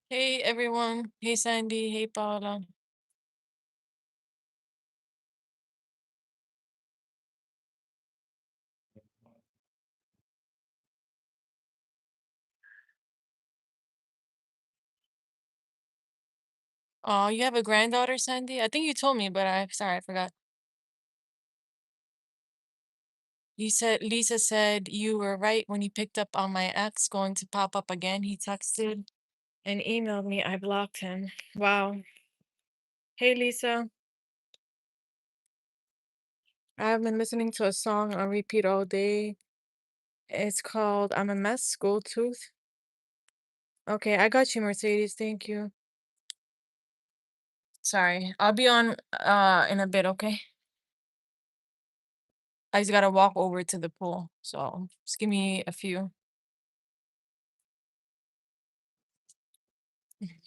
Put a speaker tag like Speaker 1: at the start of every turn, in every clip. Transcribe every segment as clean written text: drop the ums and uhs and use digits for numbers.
Speaker 1: Hey everyone. Hey Sandy. Hey Paula. Oh, you have a granddaughter, Sandy? I think you told me, but I sorry, I forgot. You said Lisa said you were right when you picked up on my ex going to pop up again. He texted and emailed me. I blocked him. Wow. Hey Lisa. I've been listening to a song on repeat all day. It's called I'm a Mess, Gold Tooth. Okay, I got you, Mercedes. Thank you. Sorry. I'll be on in a bit, okay? I just gotta walk over to the pool. So just give me a few.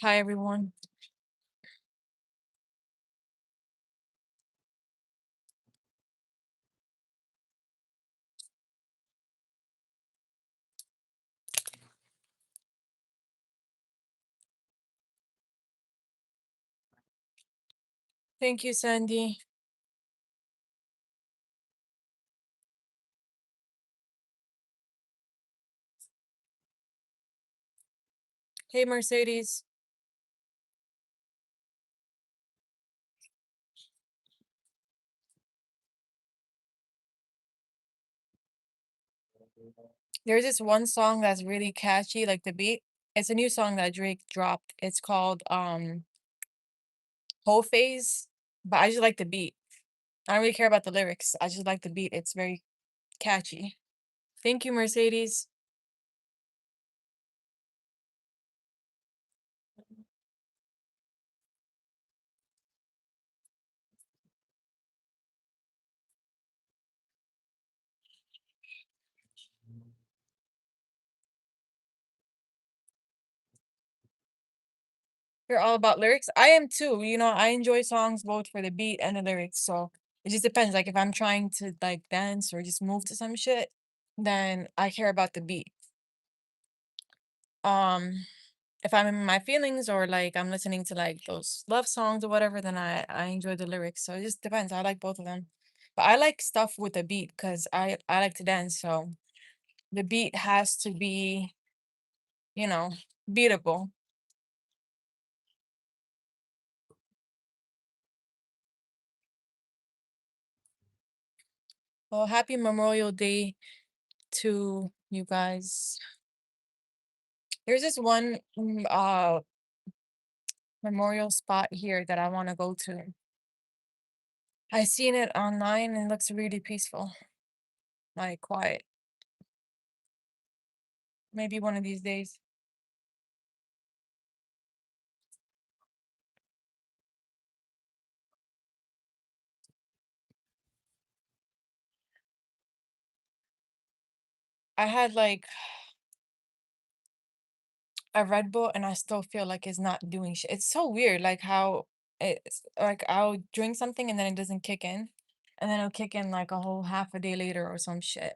Speaker 1: Hi everyone. Thank you, Sandy. Hey Mercedes. There's this one song that's really catchy, like the beat. It's a new song that Drake dropped. It's called Whole Phase, but I just like the beat. I don't really care about the lyrics. I just like the beat. It's very catchy. Thank you, Mercedes. You're all about lyrics. I am too. You know, I enjoy songs both for the beat and the lyrics. So it just depends. Like if I'm trying to like dance or just move to some shit, then I care about the beat. Um, if I'm in my feelings or like I'm listening to like those love songs or whatever, then I enjoy the lyrics. So it just depends. I like both of them. But I like stuff with a beat because I like to dance. So the beat has to be, you know, beatable. Well, happy Memorial Day to you guys. There's this one memorial spot here that I want to go to. I seen it online and it looks really peaceful, like quiet. Maybe one of these days. I had like a Red Bull and I still feel like it's not doing shit. It's so weird, like how it's like I'll drink something and then it doesn't kick in, and then it'll kick in like a whole half a day later or some shit.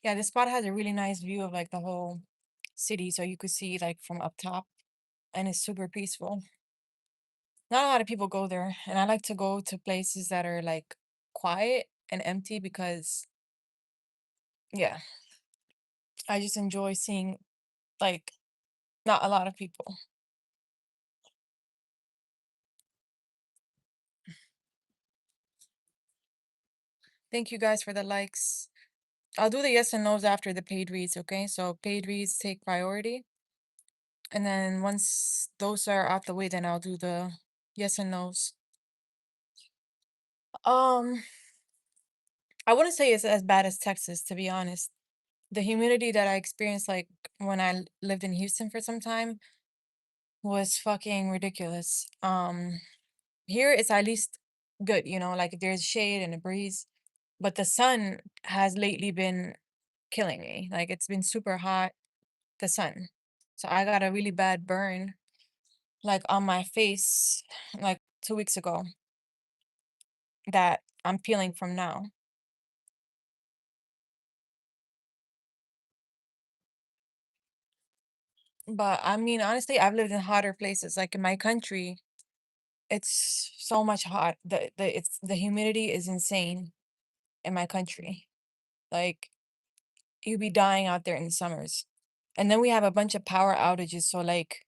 Speaker 1: Yeah, this spot has a really nice view of like the whole city, so you could see like from up top, and it's super peaceful. Not a lot of people go there, and I like to go to places that are like quiet and empty because yeah, I just enjoy seeing like not a lot of people. Thank you guys for the likes. I'll do the yes and no's after the paid reads, okay? So paid reads take priority. And then once those are out the way, then I'll do the yes and no's. Um, I wouldn't say it's as bad as Texas, to be honest. The humidity that I experienced, like when I lived in Houston for some time, was fucking ridiculous. Here it's at least good, you know, like there's shade and a breeze, but the sun has lately been killing me. Like it's been super hot, the sun. So I got a really bad burn, like on my face, like 2 weeks ago, that I'm feeling from now. But I mean, honestly, I've lived in hotter places. Like in my country, it's so much hot. The humidity is insane in my country. Like you'd be dying out there in the summers. And then we have a bunch of power outages. So like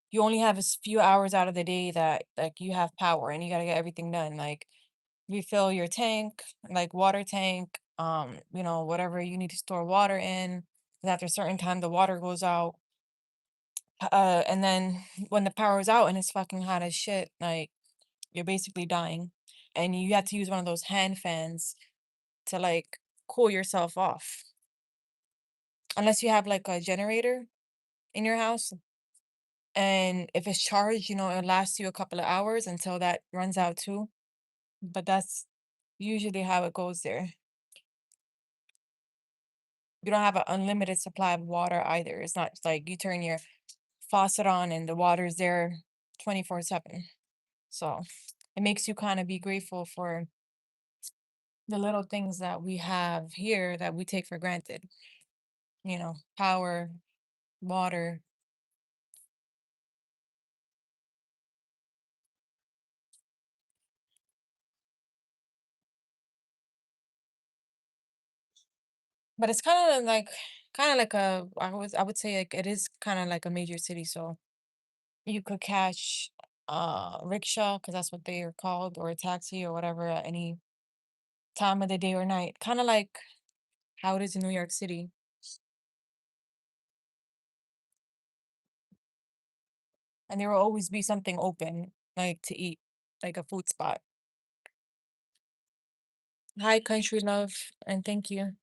Speaker 1: you only have few hours out of the day that like you have power and you gotta get everything done. Like refill your tank, like water tank, whatever you need to store water in. 'Cause after a certain time the water goes out. And then when the power is out and it's fucking hot as shit, like you're basically dying. And you have to use one of those hand fans to like cool yourself off. Unless you have like a generator in your house. And if it's charged, it lasts you a couple of hours until that runs out too. But that's usually how it goes there. You don't have an unlimited supply of water either. It's not like you turn your faucet on and the water's there 24/7. So it makes you kind of be grateful for the little things that we have here that we take for granted. Power, water. But it's kind of like I would say like it is kind of like a major city. So you could catch rickshaw because that's what they are called, or a taxi or whatever at any time of the day or night. Kind of like how it is in New York City. And there will always be something open, like to eat, like a food spot. Hi, country love, and thank you.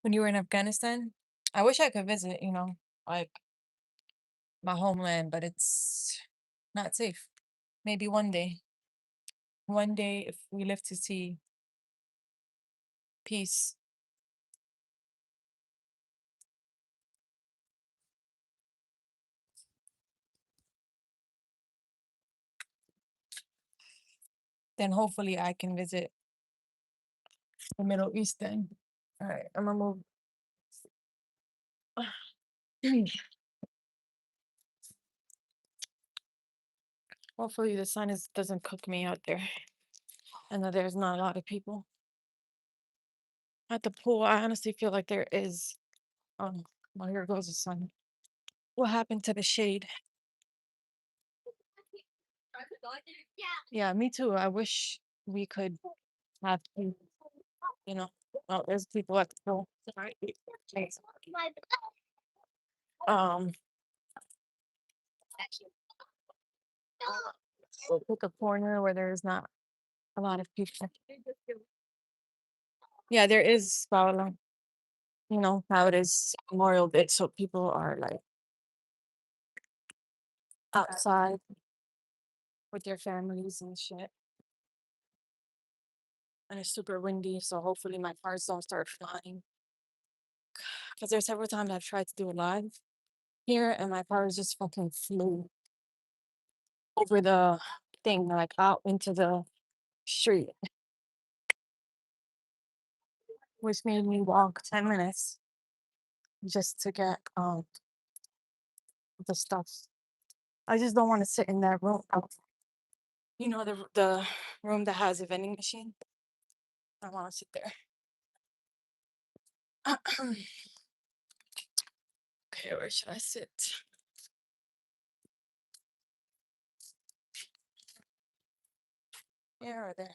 Speaker 1: When you were in Afghanistan, I wish I could visit, like my homeland, but it's not safe. Maybe one day. One day, if we live to see peace. Then hopefully I can visit the Middle East then. All right, I'm gonna move. Hopefully the sun doesn't cook me out there and that there's not a lot of people at the pool. I honestly feel like there is. Well, here goes the sun. What happened to the shade? Yeah, me too. I wish we could have, you know, oh, there's people at the pool. Sorry. Thanks. Um, we'll pick a corner where there's not a lot of people. Yeah, there is Paola. You know how it is Memorial Day, so people are like outside with their families and shit. And it's super windy, so hopefully my cars don't start flying. Because there's several times I've tried to do it live here, and my cars just fucking flew over the thing, like out into the street, which made me walk 10 minutes just to get the stuff. I just don't want to sit in that room. The room that has a vending machine. I want to sit there. Okay, where should I sit? Here or there?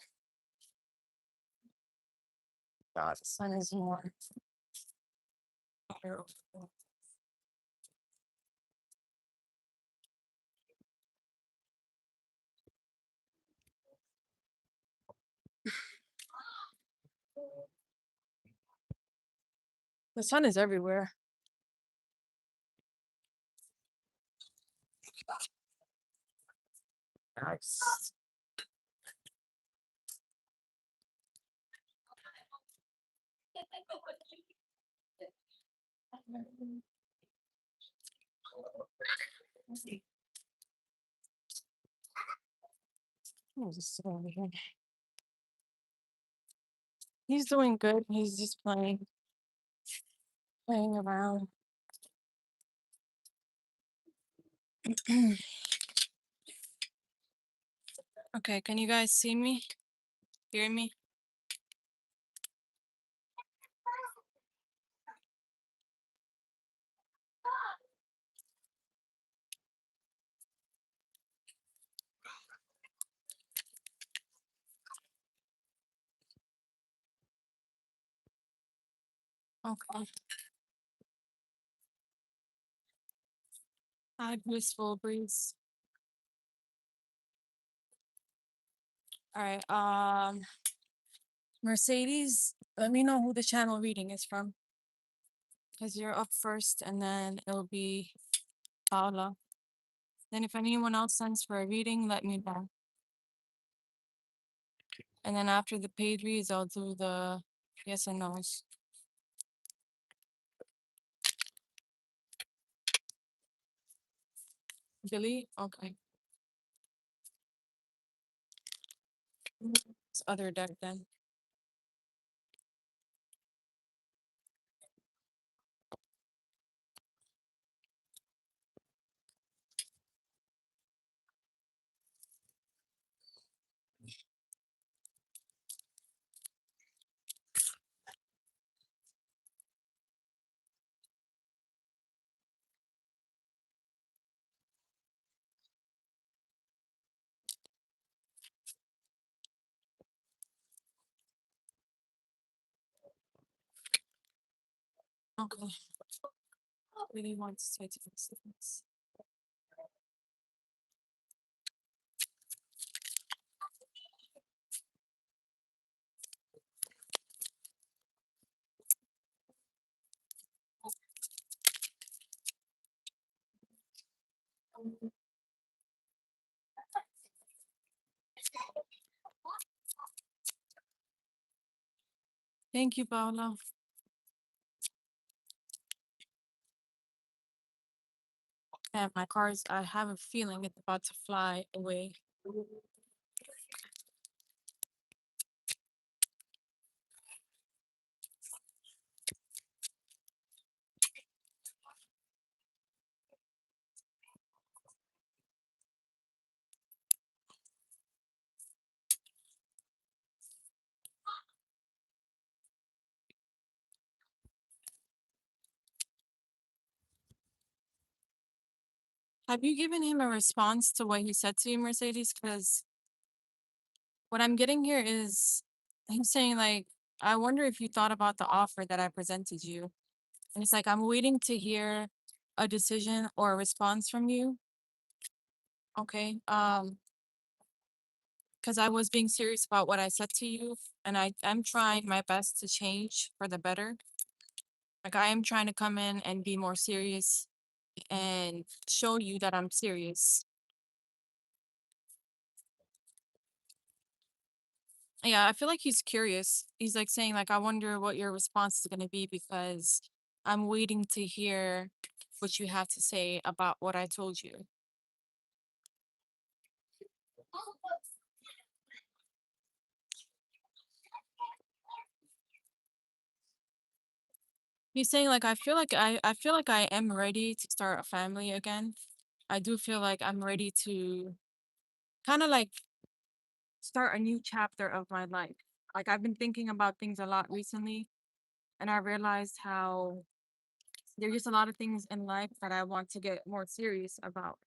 Speaker 1: God, the sun is more. The sun is everywhere. Nice. What is this over here? He's doing good. He's just playing around. Okay, can you guys see me? Hear me? Okay. Hi, blissful breeze. All right. Mercedes, let me know who the channel reading is from, because you're up first, and then it'll be Paula. Then if anyone else sends for a reading, let me know. And then after the paid reads, I'll do the yes and no's. Billy? Okay. This other deck then. Okay. Really wants to take this. Thank you, Paula. And my car's, I have a feeling it's about to fly away. Have you given him a response to what he said to you, Mercedes? Because what I'm getting here is he's saying, like, I wonder if you thought about the offer that I presented you. And it's like, I'm waiting to hear a decision or a response from you. Okay. Because I was being serious about what I said to you, and I'm trying my best to change for the better. Like, I am trying to come in and be more serious and show you that I'm serious. Yeah, I feel like he's curious. He's like saying, like, I wonder what your response is gonna be, because I'm waiting to hear what you have to say about what I told you. He's saying, like, I feel like I am ready to start a family again. I do feel like I'm ready to kind of like start a new chapter of my life. Like, I've been thinking about things a lot recently, and I realized how there's just a lot of things in life that I want to get more serious about.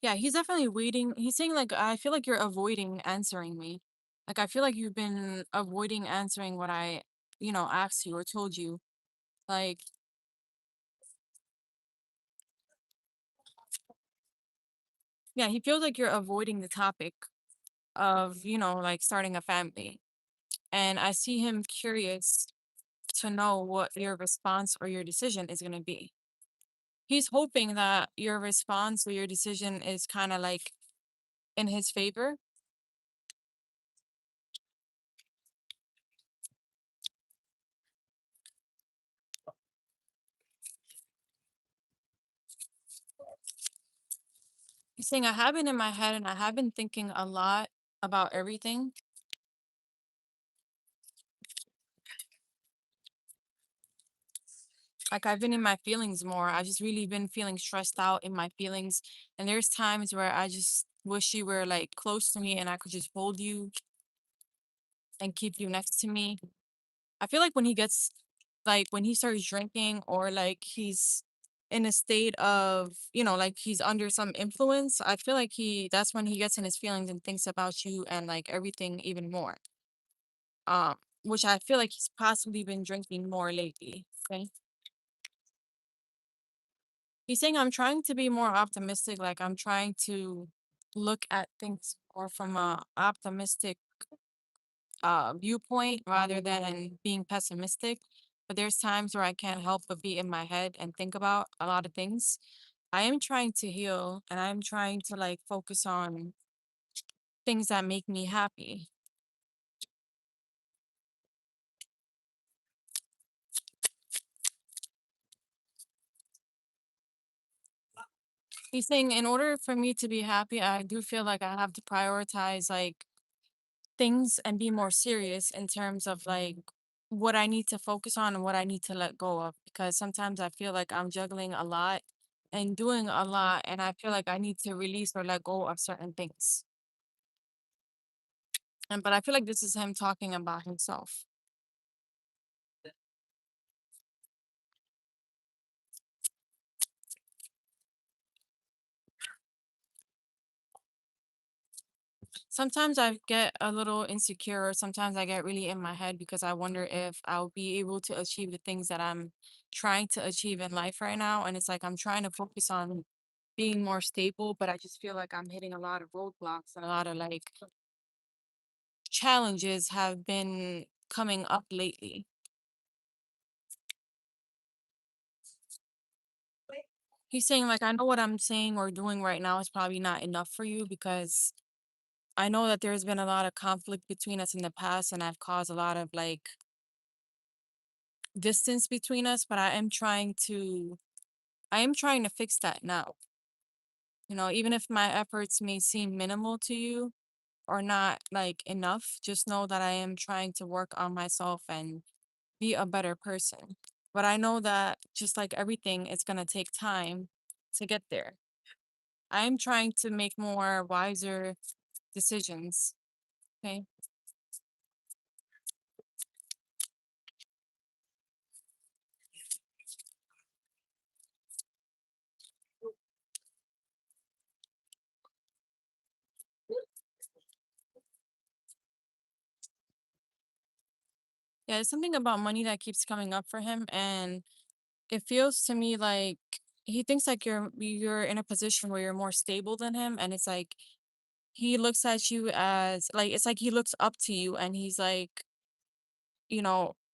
Speaker 1: Yeah, he's definitely waiting. He's saying, like, I feel like you're avoiding answering me. Like, I feel like you've been avoiding answering what I, asked you or told you. Like, yeah, he feels like you're avoiding the topic of, like, starting a family. And I see him curious. to know what your response or your decision is going to be. He's hoping that your response or your decision is kind of like in his favor. He's saying, I have been in my head and I have been thinking a lot about everything. Like I've been in my feelings more. I just really been feeling stressed out in my feelings. And there's times where I just wish you were like close to me and I could just hold you and keep you next to me. I feel like when he gets like when he starts drinking or like he's in a state of, like he's under some influence, I feel like that's when he gets in his feelings and thinks about you and like everything even more. Um, which I feel like he's possibly been drinking more lately. Okay. He's saying I'm trying to be more optimistic, like I'm trying to look at things more from a optimistic viewpoint rather than being pessimistic. But there's times where I can't help but be in my head and think about a lot of things. I am trying to heal and I'm trying to like focus on things that make me happy. He's saying in order for me to be happy, I do feel like I have to prioritize like things and be more serious in terms of like what I need to focus on and what I need to let go of. Because sometimes I feel like I'm juggling a lot and doing a lot, and I feel like I need to release or let go of certain things. And but I feel like this is him talking about himself. Sometimes I get a little insecure, or sometimes I get really in my head because I wonder if I'll be able to achieve the things that I'm trying to achieve in life right now. And it's like I'm trying to focus on being more stable, but I just feel like I'm hitting a lot of roadblocks and a lot of like challenges have been coming up lately. He's saying like I know what I'm saying or doing right now is probably not enough for you because I know that there's been a lot of conflict between us in the past and I've caused a lot of like distance between us, but I am trying to fix that now. Even if my efforts may seem minimal to you or not like enough, just know that I am trying to work on myself and be a better person. But I know that just like everything, it's going to take time to get there. I am trying to make more wiser decisions. Okay. Yeah, it's something about money that keeps coming up for him. And it feels to me like he thinks like you're in a position where you're more stable than him. And it's like he looks at you as like it's like he looks up to you and he's like,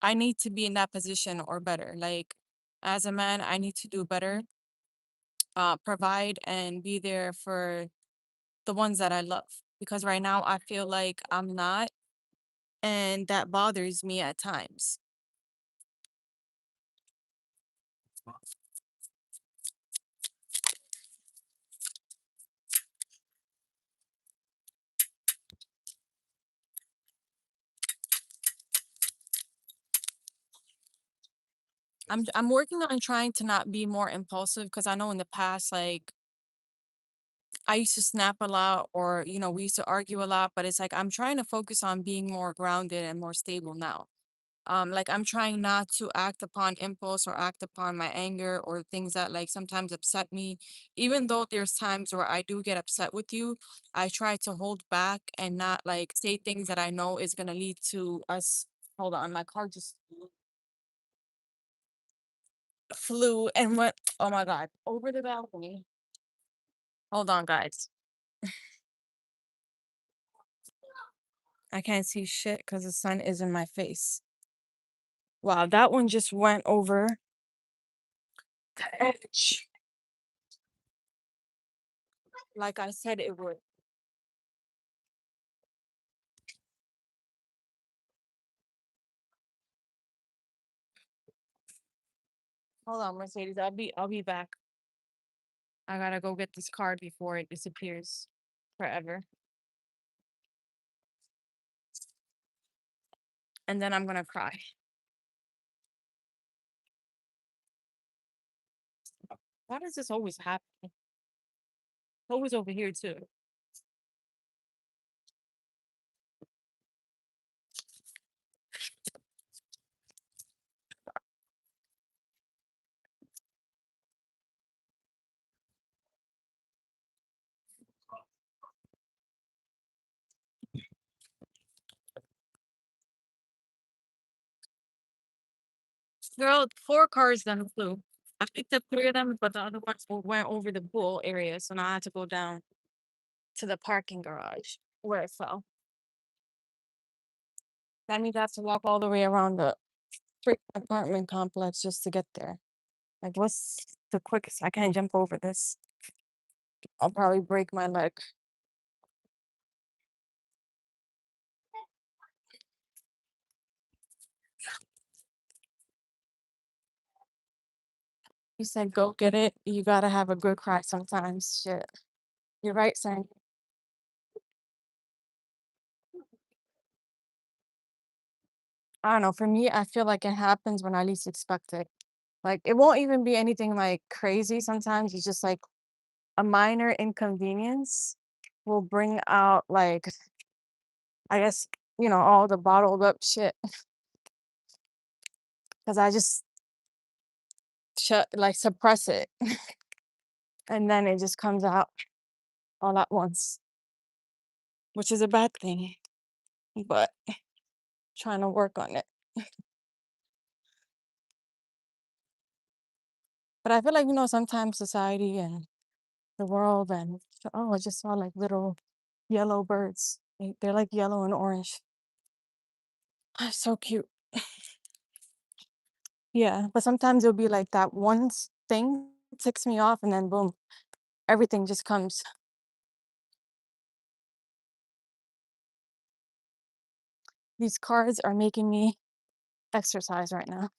Speaker 1: I need to be in that position or better. Like as a man, I need to do better, provide and be there for the ones that I love. Because right now I feel like I'm not, and that bothers me at times. I'm working on trying to not be more impulsive because I know in the past, like I used to snap a lot or, we used to argue a lot, but it's like I'm trying to focus on being more grounded and more stable now. Like I'm trying not to act upon impulse or act upon my anger or things that like sometimes upset me. Even though there's times where I do get upset with you, I try to hold back and not like say things that I know is gonna lead to us. Hold on, my car just flew and went, oh my God, over the balcony. Hold on, guys. I can't see shit because the sun is in my face. Wow, that one just went over the edge. Like I said it would. Hold on, Mercedes. I'll be back. I gotta go get this card before it disappears forever. And then I'm gonna cry. Why does this always happen? It's always over here too. Girl, 4 cars then flew. I picked up 3 of them, but the other ones went over the pool area, so now I had to go down to the parking garage where it fell. That means I have to walk all the way around the freaking apartment complex just to get there. Like, what's the quickest? I can't jump over this. I'll probably break my leg. You said go get it. You gotta have a good cry sometimes. Shit. You're right, son. I don't know. For me, I feel like it happens when I least expect it. Like, it won't even be anything like crazy sometimes. It's just like a minor inconvenience will bring out, like, I guess, all the bottled up shit. Because I just like suppress it. And then it just comes out all at once, which is a bad thing. But trying to work on it. But I feel like, sometimes society and the world and I just saw like little yellow birds. They're like yellow and orange. So cute. Yeah. But sometimes it'll be like that one thing ticks me off and then boom, everything just comes. These cards are making me exercise right now.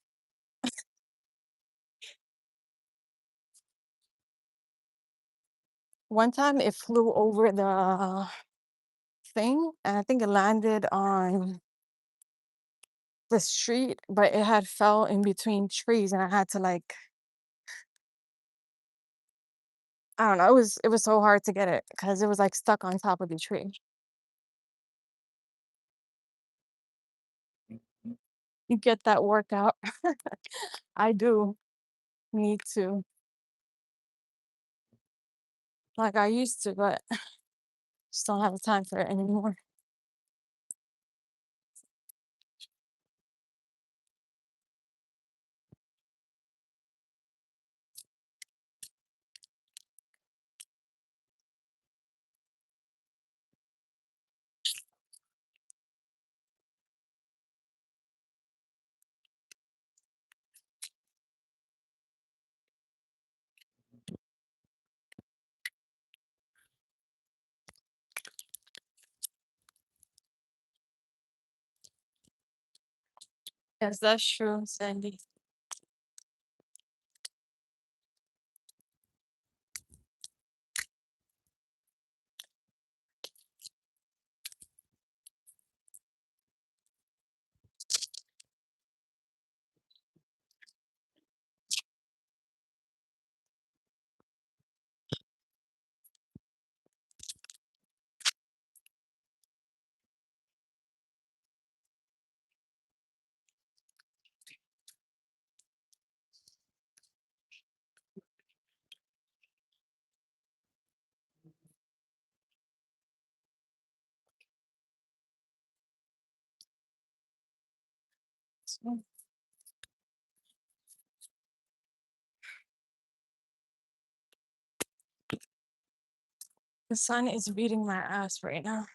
Speaker 1: One time it flew over the thing and I think it landed on the street, but it had fell in between trees and I had to like I don't know, it was so hard to get it because it was like stuck on top of the tree. You get that workout. I do need to, like I used to, but just don't have the time for it anymore. Yes, that's true, Sandy. So, the sun is beating my ass right now.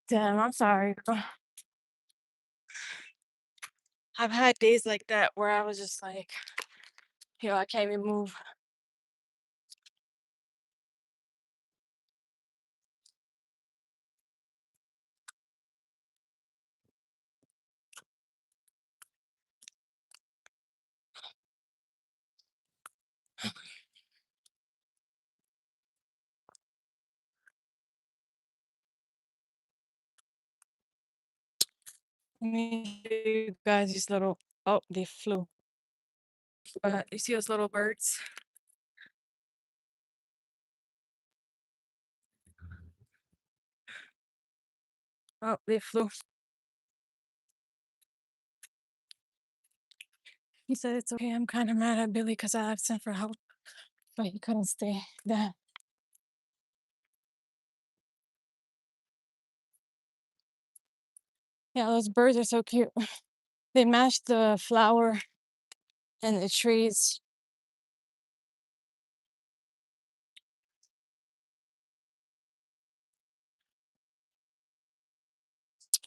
Speaker 1: Damn, I'm sorry, girl. I've had days like that where I was just like, yo, I can't even move. Let me show you guys these little, oh, they flew. You see those little birds? Oh, they flew. He said it's okay. I'm kind of mad at Billy because I asked him for help, but he couldn't stay. Damn. Yeah, those birds are so cute. They match the flower and the trees.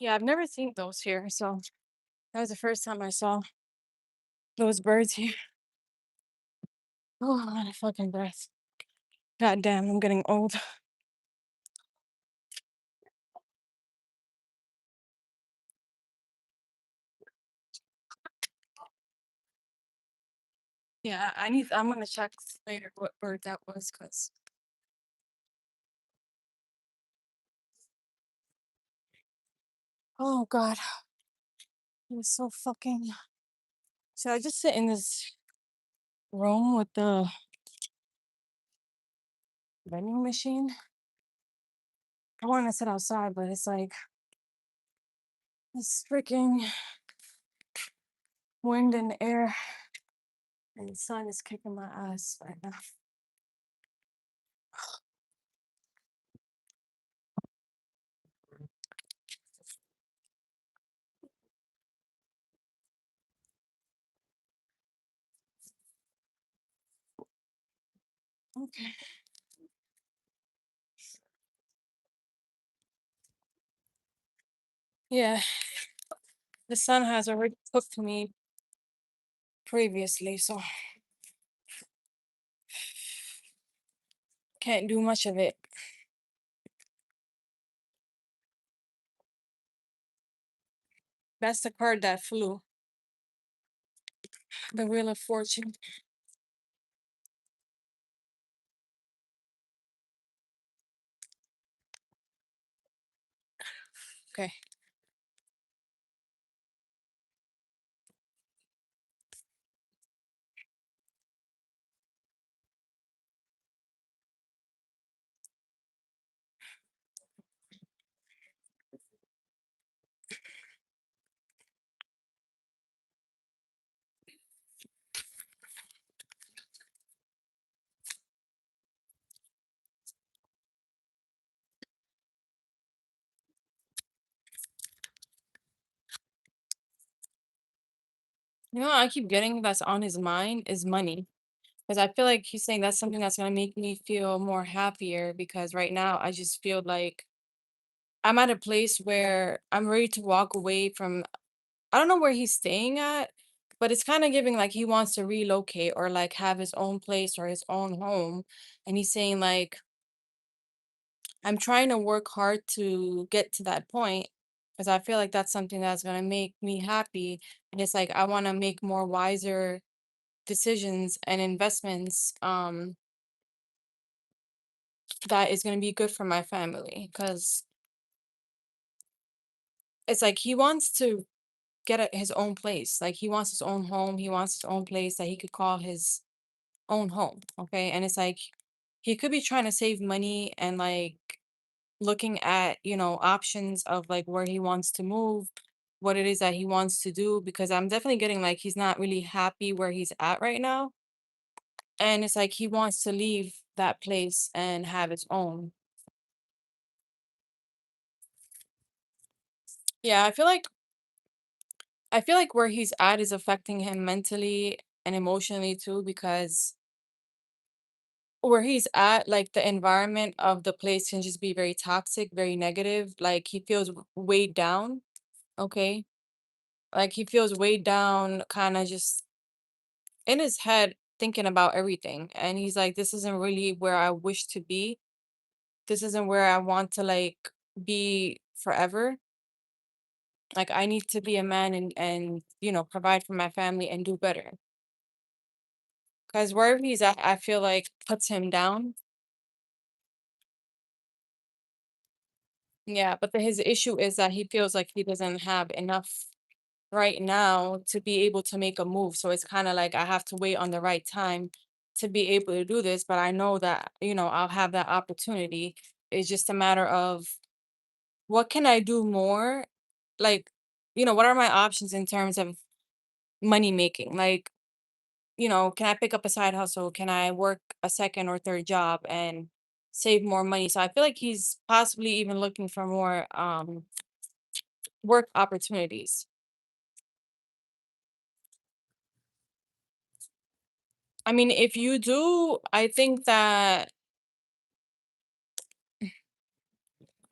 Speaker 1: Yeah, I've never seen those here, so that was the first time I saw those birds here. Oh, I'm out of fucking breath. God damn, I'm getting old. Yeah, I'm gonna check later what bird that was, cause oh god, it was so fucking. Should I just sit in this room with the vending machine? I want to sit outside, but it's like this freaking wind and air, and the sun is kicking my ass right now. Okay. Yeah, the sun has already cooked me previously, so can't do much of it. That's the card that flew. The Wheel of Fortune. Okay. You know what I keep getting that's on his mind is money. Because I feel like he's saying that's something that's gonna make me feel more happier because right now I just feel like I'm at a place where I'm ready to walk away from I don't know where he's staying at, but it's kind of giving like he wants to relocate or like have his own place or his own home. And he's saying like I'm trying to work hard to get to that point because I feel like that's something that's gonna make me happy. And it's like I want to make more wiser decisions and investments that is going to be good for my family because it's like he wants to get his own place, like he wants his own home, he wants his own place that he could call his own home. Okay, and it's like he could be trying to save money and like looking at options of like where he wants to move, what it is that he wants to do, because I'm definitely getting like he's not really happy where he's at right now, and it's like he wants to leave that place and have his own. Yeah, I feel like where he's at is affecting him mentally and emotionally too, because where he's at, like the environment of the place can just be very toxic, very negative. Like he feels weighed down. Okay. Like he feels weighed down, kind of just in his head, thinking about everything. And he's like, this isn't really where I wish to be. This isn't where I want to like be forever. Like I need to be a man and provide for my family and do better. Because wherever he's at, I feel like puts him down. Yeah, but his issue is that he feels like he doesn't have enough right now to be able to make a move. So it's kind of like I have to wait on the right time to be able to do this. But I know that, I'll have that opportunity. It's just a matter of what can I do more? Like, what are my options in terms of money making? Like, can I pick up a side hustle? Can I work a second or third job and save more money? So I feel like he's possibly even looking for more work opportunities. I mean, if you do, I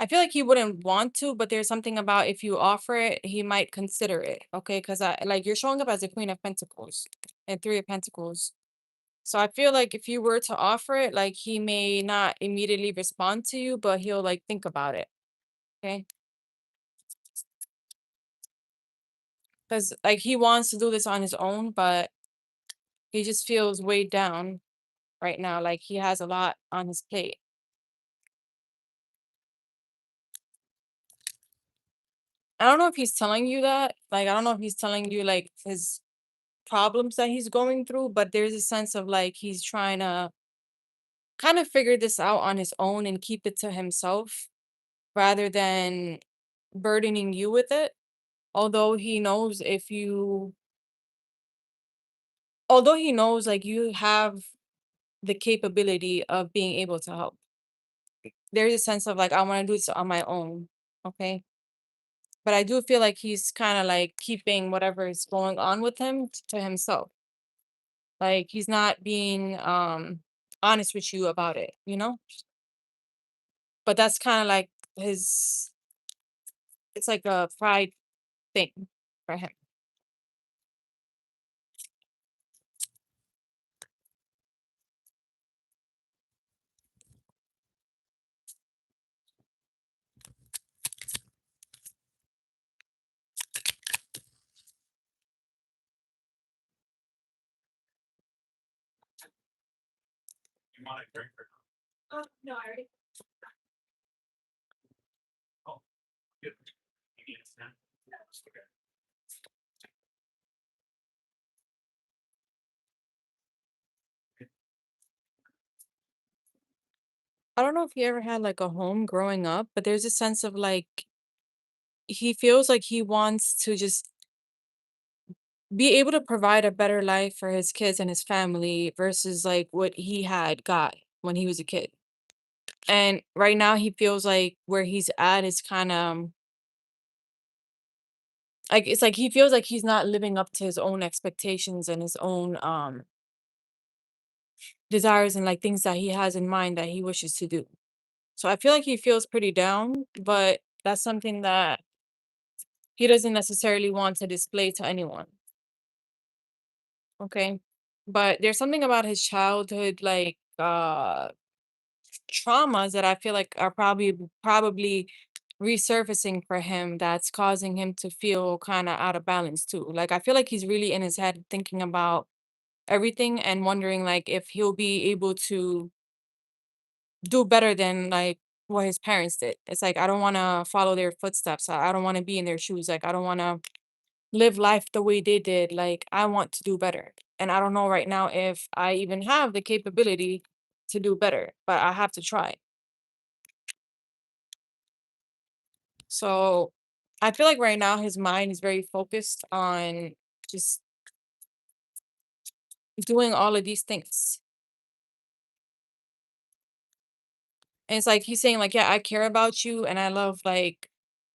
Speaker 1: feel like he wouldn't want to, but there's something about if you offer it, he might consider it. Okay, because I like you're showing up as a Queen of Pentacles and Three of Pentacles. So I feel like if you were to offer it, like he may not immediately respond to you, but he'll like think about it. Okay. Because like he wants to do this on his own, but he just feels weighed down right now. Like he has a lot on his plate. I don't know if he's telling you that. Like, I don't know if he's telling you like his problems that he's going through, but there's a sense of like he's trying to kind of figure this out on his own and keep it to himself rather than burdening you with it. Although he knows if you, although he knows like you have the capability of being able to help. There's a sense of like, I want to do this on my own. Okay. But I do feel like he's kind of like keeping whatever is going on with him to himself. Like he's not being honest with you about it. But that's kind of like his it's like a pride thing for him. I don't know if he ever had like a home growing up, but there's a sense of like he feels like he wants to just be able to provide a better life for his kids and his family versus like what he had got when he was a kid. And right now he feels like where he's at is kind of like it's like he feels like he's not living up to his own expectations and his own desires and like things that he has in mind that he wishes to do. So I feel like he feels pretty down, but that's something that he doesn't necessarily want to display to anyone. Okay. But there's something about his childhood like traumas that I feel like are probably resurfacing for him that's causing him to feel kind of out of balance too. Like I feel like he's really in his head thinking about everything and wondering like if he'll be able to do better than like what his parents did. It's like I don't want to follow their footsteps. I don't want to be in their shoes. Like I don't want to live life the way they did. Like I want to do better. And I don't know right now if I even have the capability to do better, but I have to try. So I feel like right now his mind is very focused on just doing all of these things. And it's like he's saying like, yeah, I care about you and I love like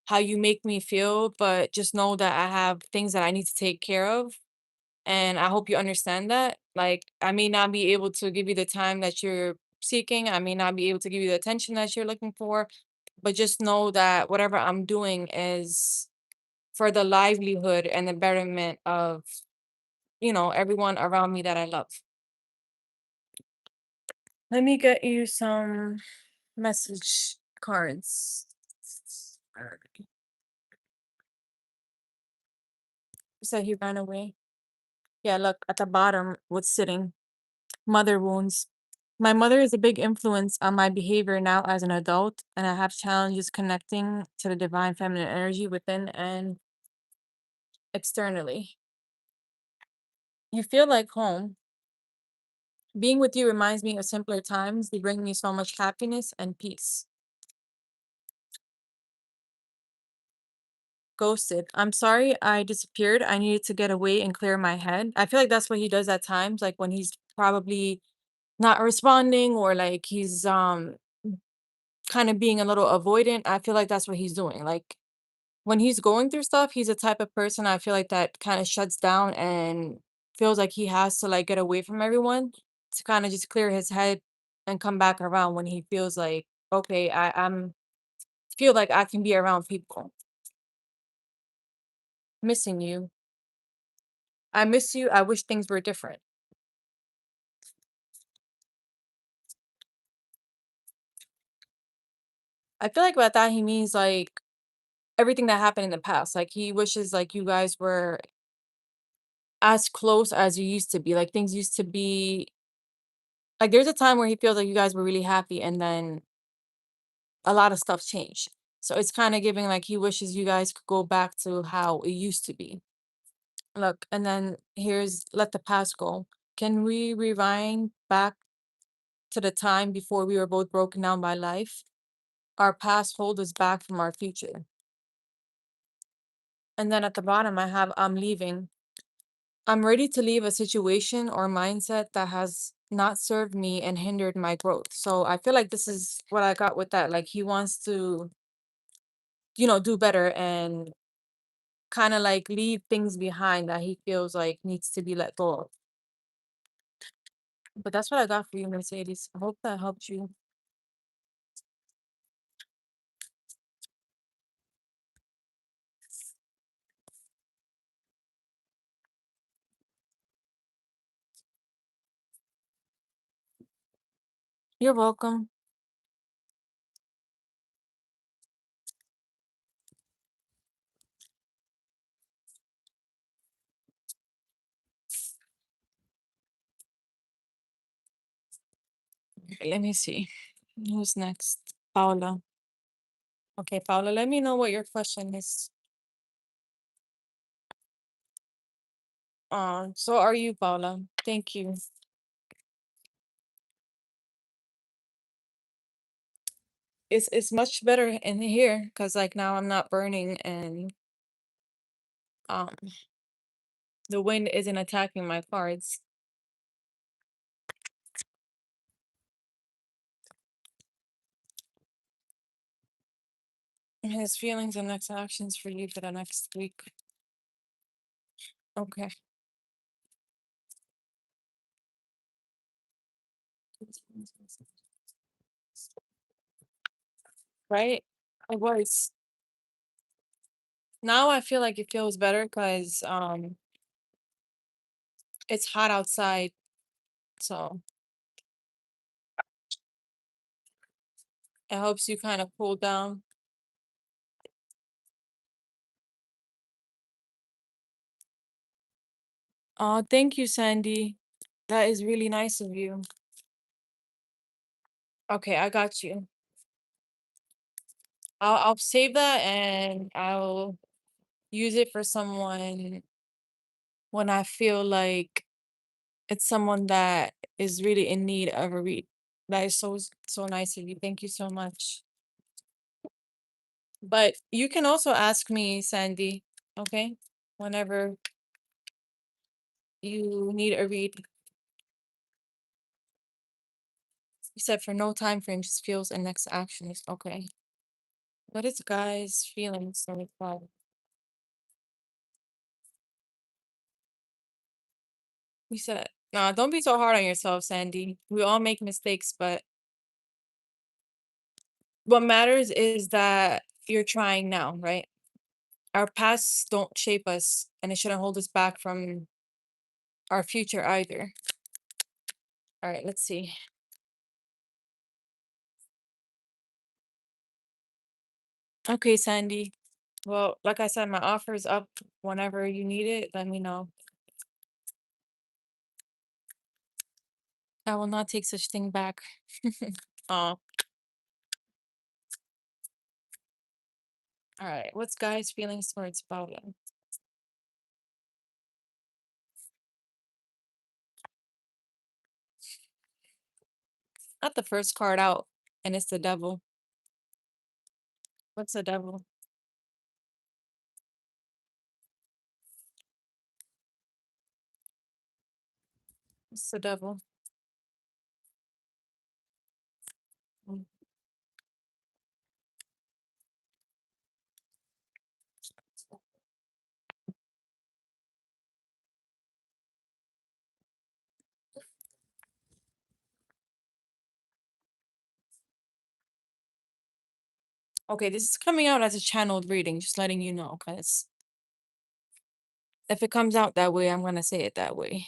Speaker 1: how you make me feel, but just know that I have things that I need to take care of. And I hope you understand that. Like, I may not be able to give you the time that you're seeking. I may not be able to give you the attention that you're looking for, but just know that whatever I'm doing is for the livelihood and the betterment of, everyone around me that I love. Let me get you some message cards. You said he ran away. Yeah, look at the bottom, what's sitting. Mother wounds. My mother is a big influence on my behavior now as an adult, and I have challenges connecting to the divine feminine energy within and externally. You feel like home. Being with you reminds me of simpler times. They bring me so much happiness and peace. Ghosted. I'm sorry I disappeared. I needed to get away and clear my head. I feel like that's what he does at times, like when he's probably not responding or like he's kind of being a little avoidant. I feel like that's what he's doing. Like when he's going through stuff, he's a type of person I feel like that kind of shuts down and feels like he has to like get away from everyone to kind of just clear his head and come back around when he feels like, okay, I'm feel like I can be around people. Missing you. I miss you. I wish things were different. I feel like by that he means like everything that happened in the past. Like he wishes like you guys were as close as you used to be. Like things used to be like there's a time where he feels like you guys were really happy and then a lot of stuff changed. So it's kind of giving like he wishes you guys could go back to how it used to be. Look, and then here's let the past go. Can we rewind back to the time before we were both broken down by life? Our past hold us back from our future. And then at the bottom, I have I'm leaving. I'm ready to leave a situation or mindset that has not served me and hindered my growth. So I feel like this is what I got with that. Like he wants to, do better and kind of like leave things behind that he feels like needs to be let go of. But that's what I got for you, Mercedes. I hope that helped you. You're welcome. Okay, let me see. Who's next? Paula. Okay, Paula, let me know what your question is. So are you, Paula? Thank you. It's much better in here because like now I'm not burning and um the wind isn't attacking my cards. His feelings and next actions for you for the next week. Okay. Right? It was. Now I feel like it feels better because it's hot outside. So it helps you kind of cool down. Oh, thank you, Sandy. That is really nice of you. Okay, I got you. I'll save that and I'll use it for someone when I feel like it's someone that is really in need of a read. That is so nice of you. Thank you so much. But you can also ask me, Sandy, okay? Whenever you need a read. You said for no time frame, just feels and next actions. Okay. What is guys' feelings on the problem? We said, nah, don't be so hard on yourself, Sandy. We all make mistakes, but what matters is that you're trying now, right? Our pasts don't shape us, and it shouldn't hold us back from our future either. All right, let's see. Okay, Sandy. Well, like I said, my offer is up whenever you need it. Let me know. I will not take such thing back. Oh, all right. What's guys' feelings towards Paula? Not the first card out, and it's the devil. What's the devil? It's the devil. Mm. Okay, this is coming out as a channeled reading, just letting you know, because if it comes out that way, I'm gonna say it that way.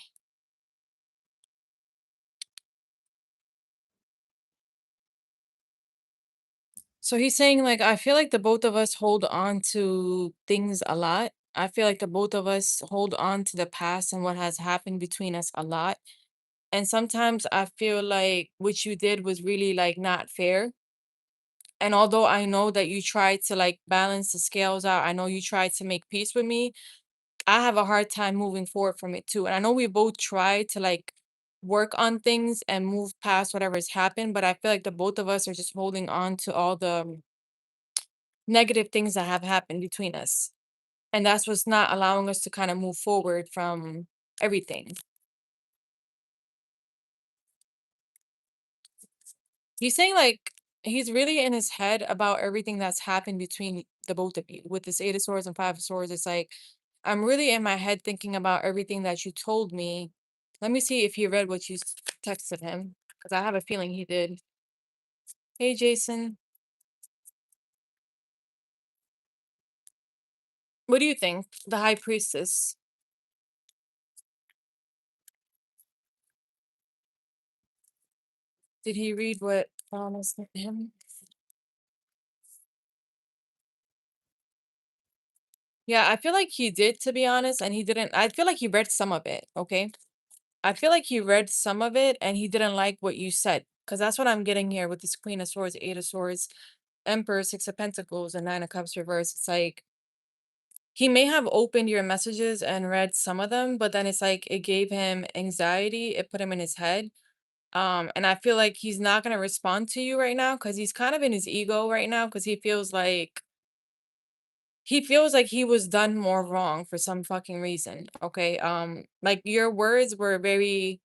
Speaker 1: So he's saying, like, I feel like the both of us hold on to things a lot. I feel like the both of us hold on to the past and what has happened between us a lot. And sometimes I feel like what you did was really like not fair. And although I know that you tried to like balance the scales out, I know you tried to make peace with me. I have a hard time moving forward from it too. And I know we both tried to like work on things and move past whatever's happened, but I feel like the both of us are just holding on to all the negative things that have happened between us. And that's what's not allowing us to kind of move forward from everything. He's saying like he's really in his head about everything that's happened between the both of you. With this Eight of Swords and Five of Swords, it's like I'm really in my head thinking about everything that you told me. Let me see if he read what you texted him, because I have a feeling he did. Hey, Jason, what do you think? The High Priestess. Did he read what I sent him? Yeah, I feel like he did, to be honest, and he didn't. I feel like he read some of it, okay? I feel like he read some of it and he didn't like what you said. Because that's what I'm getting here with this Queen of Swords, Eight of Swords, Emperor, Six of Pentacles, and Nine of Cups reverse. It's like he may have opened your messages and read some of them, but then it's like it gave him anxiety. It put him in his head. And I feel like he's not gonna respond to you right now because he's kind of in his ego right now because he feels like he was done more wrong for some fucking reason. Okay. Like your words were very,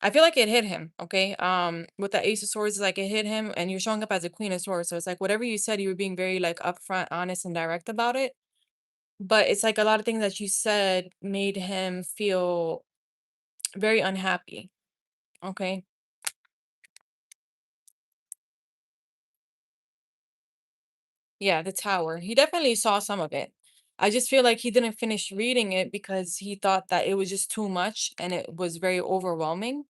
Speaker 1: I feel like it hit him, okay? With the Ace of Swords, like it hit him, and you're showing up as a Queen of Swords. So it's like whatever you said, you were being very like upfront, honest, and direct about it. But it's like a lot of things that you said made him feel very unhappy. Okay. Yeah, the tower. He definitely saw some of it. I just feel like he didn't finish reading it because he thought that it was just too much and it was very overwhelming.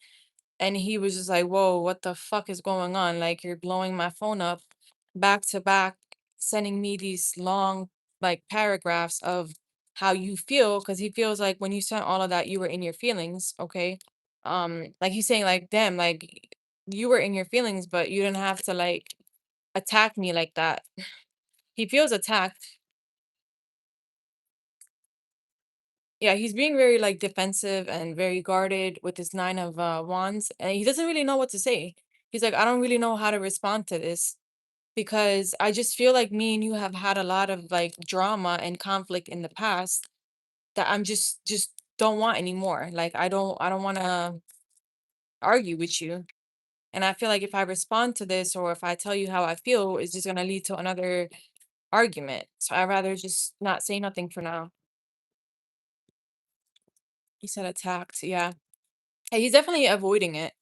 Speaker 1: And he was just like, "Whoa, what the fuck is going on? Like you're blowing my phone up back to back, sending me these long like paragraphs of how you feel," because he feels like when you sent all of that, you were in your feelings, okay? Like he's saying, like, damn, like you were in your feelings, but you didn't have to like attack me like that. He feels attacked. Yeah, he's being very like defensive and very guarded with his nine of wands, and he doesn't really know what to say. He's like, I don't really know how to respond to this because I just feel like me and you have had a lot of like drama and conflict in the past that I'm just don't want anymore. Like I don't want to argue with you. And I feel like if I respond to this or if I tell you how I feel, it's just gonna lead to another argument. So I'd rather just not say nothing for now. He said attacked. Yeah. Hey, he's definitely avoiding it.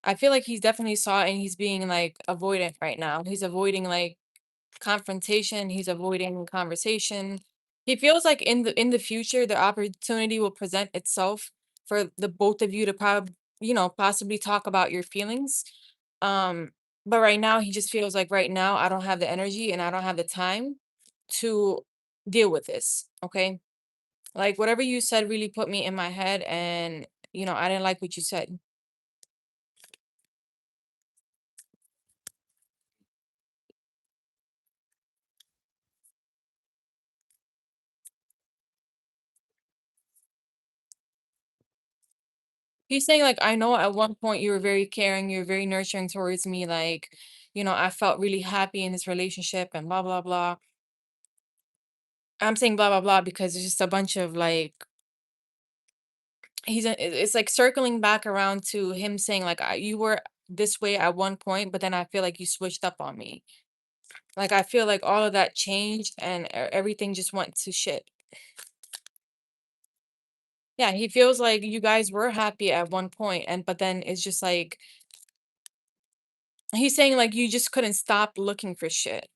Speaker 1: I feel like he's definitely saw it and he's being like avoidant right now. He's avoiding like confrontation, he's avoiding conversation. He feels like in the future the opportunity will present itself for the both of you to possibly talk about your feelings. Um but right now he just feels like right now I don't have the energy and I don't have the time to deal with this, okay? Like whatever you said really put me in my head and I didn't like what you said. He's saying like, I know at one point you were very caring, you're very nurturing towards me, like, I felt really happy in this relationship and blah blah blah. I'm saying blah blah blah because it's just a bunch of like it's like circling back around to him saying like you were this way at one point, but then I feel like you switched up on me. Like I feel like all of that changed and everything just went to shit. Yeah, he feels like you guys were happy at one point and but then it's just like he's saying like you just couldn't stop looking for shit.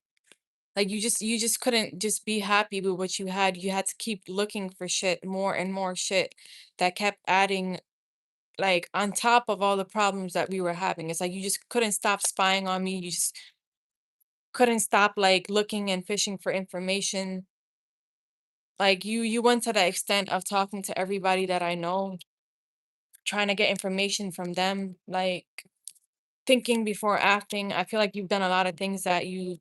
Speaker 1: Like you just couldn't just be happy with what you had. You had to keep looking for shit, more and more shit that kept adding like on top of all the problems that we were having. It's like you just couldn't stop spying on me. You just couldn't stop like looking and fishing for information. Like you went to the extent of talking to everybody that I know, trying to get information from them, like thinking before acting. I feel like you've done a lot of things that you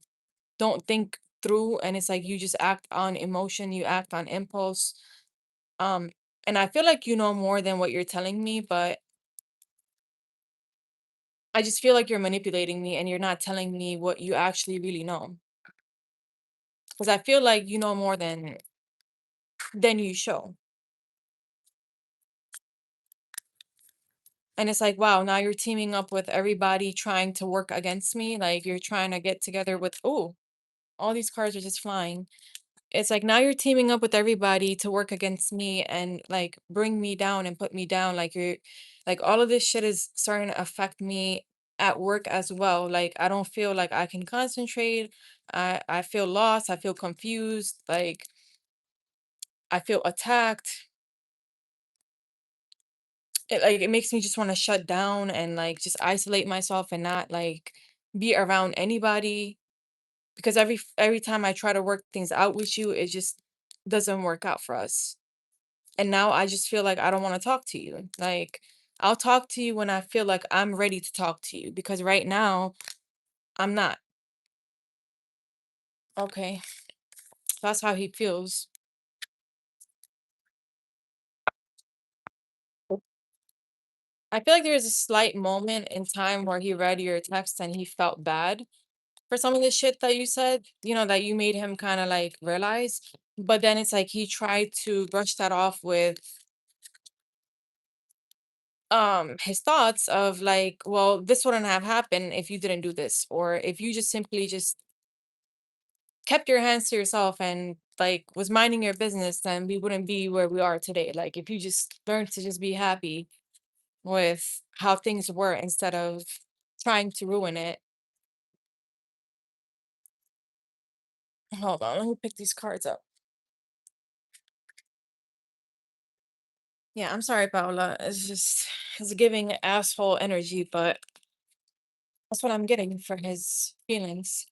Speaker 1: don't think through and it's like you just act on emotion, you act on impulse. Um and I feel like you know more than what you're telling me, but I just feel like you're manipulating me and you're not telling me what you actually really know. Because I feel like you know more than you show. And it's like, wow, now you're teaming up with everybody trying to work against me. Like you're trying to get together with, oh, all these cards are just flying. It's like now you're teaming up with everybody to work against me and like bring me down and put me down. Like you're like all of this shit is starting to affect me at work as well. Like I don't feel like I can concentrate. I feel lost. I feel confused. Like I feel attacked. It makes me just want to shut down and like just isolate myself and not like be around anybody because every time I try to work things out with you, it just doesn't work out for us. And now I just feel like I don't want to talk to you. Like I'll talk to you when I feel like I'm ready to talk to you because right now I'm not. Okay. That's how he feels. I feel like there was a slight moment in time where he read your text and he felt bad for some of the shit that you said, that you made him kind of like realize. But then it's like he tried to brush that off with his thoughts of like, well, this wouldn't have happened if you didn't do this, or if you just simply just kept your hands to yourself and like was minding your business, then we wouldn't be where we are today. Like if you just learned to just be happy with how things were instead of trying to ruin it. Hold on, let me pick these cards up. Yeah, I'm sorry, Paula. It's giving asshole energy, but that's what I'm getting for his feelings.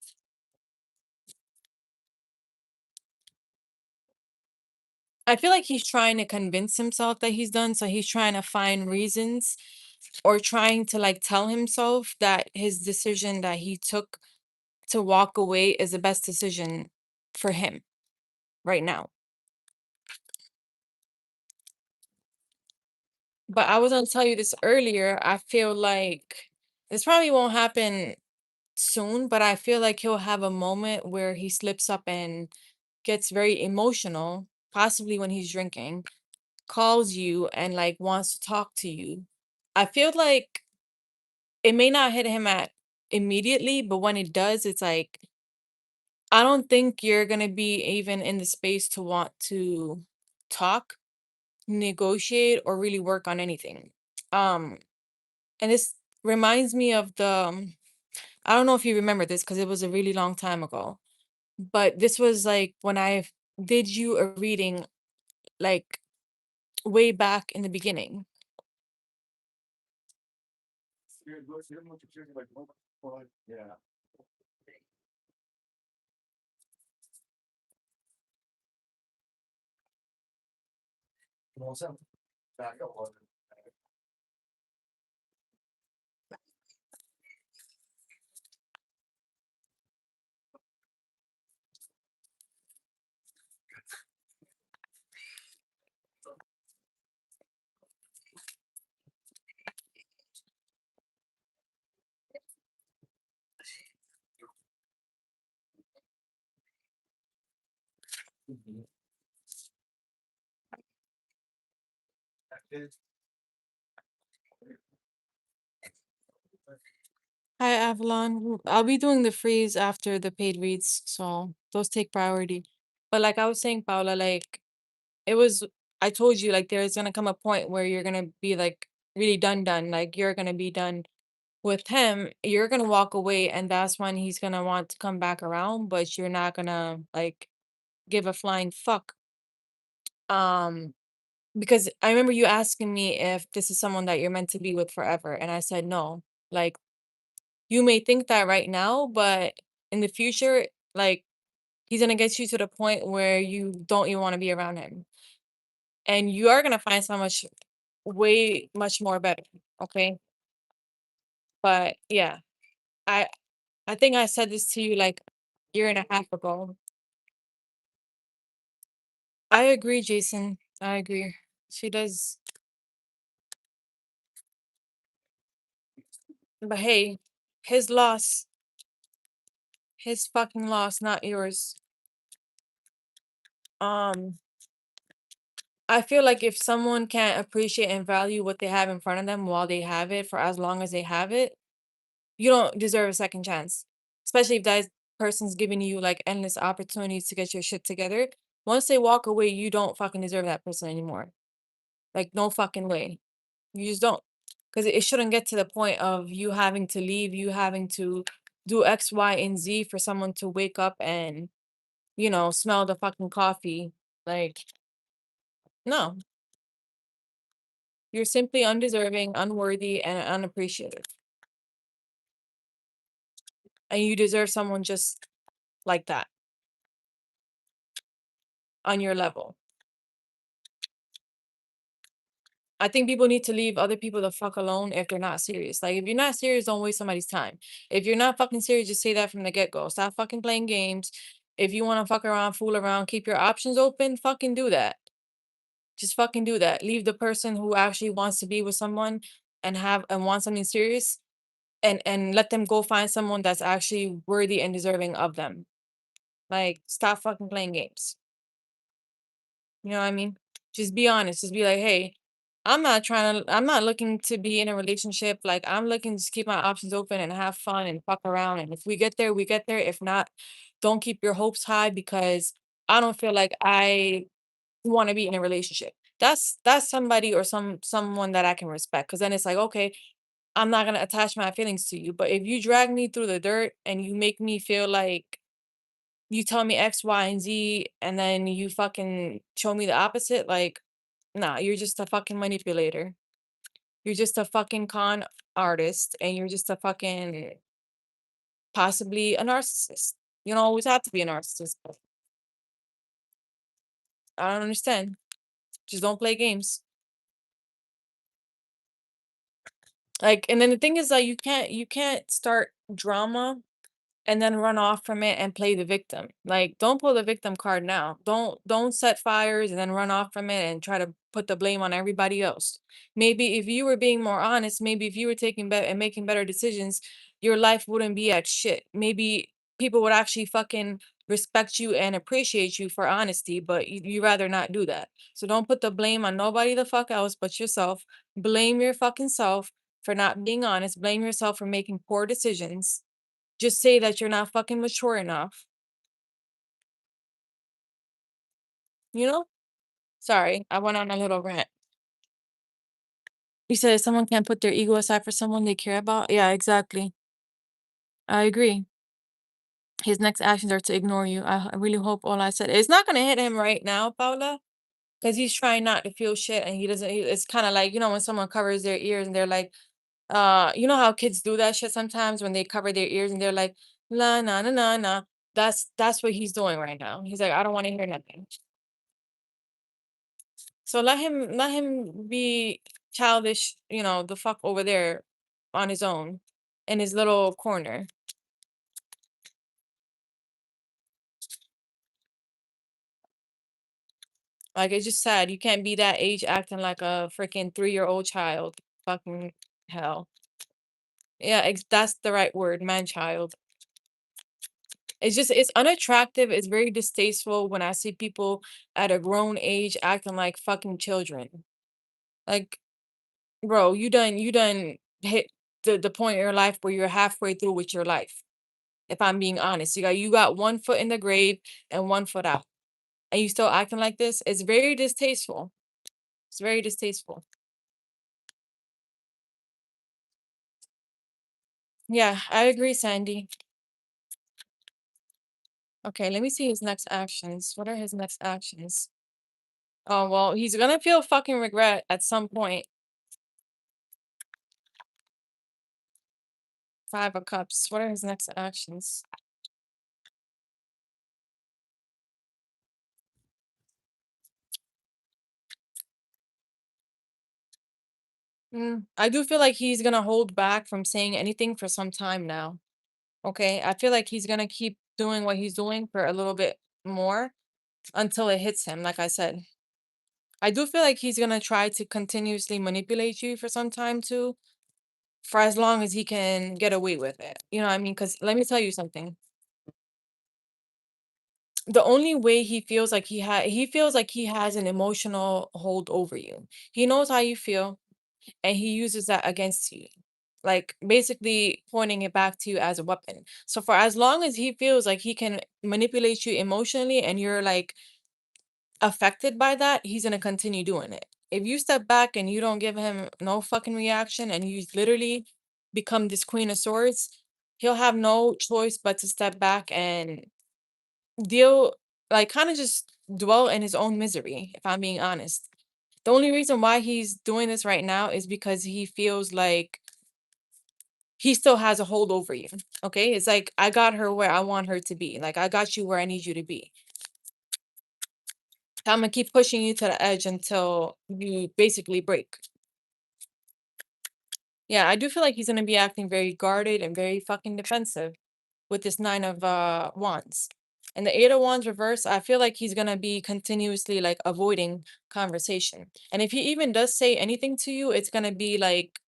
Speaker 1: I feel like he's trying to convince himself that he's done, so he's trying to find reasons or trying to like tell himself that his decision that he took to walk away is the best decision for him right now. But I was gonna tell you this earlier. I feel like this probably won't happen soon, but I feel like he'll have a moment where he slips up and gets very emotional, possibly when he's drinking, calls you and like wants to talk to you. I feel like it may not hit him at immediately, but when it does, it's like, I don't think you're gonna be even in the space to want to talk, negotiate, or really work on anything. Um, and this reminds me of I don't know if you remember this because it was a really long time ago, but this was like when I did you a reading, like way back in the beginning. Hi, Avalon. I'll be doing the freeze after the paid reads, so those take priority. But like I was saying, Paula, like it was, I told you, like there's gonna come a point where you're gonna be like really done. Like you're gonna be done with him. You're gonna walk away, and that's when he's gonna want to come back around, but you're not gonna like give a flying fuck. Um, because I remember you asking me if this is someone that you're meant to be with forever, and I said no. Like you may think that right now, but in the future, like he's gonna get you to the point where you don't even want to be around him. And you are gonna find so much way much more better. Okay. But yeah, I I think I said this to you like a year and a half ago. I agree, Jason. I agree. She does. But hey, his loss, his fucking loss, not yours. Um, I feel like if someone can't appreciate and value what they have in front of them while they have it for as long as they have it, you don't deserve a second chance. Especially if that person's giving you like endless opportunities to get your shit together. Once they walk away, you don't fucking deserve that person anymore. Like no fucking way. You just don't. Because it shouldn't get to the point of you having to leave, you having to do X, Y, and Z for someone to wake up and, smell the fucking coffee. Like, no. You're simply undeserving, unworthy, and unappreciated. And you deserve someone just like that on your level. I think people need to leave other people the fuck alone if they're not serious. Like, if you're not serious, don't waste somebody's time. If you're not fucking serious, just say that from the get go. Stop fucking playing games. If you want to fuck around, fool around, keep your options open, fucking do that. Just fucking do that. Leave the person who actually wants to be with someone and want something serious and let them go find someone that's actually worthy and deserving of them. Like, stop fucking playing games. You know what I mean? Just be honest. Just be like, hey, I'm not looking to be in a relationship. Like, I'm looking to just keep my options open and have fun and fuck around. And if we get there, we get there. If not, don't keep your hopes high because I don't feel like I want to be in a relationship. That's somebody or someone that I can respect. Cause then it's like, okay, I'm not gonna attach my feelings to you. But if you drag me through the dirt and you make me feel like you tell me X, Y, and Z, and then you fucking show me the opposite, like, nah, you're just a fucking manipulator. You're just a fucking con artist, and you're just a fucking possibly a narcissist. You don't always have to be a narcissist. But I don't understand. Just don't play games. Like, and then the thing is that you can't start drama and then run off from it and play the victim. Like, don't pull the victim card now. Don't set fires and then run off from it and try to put the blame on everybody else. Maybe if you were being more honest, maybe if you were taking better and making better decisions, your life wouldn't be at shit. Maybe people would actually fucking respect you and appreciate you for honesty, but you rather not do that. So don't put the blame on nobody the fuck else but yourself. Blame your fucking self. for not being honest. Blame yourself for making poor decisions. Just say that you're not fucking mature enough. You know? Sorry, I went on a little rant. You said someone can't put their ego aside for someone they care about? Yeah, exactly. I agree. His next actions are to ignore you. I really hope all I said. It's not gonna hit him right now, Paula, because he's trying not to feel shit, and he doesn't. It's kind of like, when someone covers their ears and they're like, you know how kids do that shit sometimes when they cover their ears and they're like, la na na na na. That's what he's doing right now. He's like, I don't want to hear nothing. So let him be childish, the fuck over there on his own in his little corner. Like, it's just sad. You can't be that age acting like a freaking 3-year-old child. Fucking hell. Yeah, that's the right word, man child. It's unattractive. It's very distasteful when I see people at a grown age acting like fucking children. Like, bro, you done hit the point in your life where you're halfway through with your life. If I'm being honest, you got one foot in the grave and one foot out. And you still acting like this? It's very distasteful. It's very distasteful. Yeah, I agree, Sandy. Okay, let me see his next actions. What are his next actions? Oh, well, he's gonna feel fucking regret at some point. 5 of Cups. What are his next actions? I do feel like he's gonna hold back from saying anything for some time now. Okay, I feel like he's gonna keep doing what he's doing for a little bit more until it hits him, like I said. I do feel like he's gonna try to continuously manipulate you for some time too, for as long as he can get away with it. You know what I mean? Because let me tell you something. The only way he feels like he has an emotional hold over you. He knows how you feel, and he uses that against you. Like, basically pointing it back to you as a weapon. So for as long as he feels like he can manipulate you emotionally and you're like affected by that, he's gonna continue doing it. If you step back and you don't give him no fucking reaction and you literally become this Queen of Swords, he'll have no choice but to step back and deal, like, kind of just dwell in his own misery, if I'm being honest. The only reason why he's doing this right now is because he feels like he still has a hold over you. Okay? It's like, I got her where I want her to be. Like, I got you where I need you to be. I'm gonna keep pushing you to the edge until you basically break. Yeah, I do feel like he's gonna be acting very guarded and very fucking defensive with this 9 of Wands. And the 8 of Wands reverse, I feel like he's gonna be continuously like avoiding conversation. And if he even does say anything to you, it's gonna be like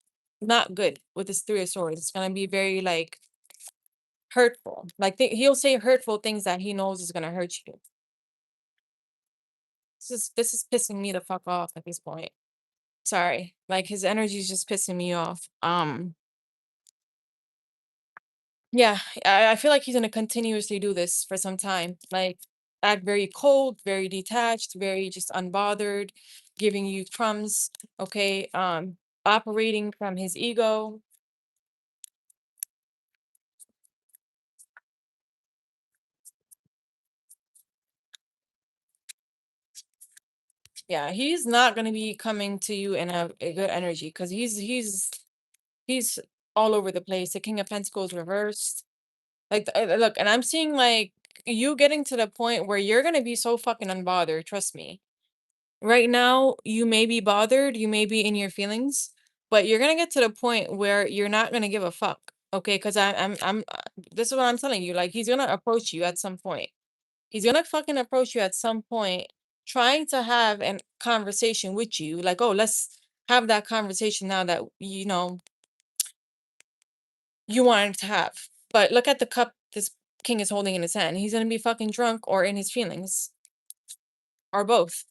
Speaker 1: not good with this 3 of Swords. It's gonna be very like hurtful. Like, he'll say hurtful things that he knows is gonna hurt you. This is pissing me the fuck off at this point. Sorry. Like, his energy is just pissing me off. Yeah, I feel like he's gonna continuously do this for some time. Like, act very cold, very detached, very just unbothered, giving you crumbs, okay? Operating from his ego. Yeah, he's not gonna be coming to you in a good energy because he's all over the place. The King of Pentacles reversed. Like, look, and I'm seeing like you getting to the point where you're gonna be so fucking unbothered. Trust me. Right now, you may be bothered, you may be in your feelings, but you're gonna get to the point where you're not gonna give a fuck. Okay, because this is what I'm telling you. Like, he's gonna approach you at some point. He's gonna fucking approach you at some point, trying to have a conversation with you. Like, oh, let's have that conversation now that you wanted to have. But look at the cup this king is holding in his hand. He's gonna be fucking drunk or in his feelings. Or both.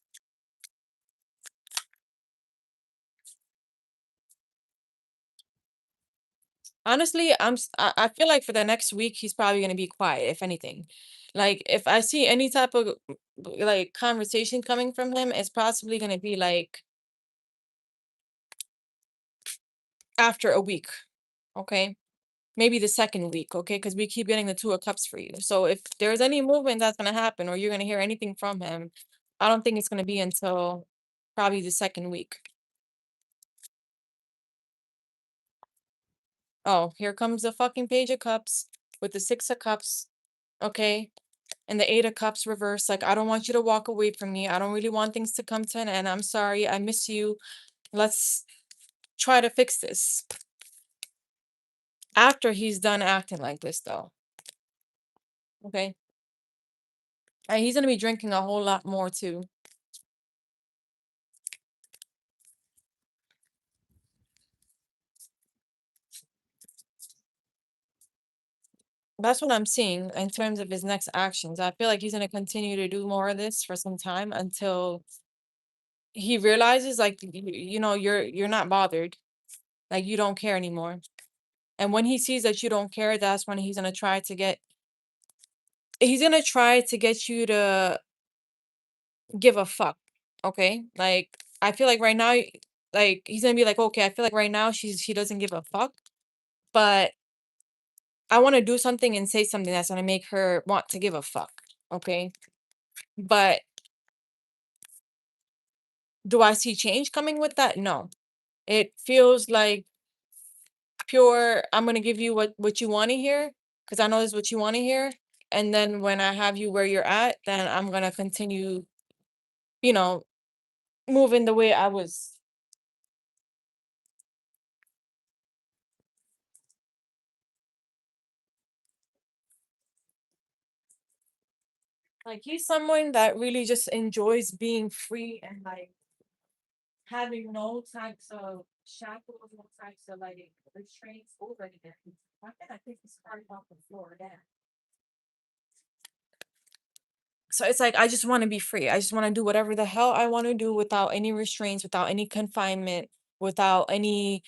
Speaker 1: Honestly, I feel like for the next week he's probably gonna be quiet, if anything. Like if I see any type of like conversation coming from him, it's possibly gonna be like after a week, okay? Maybe the second week, okay? Because we keep getting the Two of Cups for you. So if there's any movement that's gonna happen or you're gonna hear anything from him, I don't think it's gonna be until probably the second week. Oh, here comes the fucking Page of Cups with the Six of Cups, okay? And the Eight of Cups reversed. Like, I don't want you to walk away from me. I don't really want things to come to an end. I'm sorry. I miss you. Let's try to fix this. After he's done acting like this, though. Okay. And he's gonna be drinking a whole lot more too. That's what I'm seeing in terms of his next actions. I feel like he's gonna continue to do more of this for some time until he realizes, like, you know, you're not bothered, like you don't care anymore. And when he sees that you don't care, that's when he's gonna try to get you to give a fuck. Okay, like I feel like right now, like he's gonna be like, okay, I feel like right now she doesn't give a fuck, but I want to do something and say something that's gonna make her want to give a fuck. Okay, but do I see change coming with that? No. It feels like pure, I'm gonna give you what you want to hear because I know this is what you want to hear. And then when I have you where you're at, then I'm gonna continue, you know, moving the way I was. Like he's someone that really just enjoys being free and like having no types of shackles, no types of like restraints over him. Why can't I think this card off the floor again? So it's like I just want to be free. I just want to do whatever the hell I want to do without any restraints, without any confinement, without any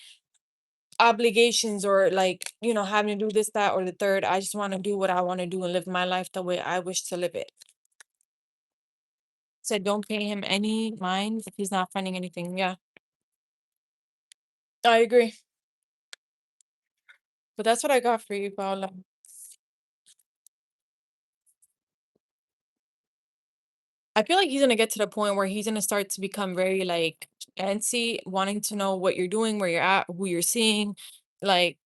Speaker 1: obligations or like, you know, having to do this, that, or the third. I just want to do what I want to do and live my life the way I wish to live it. Said don't pay him any mind if he's not finding anything. Yeah, I agree. But that's what I got for you, Paula. I feel like he's gonna get to the point where he's gonna start to become very like antsy, wanting to know what you're doing, where you're at, who you're seeing. Like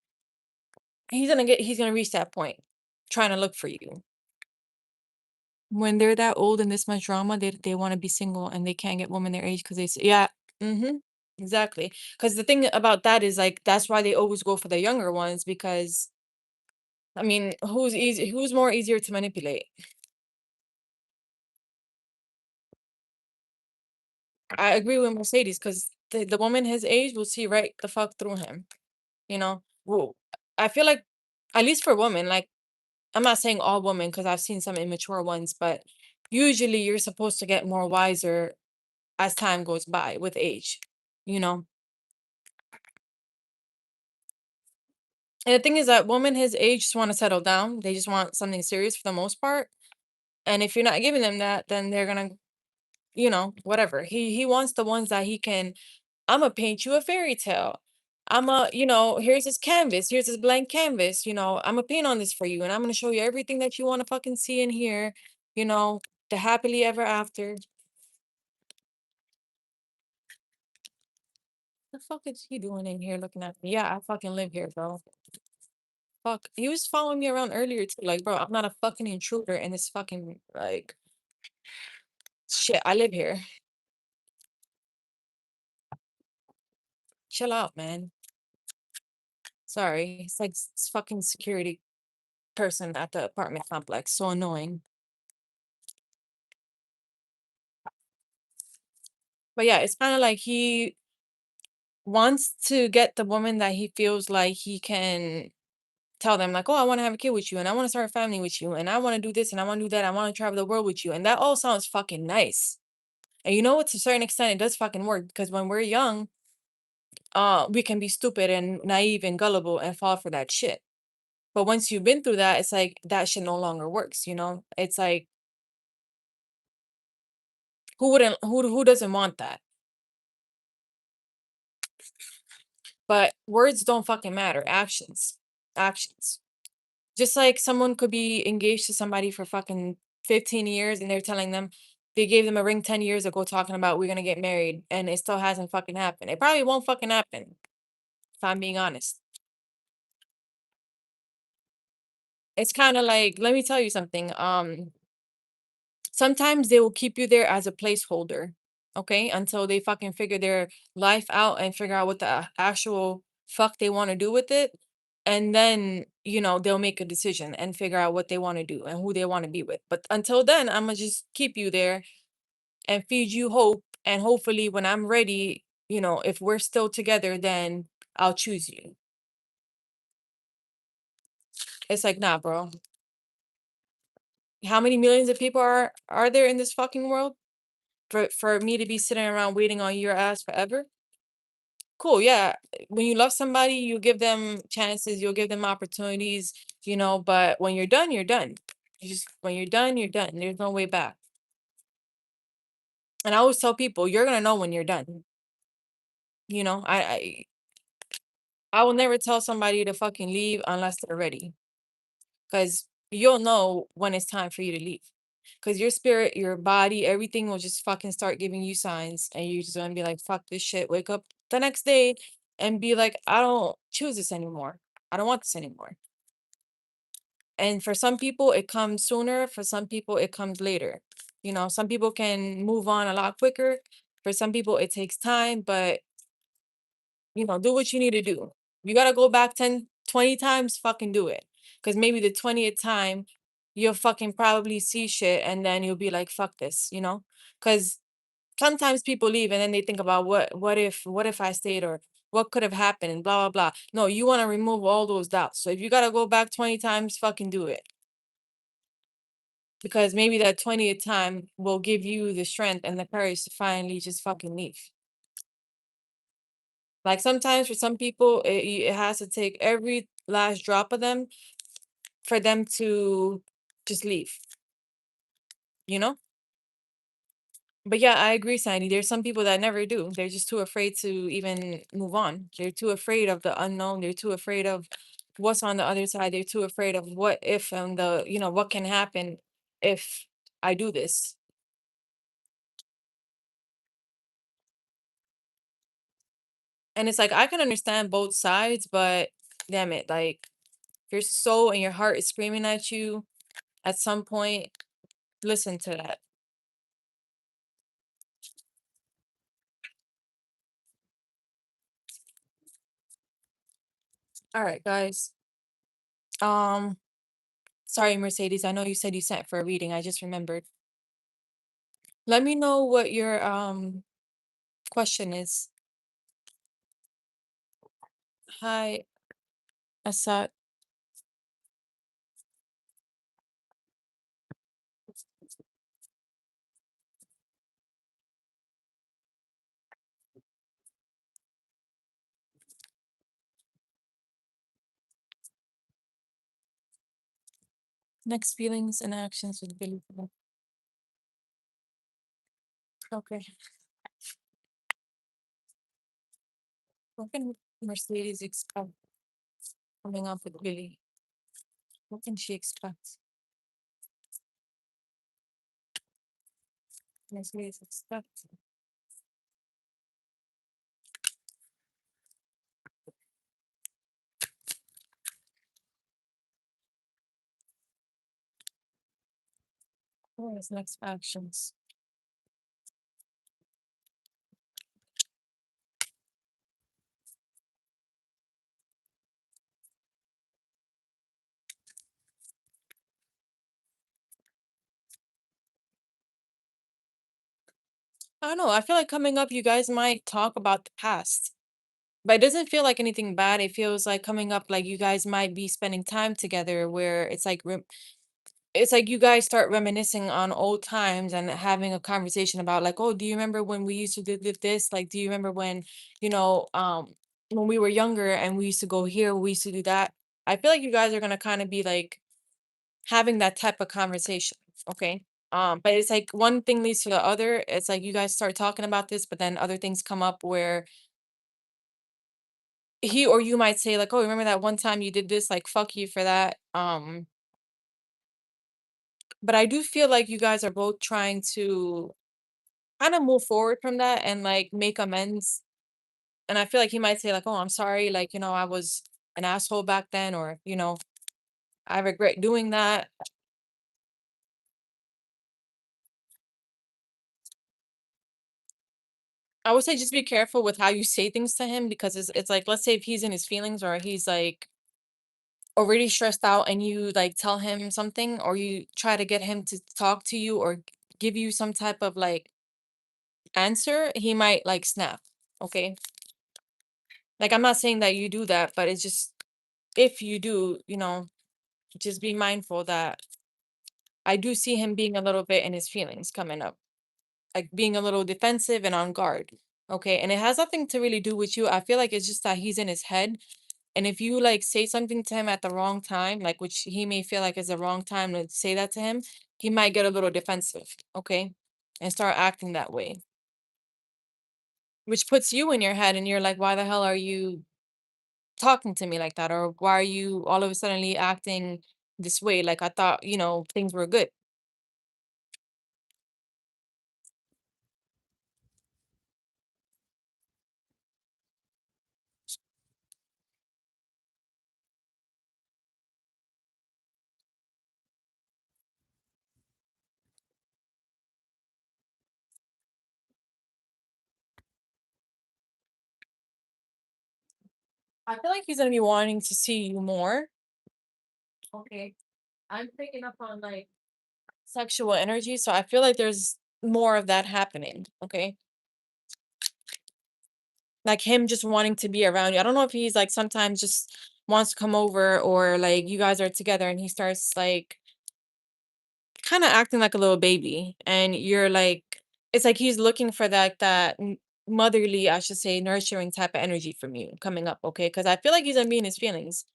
Speaker 1: he's gonna reach that point, trying to look for you. When they're that old and this much drama, they want to be single and they can't get women their age because yeah, mm-hmm, exactly. Because the thing about that is like that's why they always go for the younger ones because I mean, who's more easier to manipulate? I agree with Mercedes because the woman his age will see right the fuck through him. You know, well, I feel like at least for women, like I'm not saying all women because I've seen some immature ones, but usually you're supposed to get more wiser as time goes by with age, you know. And the thing is that women his age just want to settle down. They just want something serious for the most part. And if you're not giving them that, then they're gonna, you know, whatever. He wants the ones that he can. I'm gonna paint you a fairy tale. You know, here's this canvas, here's this blank canvas, you know, I'm gonna paint on this for you, and I'm gonna show you everything that you want to fucking see and hear, you know, the happily ever after. The fuck is he doing in here looking at me? Yeah, I fucking live here, bro. Fuck. He was following me around earlier too. Like, bro, I'm not a fucking intruder in this fucking like shit. I live here. Chill out, man. Sorry. It's like fucking security person at the apartment complex. So annoying. But yeah, it's kind of like he wants to get the woman that he feels like he can tell them like, oh, I want to have a kid with you and I want to start a family with you and I want to do this and I want to do that. I want to travel the world with you. And that all sounds fucking nice. And you know what? To a certain extent, it does fucking work because when we're young, we can be stupid and naive and gullible and fall for that shit. But once you've been through that, it's like that shit no longer works, you know? It's like who doesn't want that? But words don't fucking matter. Actions. Actions. Just like someone could be engaged to somebody for fucking 15 years and they're telling them they gave them a ring 10 years ago talking about we're gonna get married and it still hasn't fucking happened. It probably won't fucking happen, if I'm being honest. It's kind of like, let me tell you something. Sometimes they will keep you there as a placeholder, okay, until they fucking figure their life out and figure out what the actual fuck they want to do with it. And then, they'll make a decision and figure out what they want to do and who they want to be with. But until then, I'm gonna just keep you there and feed you hope. And hopefully, when I'm ready, if we're still together, then I'll choose you. It's like, nah, bro. How many millions of people are there in this fucking world for me to be sitting around waiting on your ass forever? Cool, yeah. When you love somebody, you give them chances, you'll give them opportunities, but when you're done, you're done. When you're done, you're done. There's no way back. And I always tell people, you're gonna know when you're done. You know, I will never tell somebody to fucking leave unless they're ready. Because you'll know when it's time for you to leave. Because your spirit, your body, everything will just fucking start giving you signs. And you're just gonna be like, fuck this shit. Wake up the next day and be like, I don't choose this anymore. I don't want this anymore. And for some people, it comes sooner. For some people, it comes later. Some people can move on a lot quicker. For some people, it takes time, but do what you need to do. You got to go back 10, 20 times, fucking do it. Because maybe the 20th time, you'll fucking probably see shit and then you'll be like, fuck this. Because sometimes people leave and then they think about what if I stayed or what could have happened and blah, blah, blah. No, you want to remove all those doubts. So if you got to go back 20 times, fucking do it. Because maybe that 20th time will give you the strength and the courage to finally just fucking leave. Like sometimes for some people, it has to take every last drop of them for them to just leave, you know? But yeah, I agree, Sandy. There's some people that never do. They're just too afraid to even move on. They're too afraid of the unknown. They're too afraid of what's on the other side. They're too afraid of what if and what can happen if I do this. And it's like I can understand both sides, but damn it, like your soul and your heart is screaming at you at some point. Listen to that. All right, guys. Um, sorry, Mercedes. I know you said you sent for a reading. I just remembered. Let me know what your question is. Hi, Asad. Next feelings and actions with Billy. Okay. What can Mercedes expect coming up with Billy? What can she expect? Mercedes expect. What is next actions? I don't know. I feel like coming up, you guys might talk about the past, but it doesn't feel like anything bad. It feels like coming up, like you guys might be spending time together where it's like it's like you guys start reminiscing on old times and having a conversation about like, oh, do you remember when we used to do this? Like, do you remember when, you know, when we were younger and we used to go here, we used to do that. I feel like you guys are gonna kind of be like having that type of conversation. Okay. But it's like one thing leads to the other. It's like you guys start talking about this, but then other things come up where he or you might say like, oh, remember that one time you did this? Like, fuck you for that. But I do feel like you guys are both trying to kind of move forward from that and like make amends. And I feel like he might say like, "Oh, I'm sorry, like, I was an asshole back then," or, "I regret doing that." I would say just be careful with how you say things to him because it's like let's say if he's in his feelings or he's like already stressed out and you like tell him something or you try to get him to talk to you or give you some type of like answer, he might like snap. Okay? Like I'm not saying that you do that, but it's just if you do, just be mindful that I do see him being a little bit in his feelings coming up, like being a little defensive and on guard. Okay. And it has nothing to really do with you. I feel like it's just that he's in his head. And if you like say something to him at the wrong time, like which he may feel like is the wrong time to say that to him, he might get a little defensive. Okay. And start acting that way, which puts you in your head and you're like, why the hell are you talking to me like that? Or why are you all of a suddenly acting this way? Like I thought, things were good. I feel like he's gonna be wanting to see you more. Okay. I'm picking up on like sexual energy, so I feel like there's more of that happening. Okay. Like him just wanting to be around you. I don't know if he's like sometimes just wants to come over or like you guys are together and he starts like kind of acting like a little baby and you're like it's like he's looking for that motherly, I should say, nurturing type of energy from you coming up. Okay, because I feel like he's gonna be in his feelings.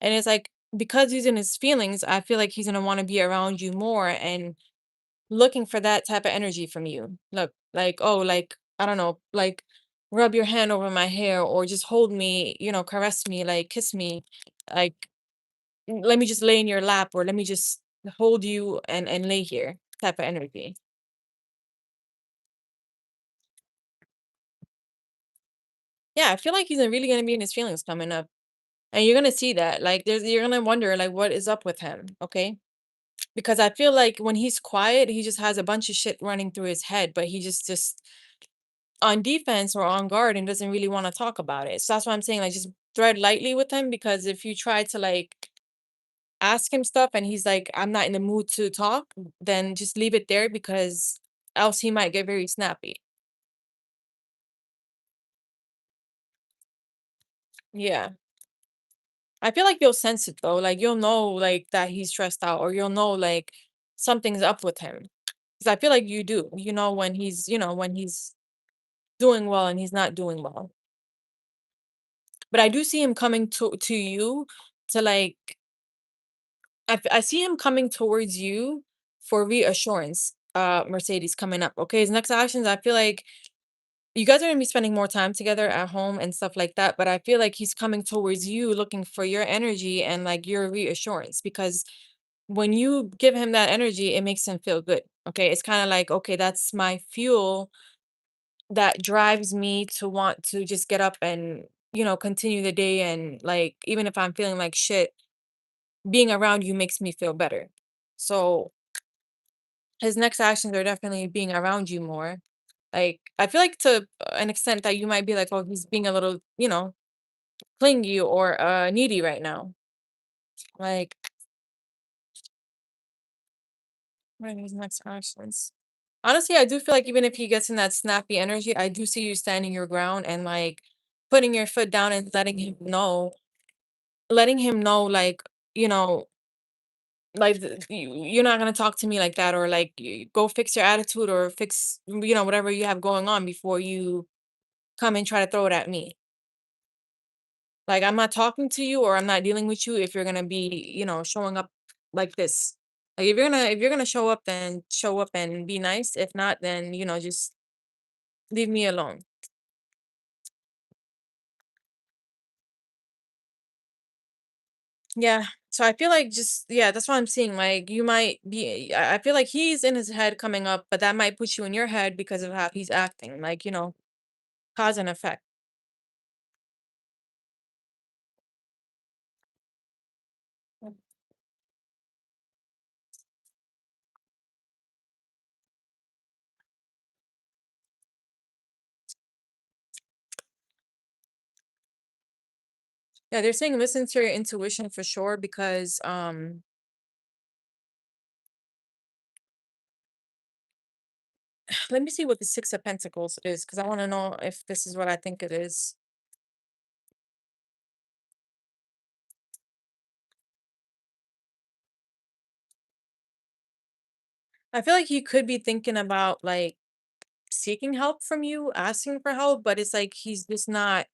Speaker 1: And it's like because he's in his feelings, I feel like he's gonna want to be around you more and looking for that type of energy from you. Look, like, oh, like, I don't know, like rub your hand over my hair or just hold me, caress me, like kiss me, like let me just lay in your lap or let me just hold you and lay here type of energy. Yeah, I feel like he's really gonna be in his feelings coming up. And you're gonna see that. Like you're gonna wonder like what is up with him, okay? Because I feel like when he's quiet, he just has a bunch of shit running through his head, but he just on defense or on guard and doesn't really want to talk about it. So that's why I'm saying like just tread lightly with him because if you try to like ask him stuff and he's like, I'm not in the mood to talk, then just leave it there because else he might get very snappy. Yeah. I feel like you'll sense it though. Like you'll know like that he's stressed out or you'll know like something's up with him. Because I feel like you do. You know when he's doing well and he's not doing well. But I do see him coming to you to like I see him coming towards you for reassurance. Mercedes coming up. Okay, his next actions. I feel like you guys are gonna be spending more time together at home and stuff like that. But I feel like he's coming towards you, looking for your energy and like your reassurance because when you give him that energy, it makes him feel good. Okay, it's kind of like okay, that's my fuel that drives me to want to just get up and continue the day and like even if I'm feeling like shit being around you makes me feel better. So his next actions are definitely being around you more. Like I feel like to an extent that you might be like, oh, he's being a little, clingy or needy right now. Like what are his next actions? Honestly, I do feel like even if he gets in that snappy energy, I do see you standing your ground and like putting your foot down and letting him know, like, you know, Like you're not gonna talk to me like that, or like go fix your attitude or fix whatever you have going on before you come and try to throw it at me. Like I'm not talking to you or I'm not dealing with you if you're gonna be showing up like this. Like if you're gonna show up, then show up and be nice. If not, then just leave me alone. Yeah. So I feel like just yeah, that's what I'm seeing. Like you might be I feel like he's in his head coming up, but that might put you in your head because of how he's acting. Like, cause and effect. Mm. Yeah, they're saying listen to your intuition for sure because let me see what the Six of Pentacles is because I want to know if this is what I think it is. I feel like he could be thinking about like seeking help from you, asking for help, but it's like he's just not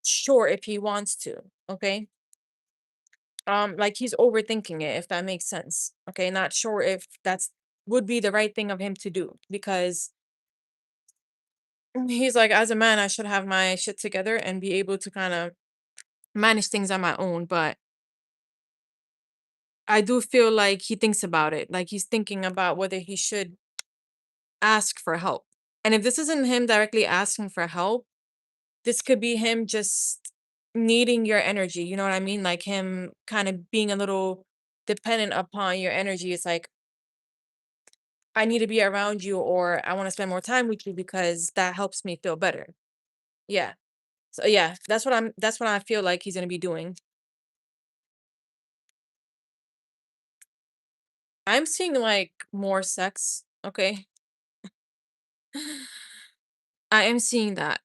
Speaker 1: sure if he wants to. Okay. Like he's overthinking it, if that makes sense. Okay, not sure if that's would be the right thing of him to do because he's like, as a man, I should have my shit together and be able to kind of manage things on my own. But I do feel like he thinks about it. Like he's thinking about whether he should ask for help. And if this isn't him directly asking for help, this could be him just needing your energy. You know what I mean? Like him kind of being a little dependent upon your energy. It's like, I need to be around you or I want to spend more time with you because that helps me feel better. Yeah. So yeah, that's what I feel like he's gonna be doing. I'm seeing like more sex. Okay. I am seeing that.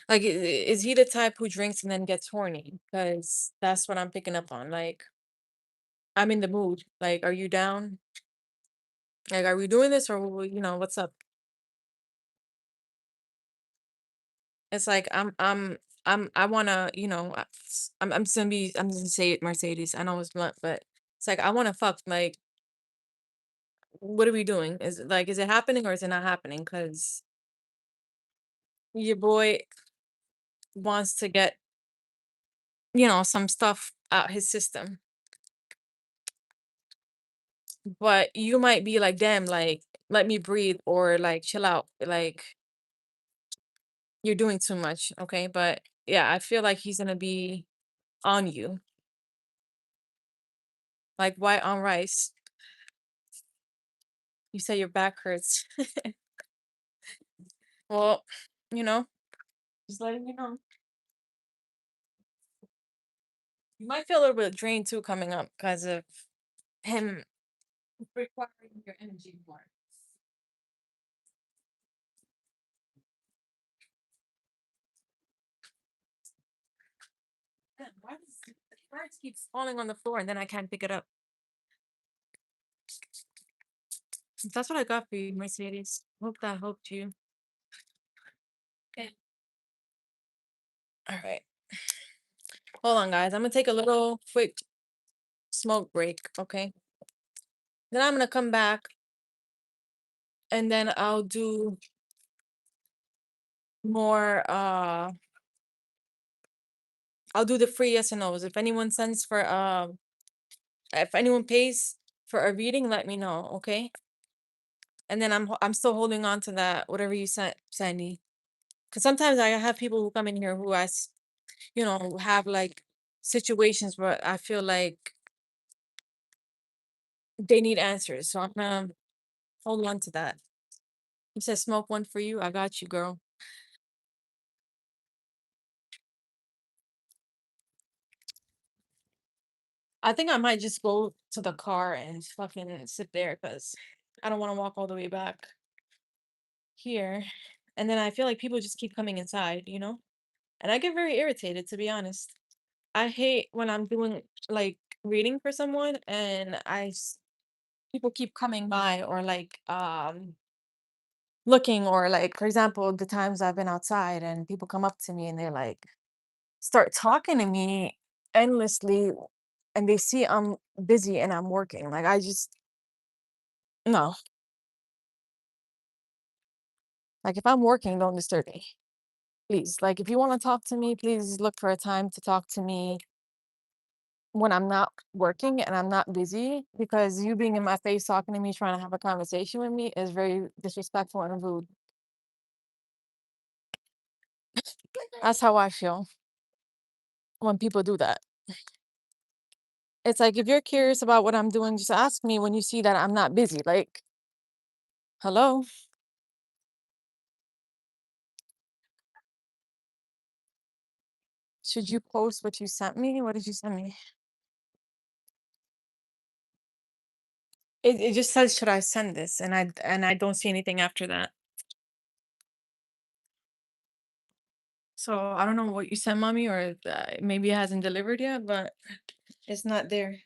Speaker 1: Like, is he the type who drinks and then gets horny? Because that's what I'm picking up on. Like, I'm in the mood. Like, are you down? Like, are we doing this or what's up? It's like I wanna, I'm just gonna say it Mercedes. I know it's blunt, but it's like I wanna fuck. Like, what are we doing? Is it happening or is it not happening? Because your boy wants to get, some stuff out his system. But you might be like, damn, like, let me breathe or like chill out. Like you're doing too much. Okay. But yeah, I feel like he's gonna be on you. Like white on rice. You say your back hurts. Well, you know, just letting you know. You might feel a little bit drained too coming up because of him requiring your energy more. God, why does the cards keeps falling on the floor and then I can't pick it up? That's what I got for you, Mercedes. Hope that helped you. Okay. All right. Hold on, guys. I'm gonna take a little quick smoke break, okay? Then I'm gonna come back and then more I'll do the free yes and no's. If anyone pays for a reading, let me know, okay? And then I'm still holding on to that whatever you sent, Sandy. Because sometimes I have people who come in here who have like situations where I feel like they need answers. So I'm gonna hold on to that. You said smoke one for you. I got you, girl. I think I might just go to the car and fucking sit there because I don't want to walk all the way back here. And then I feel like people just keep coming inside, And I get very irritated, to be honest. I hate when I'm doing like reading for someone and people keep coming by or like looking, or like for example the times I've been outside and people come up to me and they're like start talking to me endlessly, and they see I'm busy and I'm working. Like I just no. Like if I'm working, don't disturb me. Please. Like if you want to talk to me, please look for a time to talk to me when I'm not working and I'm not busy, because you being in my face talking to me, trying to have a conversation with me is very disrespectful and rude. That's how I feel when people do that. It's like if you're curious about what I'm doing, just ask me when you see that I'm not busy. Like, hello? Should you post what you sent me? What did you send me? It just says, should I send this? And I don't see anything after that. So I don't know what you sent, mommy, or maybe it hasn't delivered yet, but it's not there.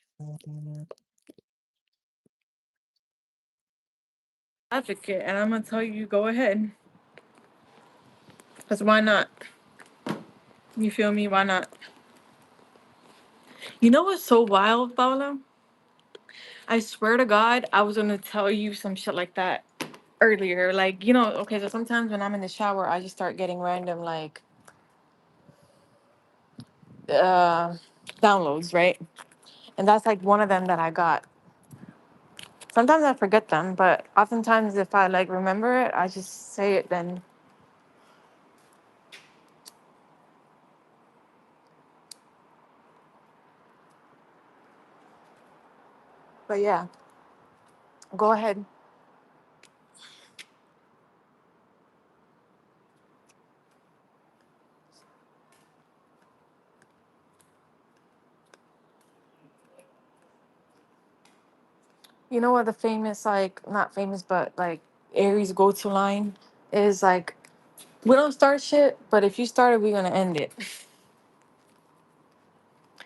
Speaker 1: Advocate, and I'm gonna tell you, go ahead. Cause why not? You feel me? Why not? You know what's so wild, Paula? I swear to God, I was gonna tell you some shit like that earlier. Like, okay, so sometimes when I'm in the shower, I just start getting random like uh downloads, right? And that's like one of them that I got. Sometimes I forget them, but oftentimes if I like remember it, I just say it then. But yeah, go ahead. You know what the famous, like, not famous, but like Aries go to line is like, we don't start shit, but if you start it, we're gonna end it.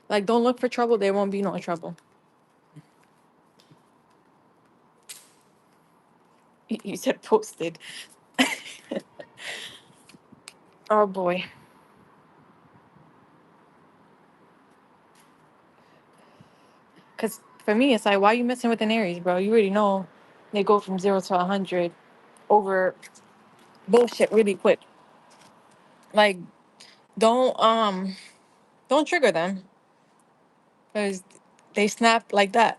Speaker 1: Like, don't look for trouble, there won't be no trouble. You said posted. Oh boy. Because for me, it's like, why you messing with an Aries, bro? You already know they go from 0 to 100 over bullshit really quick. Like, don't um don't trigger them because they snap like that.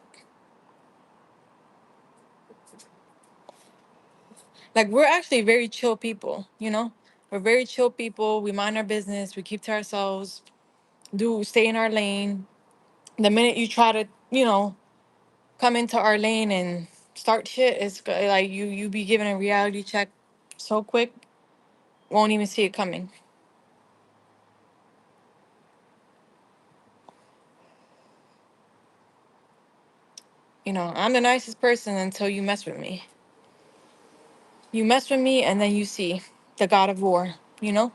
Speaker 1: Like, we're actually very chill people, you know? We're very chill people. We mind our business. We keep to ourselves. Do stay in our lane. The minute you try to, come into our lane and start shit, like you be given a reality check so quick, won't even see it coming. I'm the nicest person until you mess with me. You mess with me, and then you see the God of War. You know,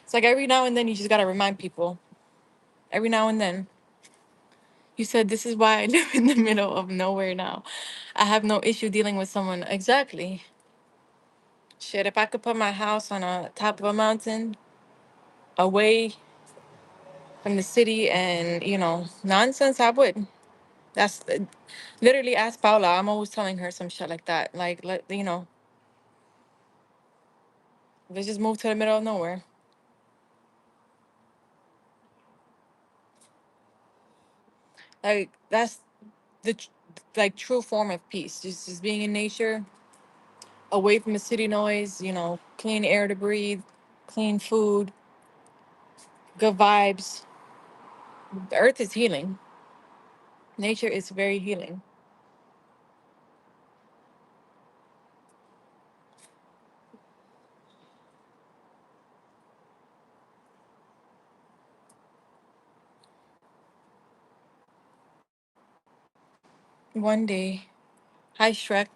Speaker 1: it's like every now and then you just gotta remind people. Every now and then. You said this is why I live in the middle of nowhere now. I have no issue dealing with someone. Exactly. Shit, if I could put my house on a top of a mountain, away from the city and nonsense, I would. That's literally, ask Paula. I'm always telling her some shit like that. Like, let's just move to the middle of nowhere. Like, that's the like true form of peace. Just being in nature, away from the city noise. Clean air to breathe, clean food, good vibes. The earth is healing. Nature is very healing. One day, hi Shrek.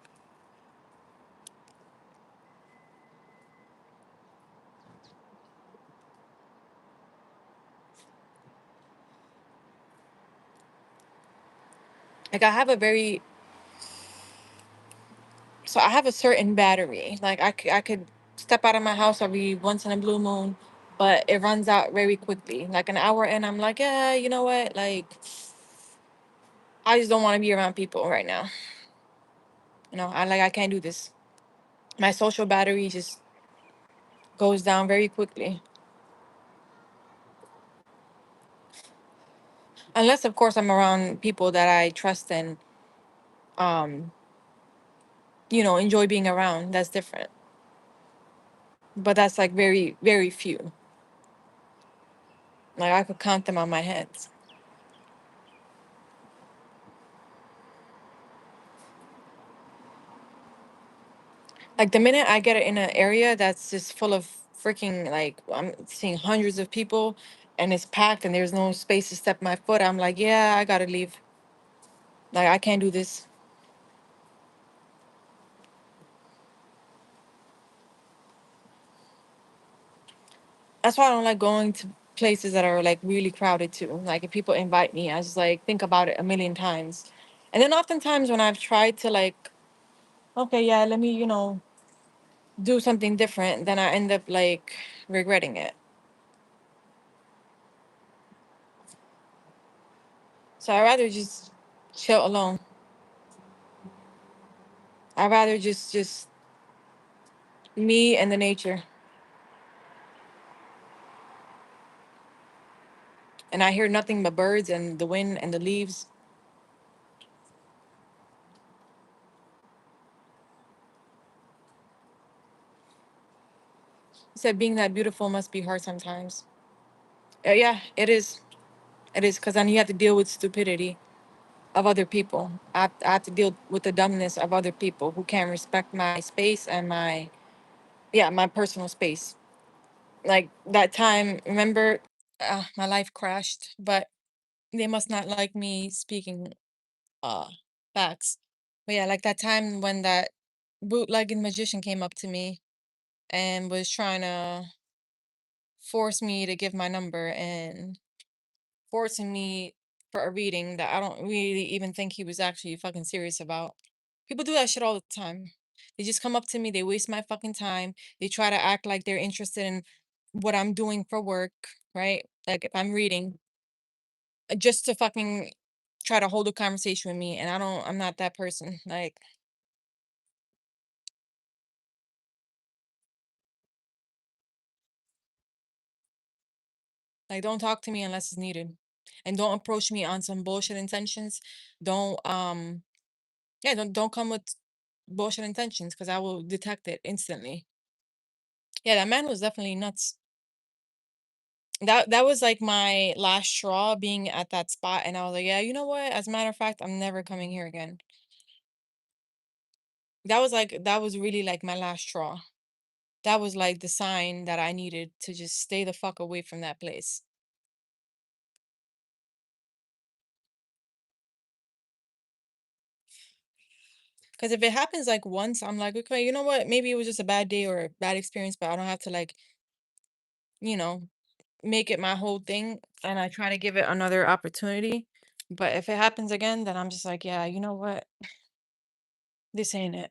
Speaker 1: Like I have a very so I have a certain battery. Like I could step out of my house every once in a blue moon, but it runs out very quickly. Like an hour in, I'm like, yeah, you know what? Like I just don't want to be around people right now. I can't do this. My social battery just goes down very quickly. Unless of course I'm around people that I trust and um, enjoy being around. That's different. But that's like very, very few. Like I could count them on my hands. Like the minute I get in an area that's just full of freaking like I'm seeing hundreds of people and it's packed and there's no space to step my foot, I'm like, yeah, I gotta leave. Like I can't do this. That's why I don't like going to places that are like really crowded too. Like if people invite me, I just like think about it a million times. And then oftentimes when I've tried to like, okay, yeah, let me, do something different, then I end up like regretting it. So I rather just chill alone. I rather just me and the nature. And I hear nothing but birds and the wind and the leaves. He said being that beautiful must be hard sometimes. Yeah, it is. It is because then you have to deal with stupidity of other people. I have to deal with the dumbness of other people who can't respect my space and my personal space. Like that time, remember, my life crashed, but they must not like me speaking uh facts. But yeah, like that time when that bootlegging magician came up to me and was trying to force me to give my number and forcing me for a reading that I don't really even think he was actually fucking serious about. People do that shit all the time. They just come up to me, they waste my fucking time. They try to act like they're interested in what I'm doing for work, right? Like if I'm reading, just to fucking try to hold a conversation with me and I'm not that person. Like don't talk to me unless it's needed. And don't approach me on some bullshit intentions. Don't yeah, don't come with bullshit intentions because I will detect it instantly. Yeah, that man was definitely nuts. That was like my last straw being at that spot and I was like, yeah, you know what? As a matter of fact, I'm never coming here again. That was really like my last straw. That was like the sign that I needed to just stay the fuck away from that place. Because if it happens like once, I'm like, okay, you know what? Maybe it was just a bad day or a bad experience, but I don't have to like, you know, make it my whole thing. And I try to give it another opportunity. But if it happens again, then I'm just like, yeah, you know what? This ain't it.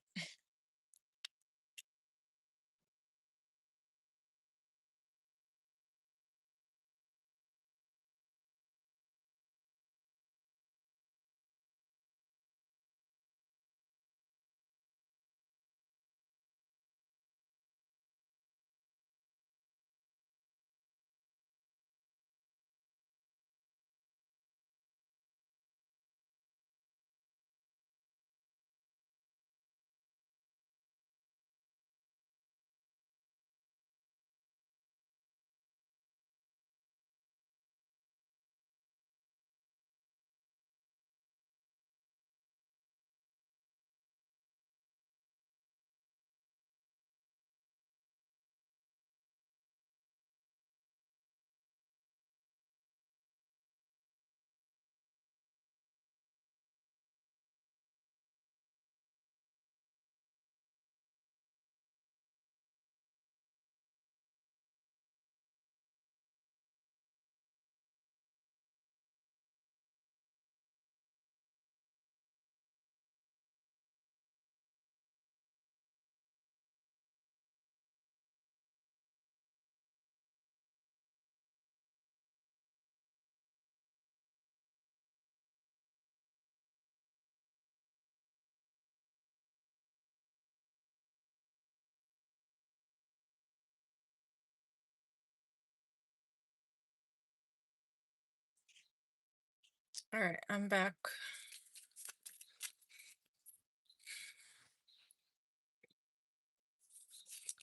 Speaker 1: All right, I'm back.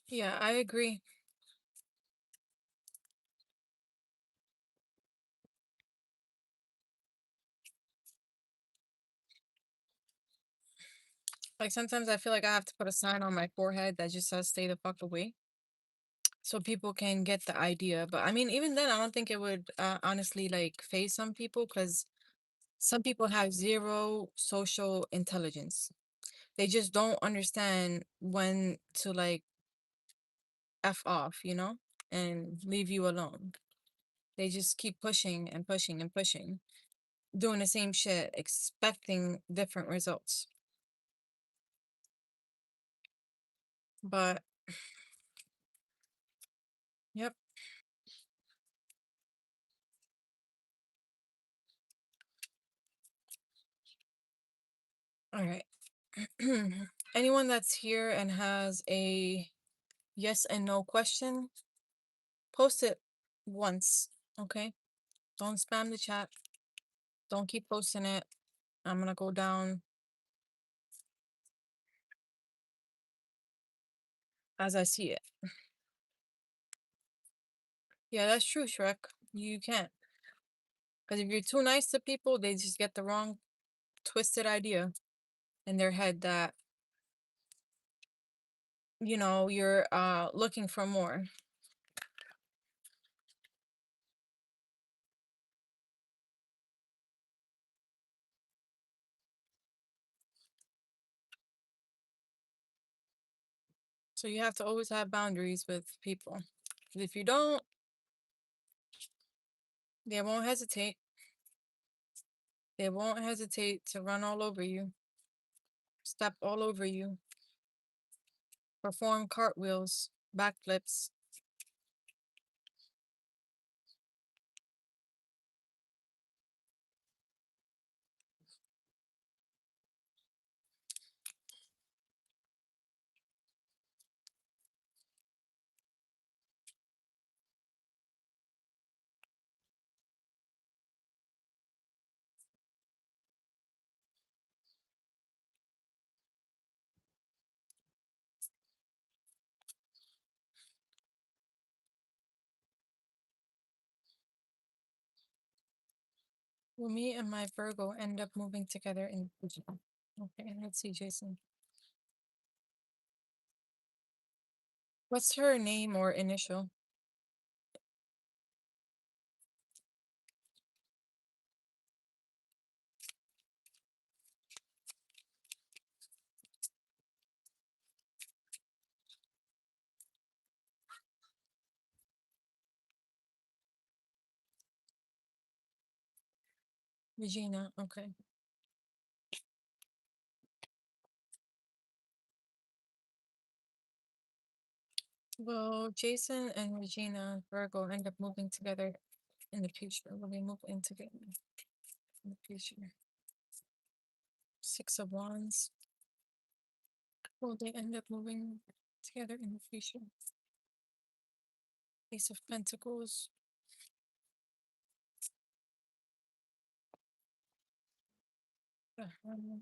Speaker 1: Yeah, I agree. Like sometimes I feel like I have to put a sign on my forehead that just says "Stay the fuck away," so people can get the idea. But I mean, even then, I don't think it would honestly like phase some people because some people have zero social intelligence. They just don't understand when to like F off, and leave you alone. They just keep pushing and pushing and pushing, doing the same shit, expecting different results. But yep. All right. Anyone that's here and has a yes and no question, post it once, okay? Don't spam the chat. Don't keep posting it. I'm gonna go down as I see it. Yeah, that's true, Shrek. You can't. Because if you're too nice to people, they just get the wrong twisted idea in their head that, you're looking for more. So you have to always have boundaries with people. 'Cause if you don't, they won't hesitate. They won't hesitate to run all over you, step all over you, perform cartwheels, backflips. Will me and my Virgo end up moving together in the future? Okay, let's see, Jason. What's her name or initial? Regina, okay. Well, Jason and Regina Virgo end up moving together in the future. Will they move in together in the future? Six of Wands. Will they end up moving together in the future? Ace of Pentacles. The Hermit.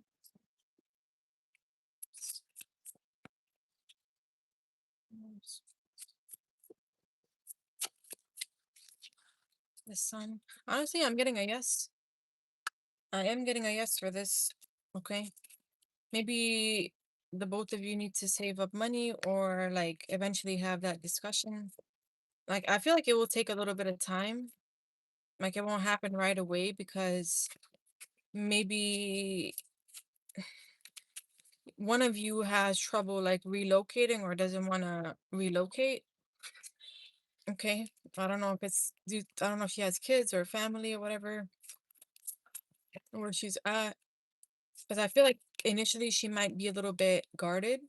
Speaker 1: The Sun. Honestly, I'm getting a yes. I am getting a yes for this. Okay. Maybe the both of you need to save up money or like eventually have that discussion. Like, I feel like it will take a little bit of time. Like, it won't happen right away because maybe one of you has trouble like relocating or doesn't want to relocate. Okay. I don't know if I don't know if she has kids or family or whatever, where she's at. Because I feel like initially she might be a little bit guarded.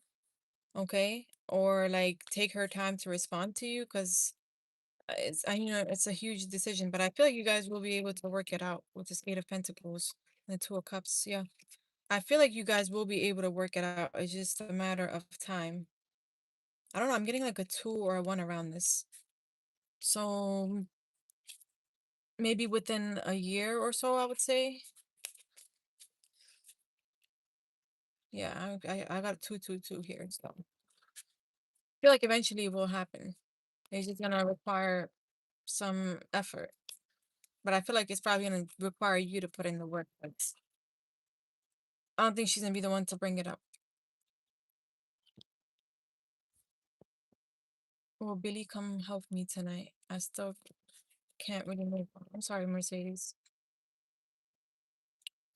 Speaker 1: Okay. Or like take her time to respond to you because it's a huge decision, but I feel like you guys will be able to work it out with this Eight of Pentacles and the Two of Cups. Yeah. I feel like you guys will be able to work it out. It's just a matter of time. I don't know. I'm getting like a two or a one around this. So maybe within a year or so, I would say. Yeah, I got 222 here, so I feel like eventually it will happen. It's just gonna require some effort, but I feel like it's probably gonna require you to put in the work. But I don't think she's gonna be the one to bring it up. Will Billy come help me tonight? I still can't really move on. I'm sorry, Mercedes.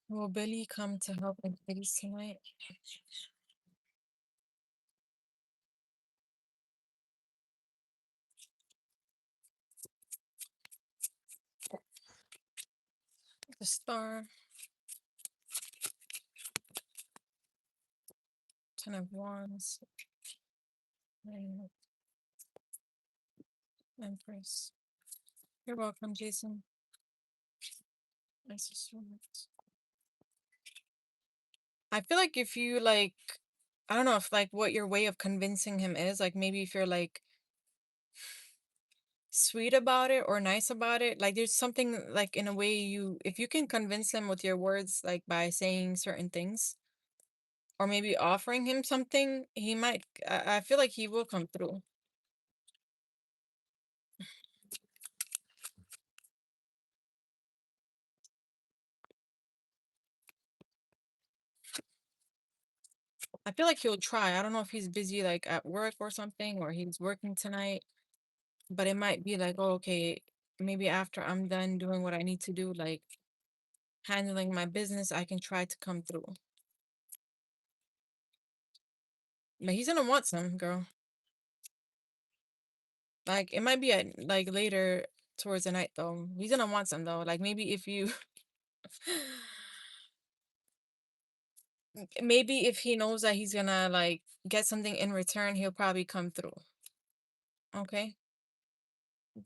Speaker 1: Will Billy come to help Mercedes tonight? The star, 10 of Wands, and Empress. You're welcome, Jason. Nice to see you. I feel like if you like, I don't know if like what your way of convincing him is, like maybe if you're like sweet about it or nice about it, like there's something like in a way you, if you can convince him with your words, like by saying certain things or maybe offering him something, he might, I feel like he will come through. I feel like he'll try. I don't know if he's busy like at work or something or he's working tonight, but it might be like, oh, okay, maybe after I'm done doing what I need to do, like handling my business, I can try to come through. But he's gonna want some, girl. Like it might be at like later towards the night though. He's gonna want some though. Like maybe if you maybe if he knows that he's gonna like get something in return, he'll probably come through. Okay.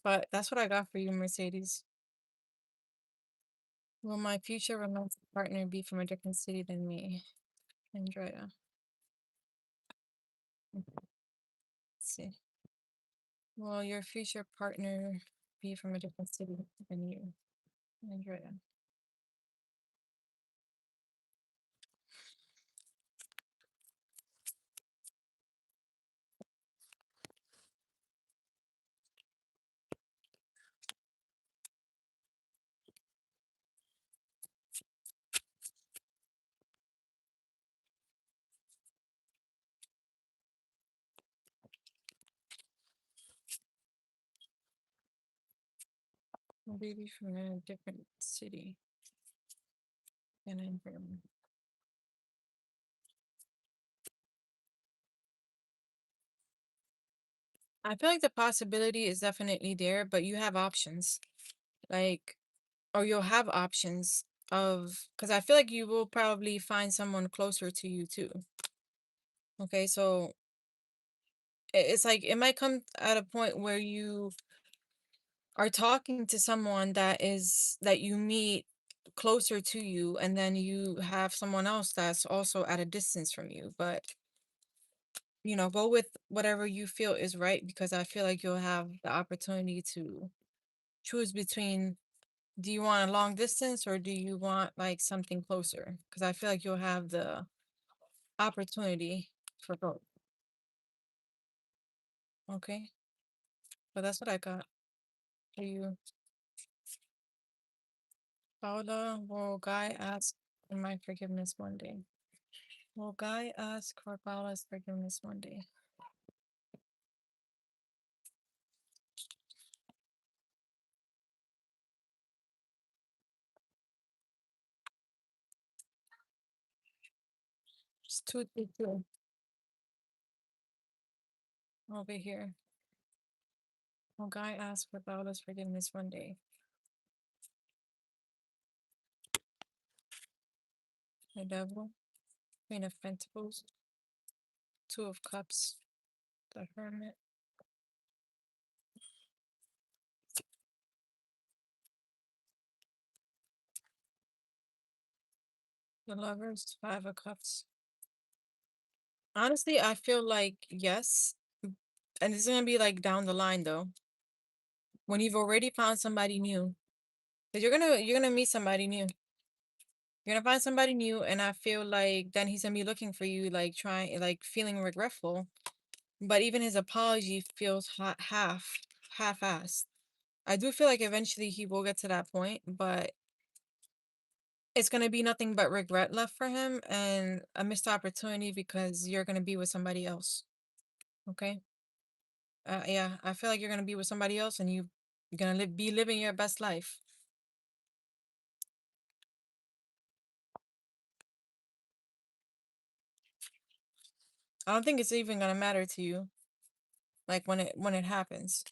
Speaker 1: But that's what I got for you, Mercedes. Will my future romantic partner be from a different city than me? Andrea. Let's see. Will your future partner be from a different city than you? Andrea. Will they be from a different city than Andrea? I feel like the possibility is definitely there, but you have options. Like, or you'll have options of, because I feel like you will probably find someone closer to you too. Okay, so it's like it might come at a point where you are talking to someone that you meet closer to you, and then you have someone else that's also at a distance from you. But go with whatever you feel is right because I feel like you'll have the opportunity to choose between, do you want a long distance or do you want like something closer? Because I feel like you'll have the opportunity for both. Okay. But that's what I got for you. Paula, will Guy ask for my forgiveness one day? Will Guy ask for Paula's forgiveness one day? Just two over here. Will Guy ask for Paula's forgiveness one day? The Devil, Queen of Pentacles, Two of Cups, the Hermit, the Lovers, Five of Cups. Honestly, I feel like yes. And it's gonna be like down the line though. When you've already found somebody new. Because you're gonna meet somebody new. You're gonna find somebody new, and I feel like then he's gonna be looking for you, like trying, like feeling regretful. But even his apology feels half-assed. I do feel like eventually he will get to that point, but it's gonna be nothing but regret left for him and a missed opportunity because you're gonna be with somebody else. Okay. Yeah, I feel like you're gonna be with somebody else, and you're gonna be living your best life. I don't think it's even gonna matter to you, like when it happens.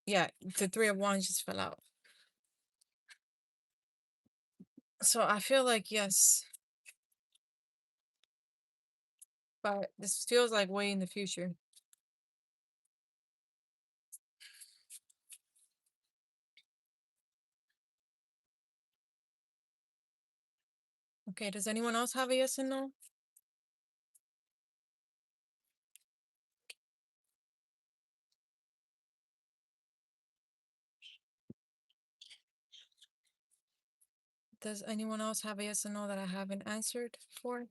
Speaker 1: Yeah, the Three of Wands just fell out. So I feel like yes, but this feels like way in the future. Okay, does anyone else have a yes and no? Does anyone else have a yes and no that I haven't answered for?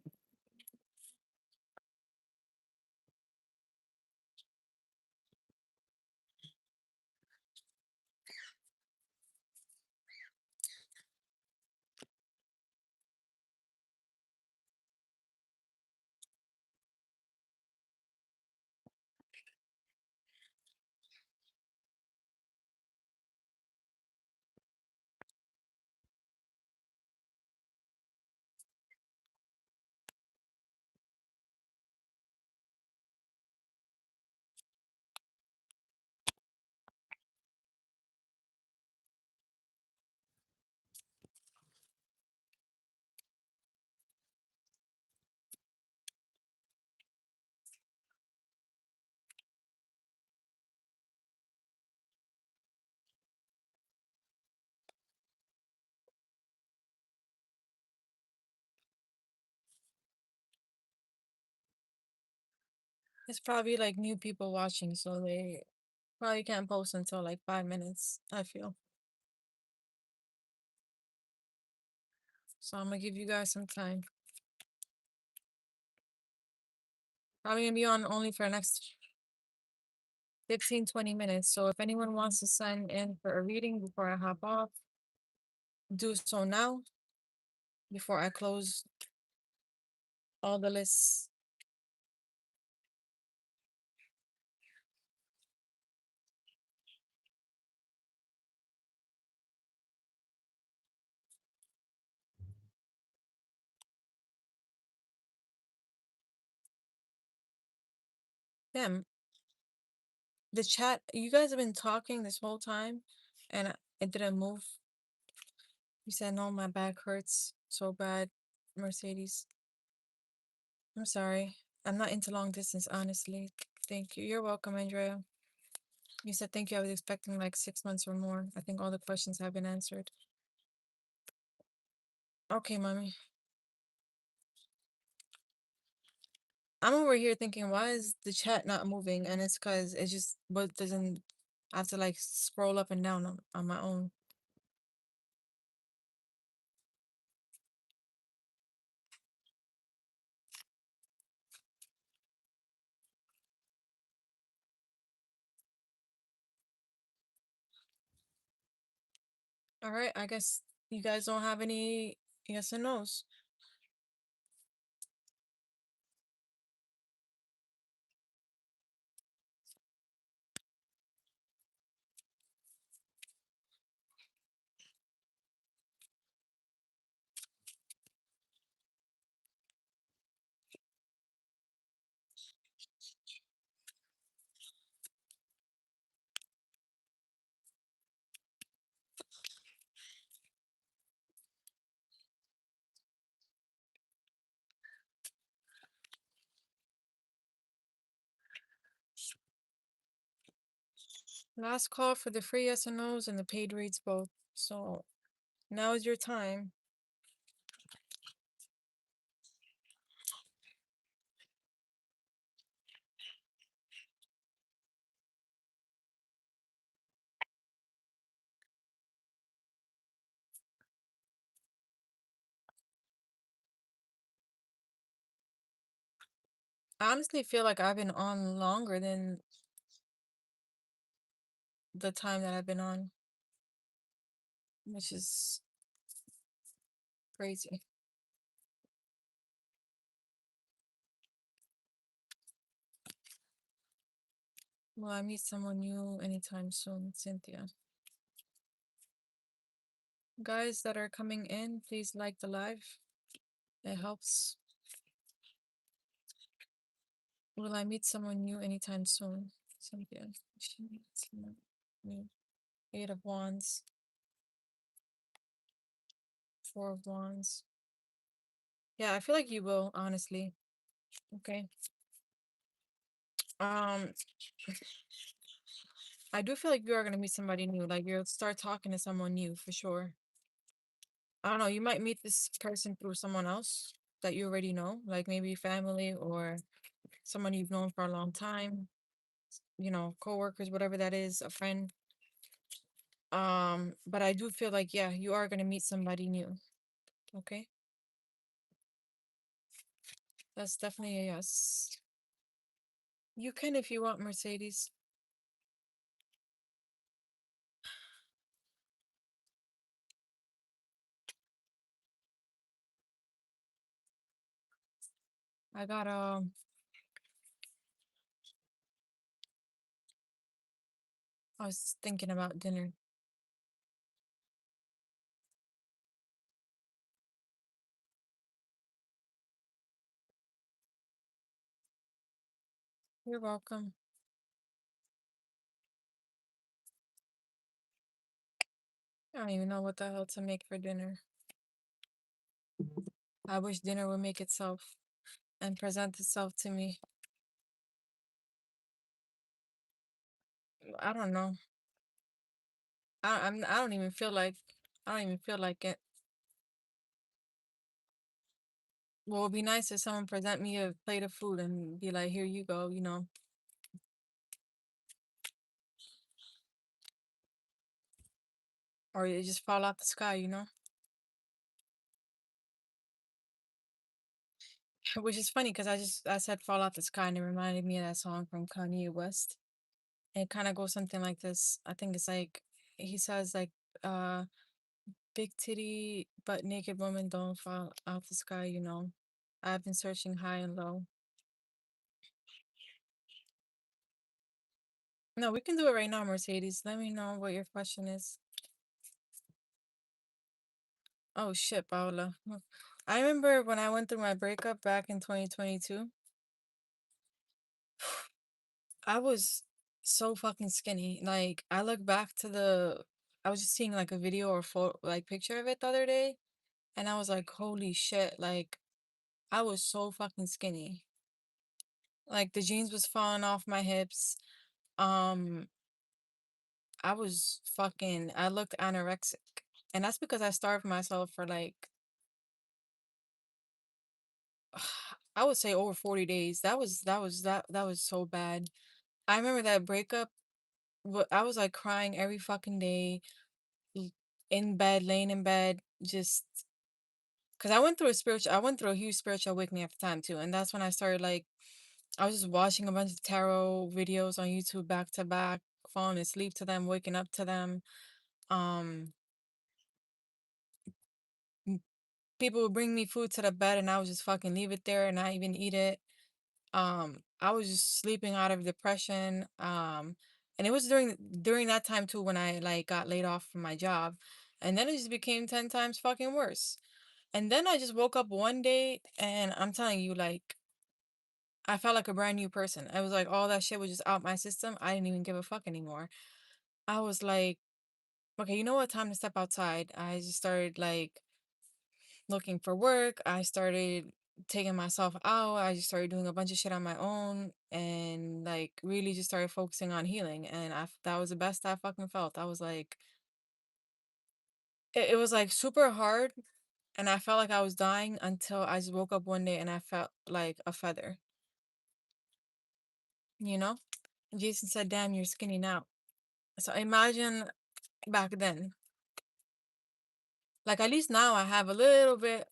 Speaker 1: It's probably like new people watching, so they probably can't post until like 5 minutes, I feel. So I'm gonna give you guys some time. Probably gonna be on only for the next 15-20 minutes. So if anyone wants to sign in for a reading before I hop off, do so now before I close all the lists. Damn, the chat, you guys have been talking this whole time and it didn't move. You said, no, my back hurts so bad, Mercedes. I'm sorry. I'm not into long distance, honestly. Thank you. You're welcome, Andrea. You said thank you. I was expecting like 6 months or more. I think all the questions have been answered. Okay, mommy. I'm over here thinking, why is the chat not moving? And it's because it just but doesn't. I have to like scroll up and down on my own. All right, I guess you guys don't have any yes or no's. Last call for the free yes or no's and the paid reads both. So now is your time. I honestly feel like I've been on longer than the time that I've been on, which is crazy. Will I meet someone new anytime soon, Cynthia? Guys that are coming in, please like the live. It helps. Will I meet someone new anytime soon? Cynthia. She meets someone new. Eight of Wands. Four of Wands. Yeah, I feel like you will, honestly. Okay. Um, I do feel like you are gonna meet somebody new. Like you'll start talking to someone new for sure. I don't know, you might meet this person through someone else that you already know, like maybe family or someone you've known for a long time, you know, coworkers, whatever that is, a friend. But I do feel like, yeah, you are gonna meet somebody new. Okay. That's definitely a yes. You can if you want, Mercedes. I got I was thinking about dinner. You're welcome. I don't even know what the hell to make for dinner. I wish dinner would make itself and present itself to me. I don't know. I don't even feel like I don't even feel like it. Well, it'd be nice if someone present me a plate of food and be like, "Here you go," you know, or it just fall out the sky, you know. Which is funny because I said fall out the sky and it reminded me of that song from Kanye West. It kind of goes something like this. I think it's like he says like uh big titty but naked woman don't fall out the sky, you know. I've been searching high and low. No, we can do it right now, Mercedes. Let me know what your question is. Oh shit, Paula. I remember when I went through my breakup back in 2022, I was so fucking skinny. Like I look back to I was just seeing like a video or photo like picture of it the other day and I was like, holy shit, like I was so fucking skinny. Like the jeans was falling off my hips. Um I looked anorexic. And that's because I starved myself for like I would say over 40 days. That was so bad. I remember that breakup. I was like crying every fucking day, l- in bed, laying in bed, just because I went through a huge spiritual awakening at the time too, and that's when I started like, I was just watching a bunch of tarot videos on YouTube back to back, falling asleep to them, waking up to them. Um, m- People would bring me food to the bed, and I would just fucking leave it there and not even eat it. I was just sleeping out of depression. And it was during that time too when I like got laid off from my job, and then it just became 10 times fucking worse. And then I just woke up one day and I'm telling you, like, I felt like a brand new person. I was like, all that shit was just out my system. I didn't even give a fuck anymore. I was like, okay, you know what? Time to step outside. I just started like looking for work. I started taking myself out. I just started doing a bunch of shit on my own and like really just started focusing on healing. And that was the best I fucking felt. I was like, it was like super hard. And I felt like I was dying until I just woke up one day and I felt like a feather, you know? Jason said, damn, you're skinny now. So imagine back then. Like at least now I have a little bit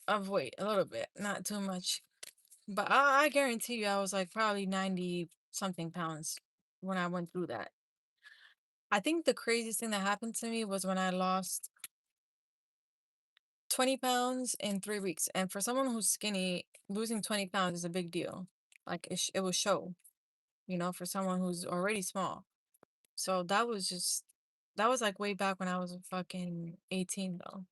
Speaker 1: of weight, a little bit, not too much. But I guarantee you, I was like probably 90 something pounds when I went through that. I think the craziest thing that happened to me was when I lost 20 pounds in 3 weeks. And for someone who's skinny, losing 20 pounds is a big deal. Like it will show, for someone who's already small. So that was like way back when I was fucking 18 though.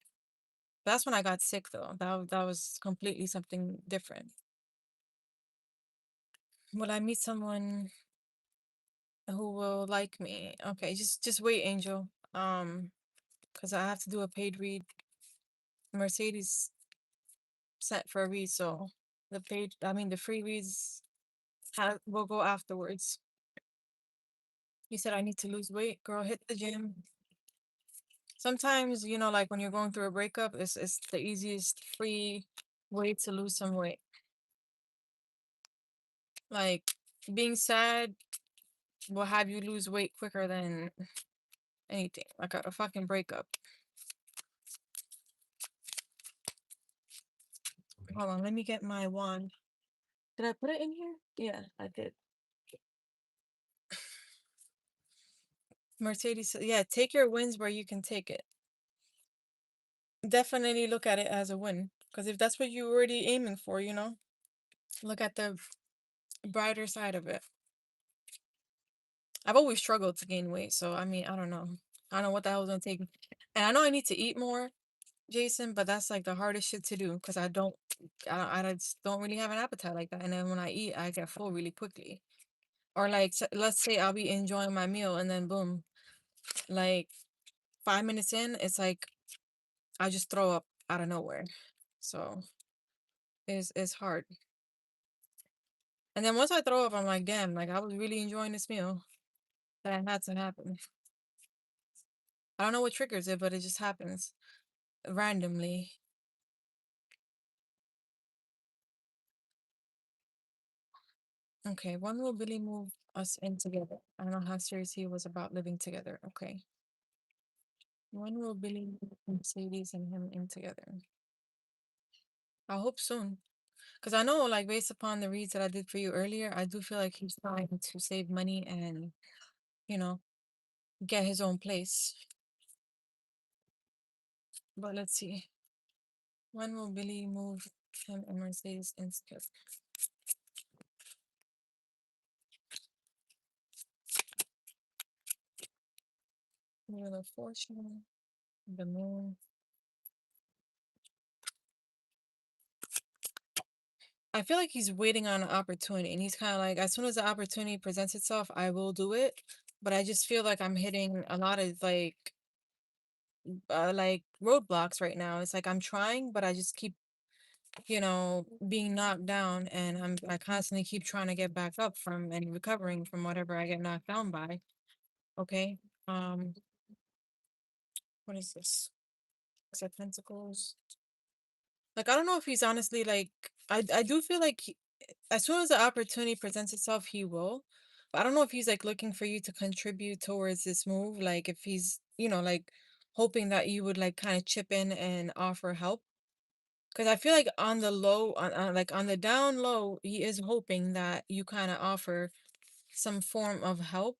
Speaker 1: That's when I got sick though. That was completely something different. Will I meet someone who will like me? Okay, just wait, Angel. Because I have to do a paid read. Mercedes sent for a read, so the free reads will go afterwards. You said I need to lose weight, girl. Hit the gym. Sometimes, like when you're going through a breakup, it's the easiest free way to lose some weight. Like being sad will have you lose weight quicker than anything. Like a fucking breakup. Hold on, let me get my wand. Did I put it in here? Yeah, I did. Mercedes, yeah, take your wins where you can take it. Definitely look at it as a win. Because if that's what you're already aiming for, look at the brighter side of it. I've always struggled to gain weight, so I mean, I don't know. I don't know what the hell is gonna take me. And I know I need to eat more, Jason, but that's like the hardest shit to do because I just don't really have an appetite like that. And then when I eat, I get full really quickly. Or like, let's say I'll be enjoying my meal and then boom, like 5 minutes in, it's like I just throw up out of nowhere. So it's hard. And then once I throw up, I'm like, damn, like I was really enjoying this meal. That had to happen. I don't know what triggers it, but it just happens randomly. Okay, when will Billy move us in together? I don't know how serious he was about living together. Okay. When will Billy move Mercedes and him in together? I hope soon. Because I know, like, based upon the reads that I did for you earlier, I do feel like he's trying to save money and, you know, get his own place. But let's see. When will Billy move him and Mercedes in together? Wheel of Fortune, the moon. I feel like he's waiting on an opportunity, and he's kind of like, as soon as the opportunity presents itself, I will do it. But I just feel like I'm hitting a lot of like roadblocks right now. It's like I'm trying, but I just keep, being knocked down, and I constantly keep trying to get back up from and recovering from whatever I get knocked down by. Okay. Um, what is this? Six of Pentacles. Like, I don't know if he's honestly like, I do feel like as soon as the opportunity presents itself, he will. But I don't know if he's like looking for you to contribute towards this move. Like if he's, like hoping that you would like kind of chip in and offer help. Because I feel like on the low, like on the down low, he is hoping that you kind of offer some form of help.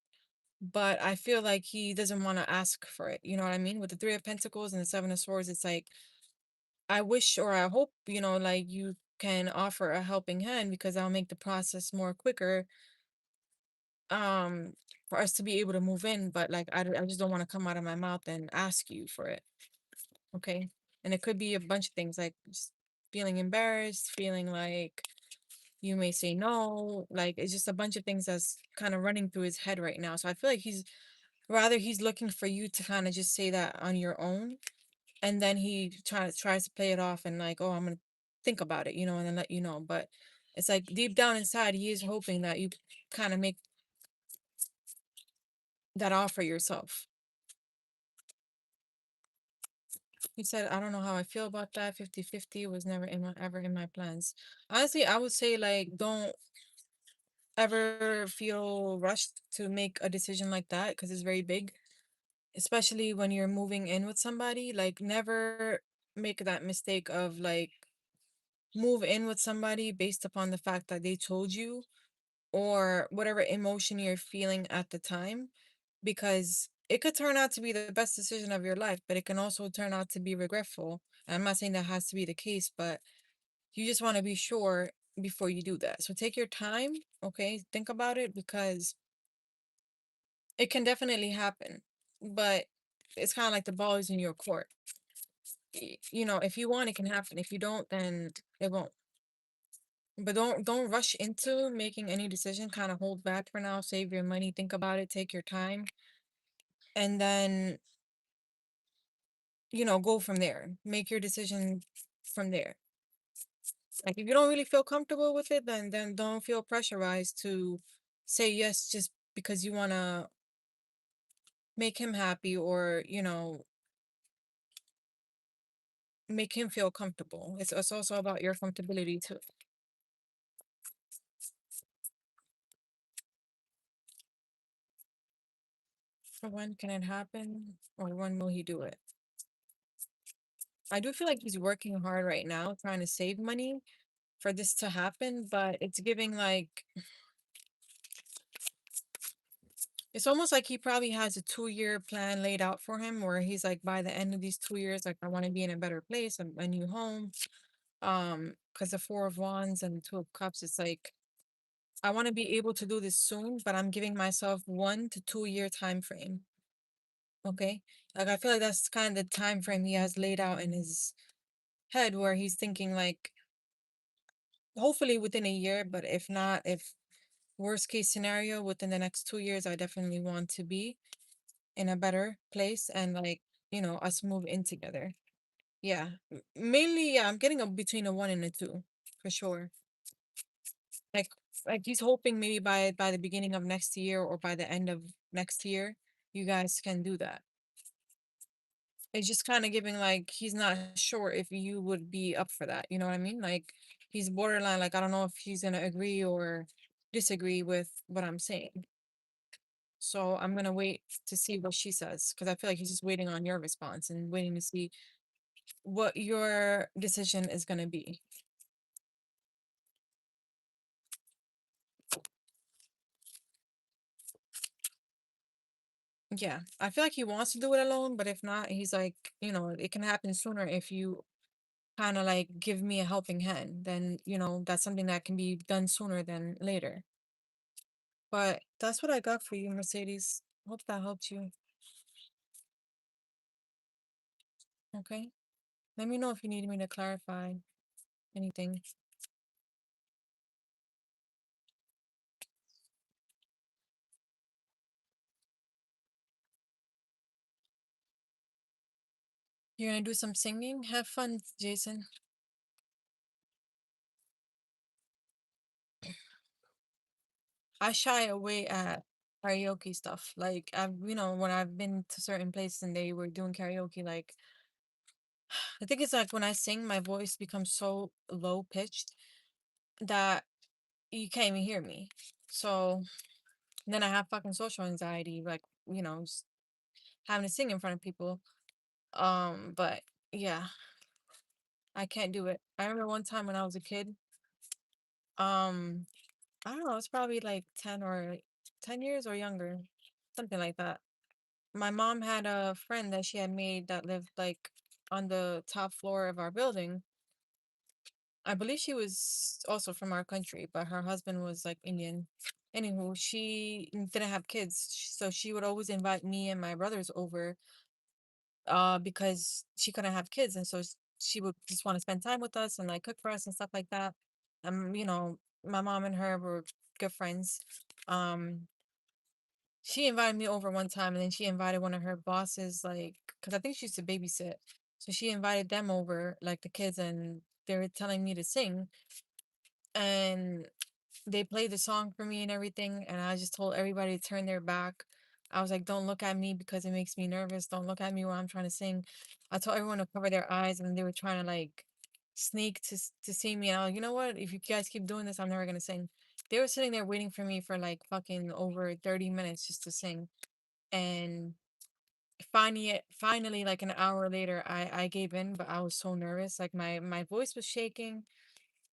Speaker 1: But I feel like he doesn't want to ask for it. You know what I mean? With the Three of Pentacles and the Seven of Swords, it's like I wish or I hope, like you can offer a helping hand because I'll make the process more quicker um for us to be able to move in, but like I just don't want to come out of my mouth and ask you for it. Okay? And it could be a bunch of things like just feeling embarrassed, feeling like you may say no, like it's just a bunch of things that's kind of running through his head right now. So I feel like he's looking for you to kind of just say that on your own, and then he tries to play it off and like, oh, I'm gonna think about it, and then let you know. But it's like deep down inside, he is hoping that you kind of make that offer yourself. He said, I don't know how I feel about that. 50-50 was never ever in my plans. Honestly, I would say like don't ever feel rushed to make a decision like that because it's very big, especially when you're moving in with somebody. Like never make that mistake of like move in with somebody based upon the fact that they told you, or whatever emotion you're feeling at the time, because it could turn out to be the best decision of your life, but it can also turn out to be regretful. And I'm not saying that has to be the case, but you just want to be sure before you do that. So take your time, okay? Think about it, because it can definitely happen, but it's kind of like the ball is in your court. If you want, it can happen. If you don't, then it won't. But don't rush into making any decision. Kind of hold back for now. Save your money. Think about it. Take your time, and then go from there. Make your decision from there. Like if you don't really feel comfortable with it, then don't feel pressurized to say yes just because you want to make him happy, or make him feel comfortable. It's also about your comfortability too. So when can it happen, or when will he do it? I do feel like he's working hard right now trying to save money for this to happen, but it's giving like it's almost like he probably has a 2-year plan laid out for him, where he's like, by the end of these 2 years, like, I want to be in a better place, a new home. Because the Four of Wands and the Two of Cups, it's like, I want to be able to do this soon, but I'm giving myself 1 to 2 year time frame. Okay. Like I feel like that's kind of the time frame he has laid out in his head, where he's thinking like, hopefully within a year, but if not, if worst case scenario, within the next 2 years, I definitely want to be in a better place, and like, us move in together. Yeah. Mainly, yeah, I'm getting a between a 1 and a 2 for sure. Like like he's hoping maybe by the beginning of next year, or by the end of next year, you guys can do that. It's just kind of giving like he's not sure if you would be up for that. You know what I mean? Like he's borderline, like, I don't know if he's gonna agree or disagree with what I'm saying. So I'm gonna wait to see what she says, because I feel like he's just waiting on your response and waiting to see what your decision is gonna be. Yeah, I feel like he wants to do it alone, but if not, he's like, it can happen sooner if you kind of like give me a helping hand. Then, that's something that can be done sooner than later. But that's what I got for you, Mercedes. Hope that helped you. Okay. Let me know if you need me to clarify anything. You're gonna do some singing? Have fun, Jason. I shy away at karaoke stuff. Like when I've been to certain places and they were doing karaoke, like I think it's like when I sing, my voice becomes so low pitched that you can't even hear me. So then I have fucking social anxiety, like, just having to sing in front of people. But yeah, I can't do it. I remember one time when I was a kid, um, I don't know, it's probably like 10 years or younger, something like that. My mom had a friend that she had made that lived like on the top floor of our building. I believe she was also from our country, but her husband was like Indian. Anywho, she didn't have kids, so she would always invite me and my brothers over, because she couldn't have kids, and so she would just want to spend time with us and like cook for us and stuff like that. My mom and her were good friends. Um, she invited me over one time, and then she invited one of her bosses, like, because I think she used to babysit. So she invited them over, like the kids, and they were telling me to sing. And they played the song for me and everything. And I just told everybody to turn their back. I was like, don't look at me because it makes me nervous. Don't look at me when I'm trying to sing. I told everyone to cover their eyes, and they were trying to like sneak to see me. And I was like, you know what? If you guys keep doing this, I'm never gonna sing. They were sitting there waiting for me for like fucking over 30 minutes just to sing. And finally, like an hour later, I gave in, but I was so nervous. Like my voice was shaking.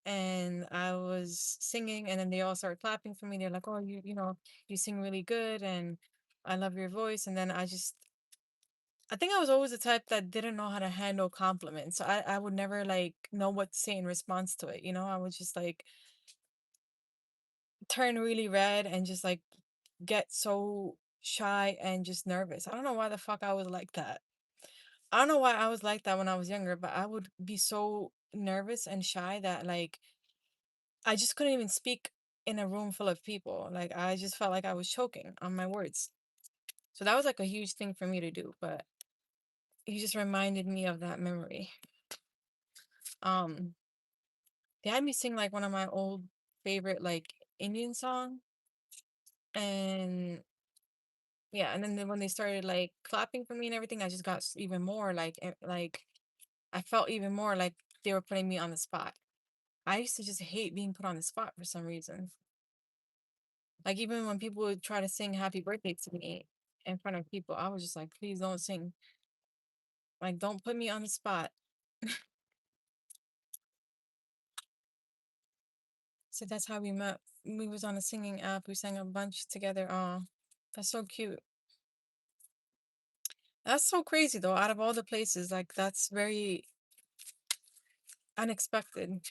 Speaker 1: and I was singing, and then they all started clapping for me. They're like, "Oh, you sing really good, and I love your voice." And then I think I was always the type that didn't know how to handle compliments. So I would never like know what to say in response to it. I would just like turn really red and just like get so shy and just nervous. I don't know why the fuck I was like that. I don't know why I was like that when I was younger, but I would be so nervous and shy that like I just couldn't even speak in a room full of people. Like I just felt like I was choking on my words. So that was like a huge thing for me to do, but you just reminded me of that memory. Um they had me sing like one of my old favorite like Indian song, and yeah, and then when they started like clapping for me and everything, I just got even more like like I felt even more like they were putting me on the spot. I used to just hate being put on the spot for some reason. Like even when people would try to sing happy birthday to me in front of people, I was just like, please don't sing. Like don't put me on the spot. So that's how we met. We was on a singing app. We sang a bunch together. Oh, that's so cute. That's so crazy though. Out of all the places, like that's very unexpected.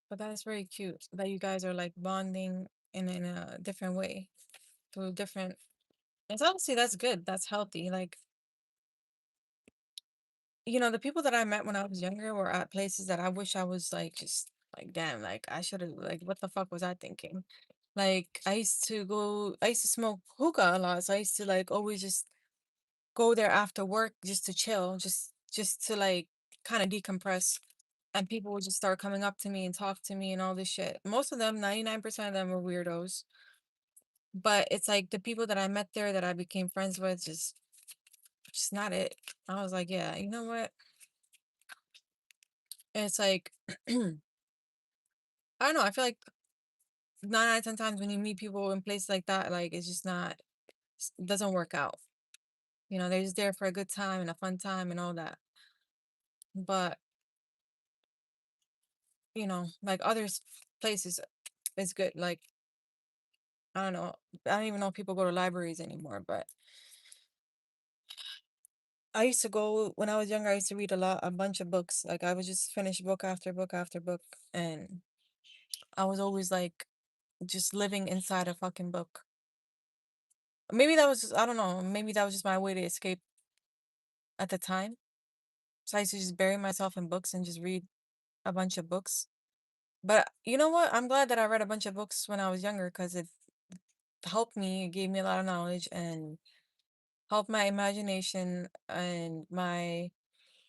Speaker 1: But that is very cute that you guys are like bonding in a different way through different. And so obviously that's good. That's healthy. Like the people that I met when I was younger were at places that I wish I was like just like damn, like I should have like what the fuck was I thinking? Like I used to smoke hookah a lot. So I used to like always just go there after work just to chill, just to like kind of decompress. And people would just start coming up to me and talk to me and all this shit. Most of them, 99% of them were weirdos. But it's like the people that I met there that I became friends with just not it. I was like, yeah, you know what? It's like I don't know. I feel like 9 out of 10 times when you meet people in places like that, like it's just not, it doesn't work out. They're just there for a good time and a fun time and all that. But like places, it's good. Like I don't know. I don't even know if people go to libraries anymore. But I used to go when I was younger. I used to read a bunch of books. Like I would just finish book after book after book, and I was always like just living inside a fucking book. Maybe that was, I don't know, maybe that was just my way to escape at the time. So I used to just bury myself in books and just read a bunch of books. But you know what? I'm glad that I read a bunch of books when I was younger because it helped me, it gave me a lot of knowledge and helped my imagination and my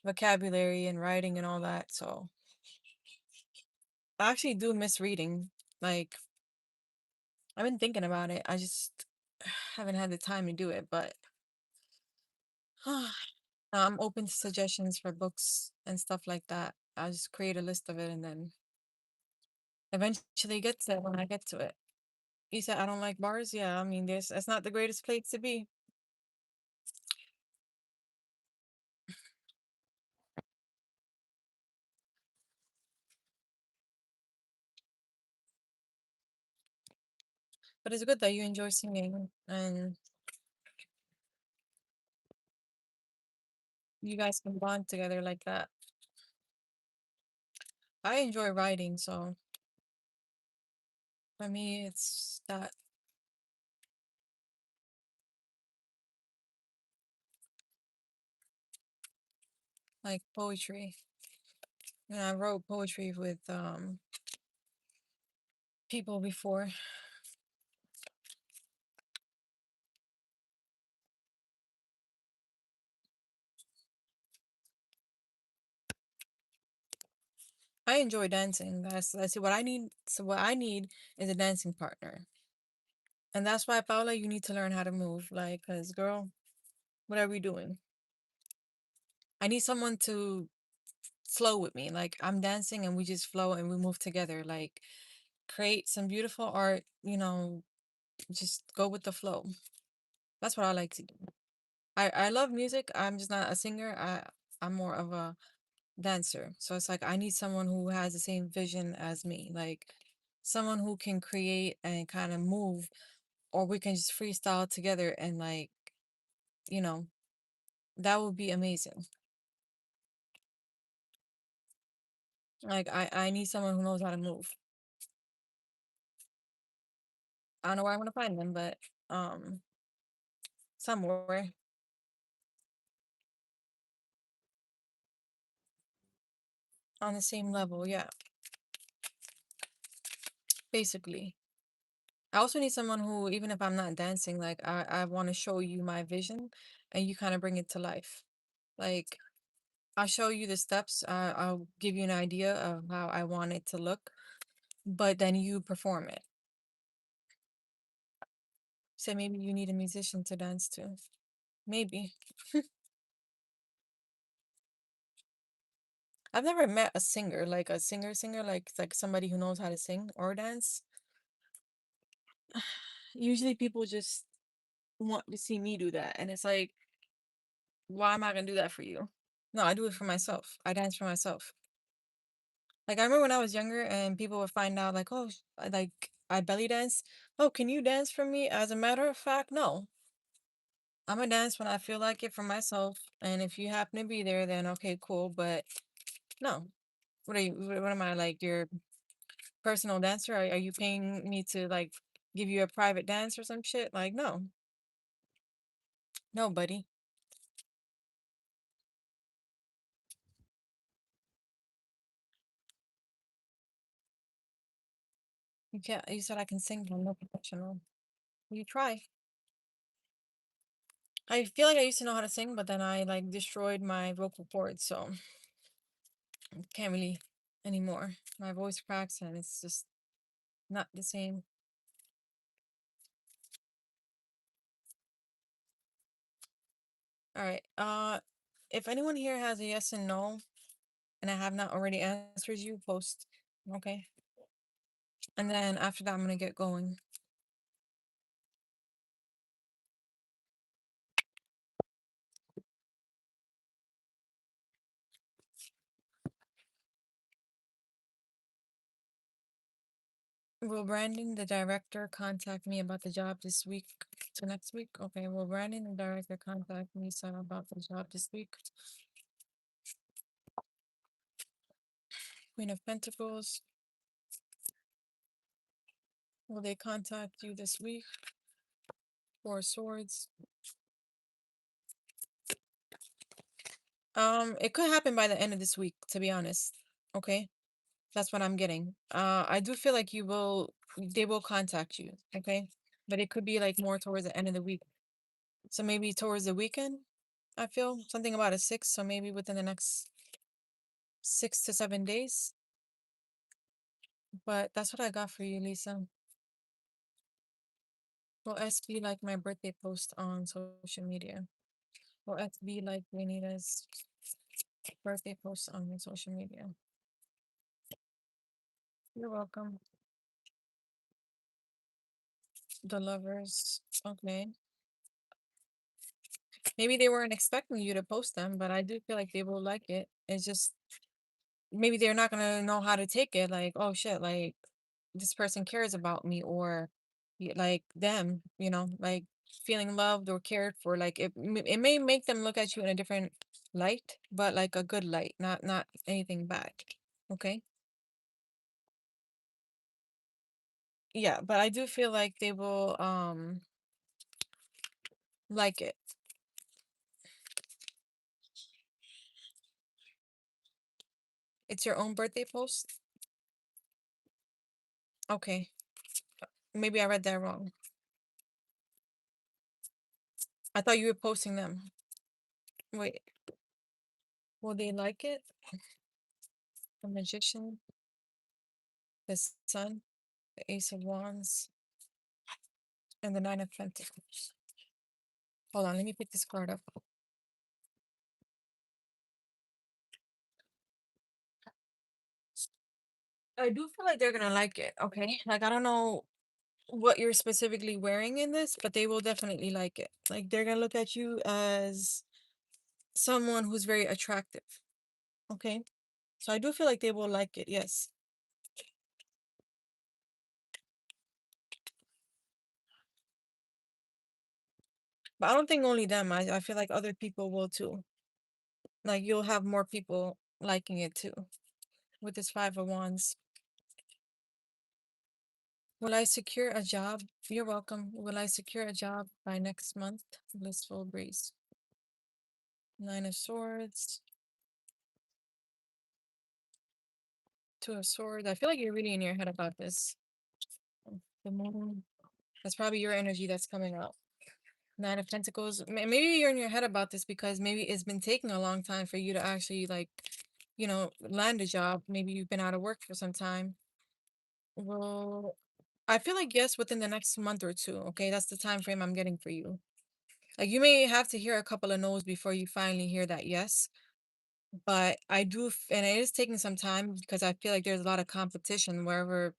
Speaker 1: vocabulary and writing and all that. So I actually do miss reading. Like, I've been thinking about it. I just haven't had the time to do it, but I'm open to suggestions for books and stuff like that. I'll just create a list of it and then eventually get to it when I get to it. You said I don't like bars? Yeah, I mean, that's not the greatest place to be, but it's good that you enjoy singing and you guys can bond together like that. I enjoy writing, so for me, it's that like poetry. I wrote poetry with people before. I enjoy dancing. That's what I need. So what I need is a dancing partner, and that's why Paula, you need to learn how to move. Like, cause girl, what are we doing? I need someone to flow with me. Like I'm dancing and we just flow and we move together. Like create some beautiful art. Just go with the flow. That's what I like to do. I love music. I'm just not a singer. I'm more of a dancer. So it's like I need someone who has the same vision as me, like someone who can create and kind of move, or we can just freestyle together and like, you know, that would be amazing. Like I need someone who knows how to move. I don't know where I'm gonna find them, but um somewhere on the same level, yeah, basically. I also need someone who, even if I'm not dancing, like I want to show you my vision and you kind of bring it to life. Like I'll show you the steps, I'll give you an idea of how I want it to look, but then you perform it. So maybe you need a musician to dance to. Maybe. I've never met a singer, like a singer, like somebody who knows how to sing or dance. Usually people just want to see me do that, and it's like, why am I gonna do that for you? No, I do it for myself. I dance for myself. Like I remember when I was younger and people would find out like, oh, like I belly dance. Oh, can you dance for me? As a matter of fact, no. I'm gonna dance when I feel like it for myself. And if you happen to be there, then okay, cool. But no. What are you, what am I, like your personal dancer? Are you paying me to like give you a private dance or some shit? Like, no. No, buddy. You can't, you said I can sing, but I'm no professional. You try. I feel like I used to know how to sing, but then I like destroyed my vocal cords, so can't really anymore. My voice cracks and it's just not the same. All right. If anyone here has a yes and no, and I have not already answered you, post. Okay. And then after that, I'm gonna get going. Will Brandon, the director, contact me about the job this week to next week? Okay. Will Brandon, the director, contact me about the job this week? Queen of Pentacles. Will they contact you this week? Four of Swords. It could happen by the end of this week, to be honest. Okay. That's what I'm getting. I do feel like they will contact you, okay? But it could be like more towards the end of the week. So maybe towards the weekend, I feel something about a six. So maybe within the next 6 to 7 days. But that's what I got for you, Lisa. Will SB like my birthday post on social media? Will SB like Renita's birthday post on my social media? You're welcome. The lovers. Okay. Maybe they weren't expecting you to post them, but I do feel like they will like it. It's just maybe they're not gonna know how to take it. Like, oh shit, like this person cares about me, or like them, like feeling loved or cared for. Like it may make them look at you in a different light, but like a good light, not anything bad. Okay. Yeah, but I do feel like they will like it. It's your own birthday post. Okay. Maybe I read that wrong. I thought you were posting them. Wait, will they like it? The Magician, the Sun, the Ace of Wands, and the Nine of Pentacles. Hold on, let me pick this card up. I do feel like they're gonna like it, okay? Like, I don't know what you're specifically wearing in this, but they will definitely like it. Like, they're gonna look at you as someone who's very attractive. Okay. So I do feel like they will like it, yes. But I don't think only them. I feel like other people will too. Like you'll have more people liking it too with this Five of Wands. Will I secure a job? You're welcome. Will I secure a job by next month? Blissful breeze. Nine of Swords. Two of Swords. I feel like you're really in your head about this. The Moon. That's probably your energy that's coming out. Nine of Pentacles. Maybe you're in your head about this because maybe it's been taking a long time for you to actually like, land a job. Maybe you've been out of work for some time. Well, I feel like yes, within the next month or two. Okay, that's the time frame I'm getting for you. Like you may have to hear a couple of no's before you finally hear that yes. But I do, and it is taking some time because I feel like there's a lot of competition wherever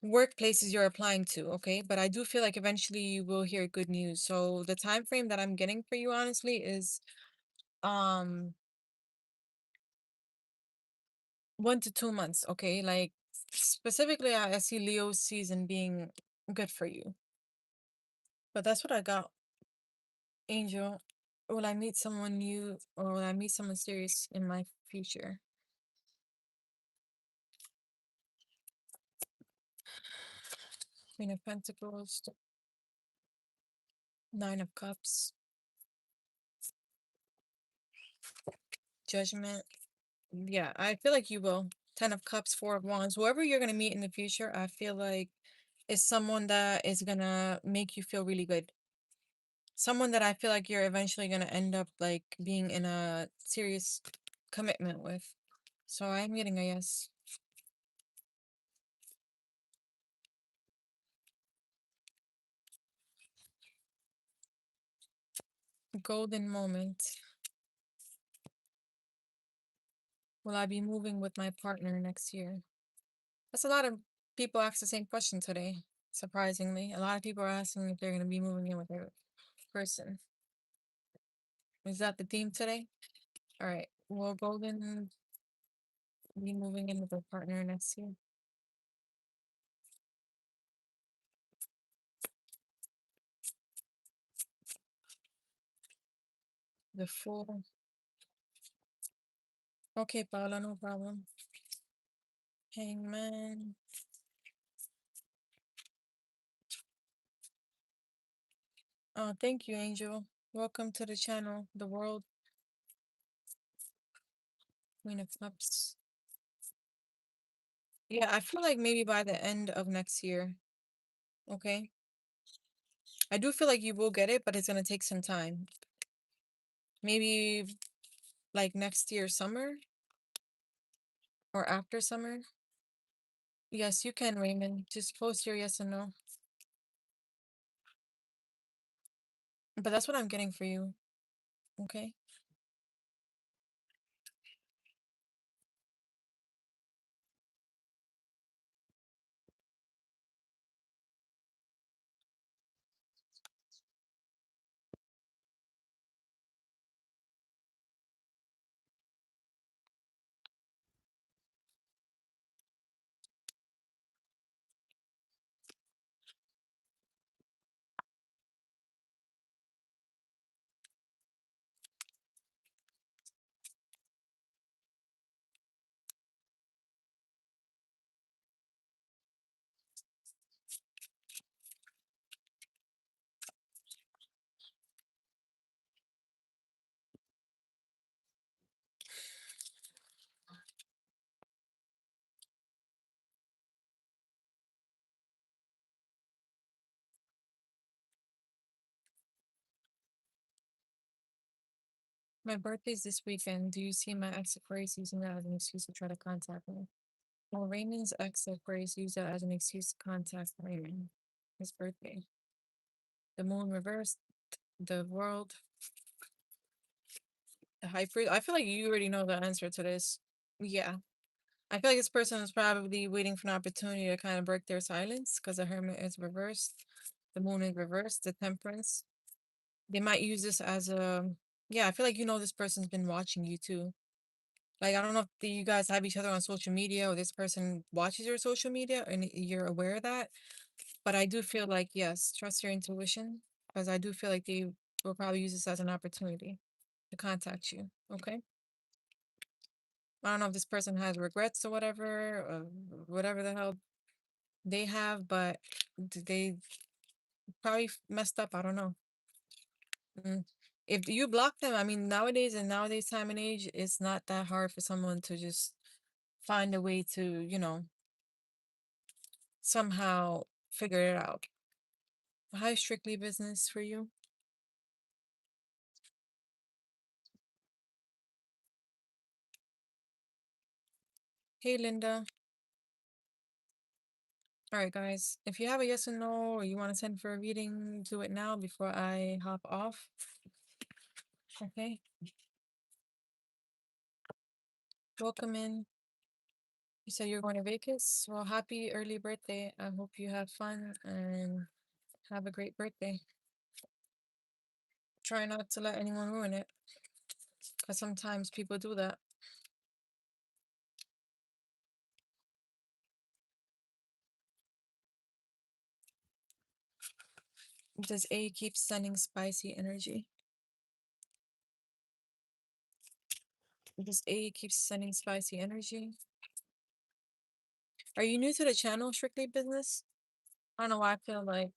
Speaker 1: workplaces you're applying to, okay? But I do feel like eventually you will hear good news. So the time frame that I'm getting for you honestly is um 1 to 2 months, okay? Like specifically I see Leo season being good for you. But that's what I got. Angel, will I meet someone new or will I meet someone serious in my future? Queen of Pentacles, Nine of Cups, Judgment. Yeah, I feel like you will. Ten of Cups, Four of Wands. Whoever you're gonna meet in the future, I feel like is someone that is gonna make you feel really good. Someone that I feel like you're eventually gonna end up like being in a serious commitment with. So I'm getting a yes. Golden moment. Will I be moving with my partner next year? That's a lot of people ask the same question today. Surprisingly, a lot of people are asking if they're gonna be moving in with their person. Is that the theme today? All right. Will Golden be moving in with a partner next year? The Fool. Okay, Paula, no problem. Hangman. Oh, thank you, Angel. Welcome to the channel, the world. Queen of Cups. Yeah, I feel like maybe by the end of next year. Okay. I do feel like you will get it, but it's gonna take some time. Maybe like next year, summer or after summer. Yes, you can, Raymond. Just post your yes and no. But that's what I'm getting for you. Okay. My birthday's this weekend. Do you see my ex Aquarius using that as an excuse to try to contact me? Well, Raymond's ex Aquarius used that as an excuse to contact Raymond. His birthday. The moon reversed. The world. The high priest. I feel like you already know the answer to this. Yeah. I feel like this person is probably waiting for an opportunity to kind of break their silence because the hermit is reversed. The moon is reversed. The temperance. They might use this as a Yeah, I feel like you know this person's been watching you too. Like, I don't know if you guys have each other on social media or this person watches your social media and you're aware of that. But I do feel like, yes, trust your intuition because I do feel like they will probably use this as an opportunity to contact you. Okay. I don't know if this person has regrets or whatever the hell they have, but they probably messed up. I don't know. Mm. If you block them, I mean, nowadays and nowadays time and age, it's not that hard for someone to just find a way to, somehow figure it out. High strictly business for you. Hey, Linda. All right, guys. If you have a yes or no, or you want to send for a reading, do it now before I hop off. Okay. Welcome in. You said you're going to Vegas. Well, happy early birthday. I hope you have fun and have a great birthday. Try not to let anyone ruin it, because sometimes people do that. Does A keep sending spicy energy? Does A keep sending spicy energy? Are you new to the channel, Strictly Business? I don't know why I feel like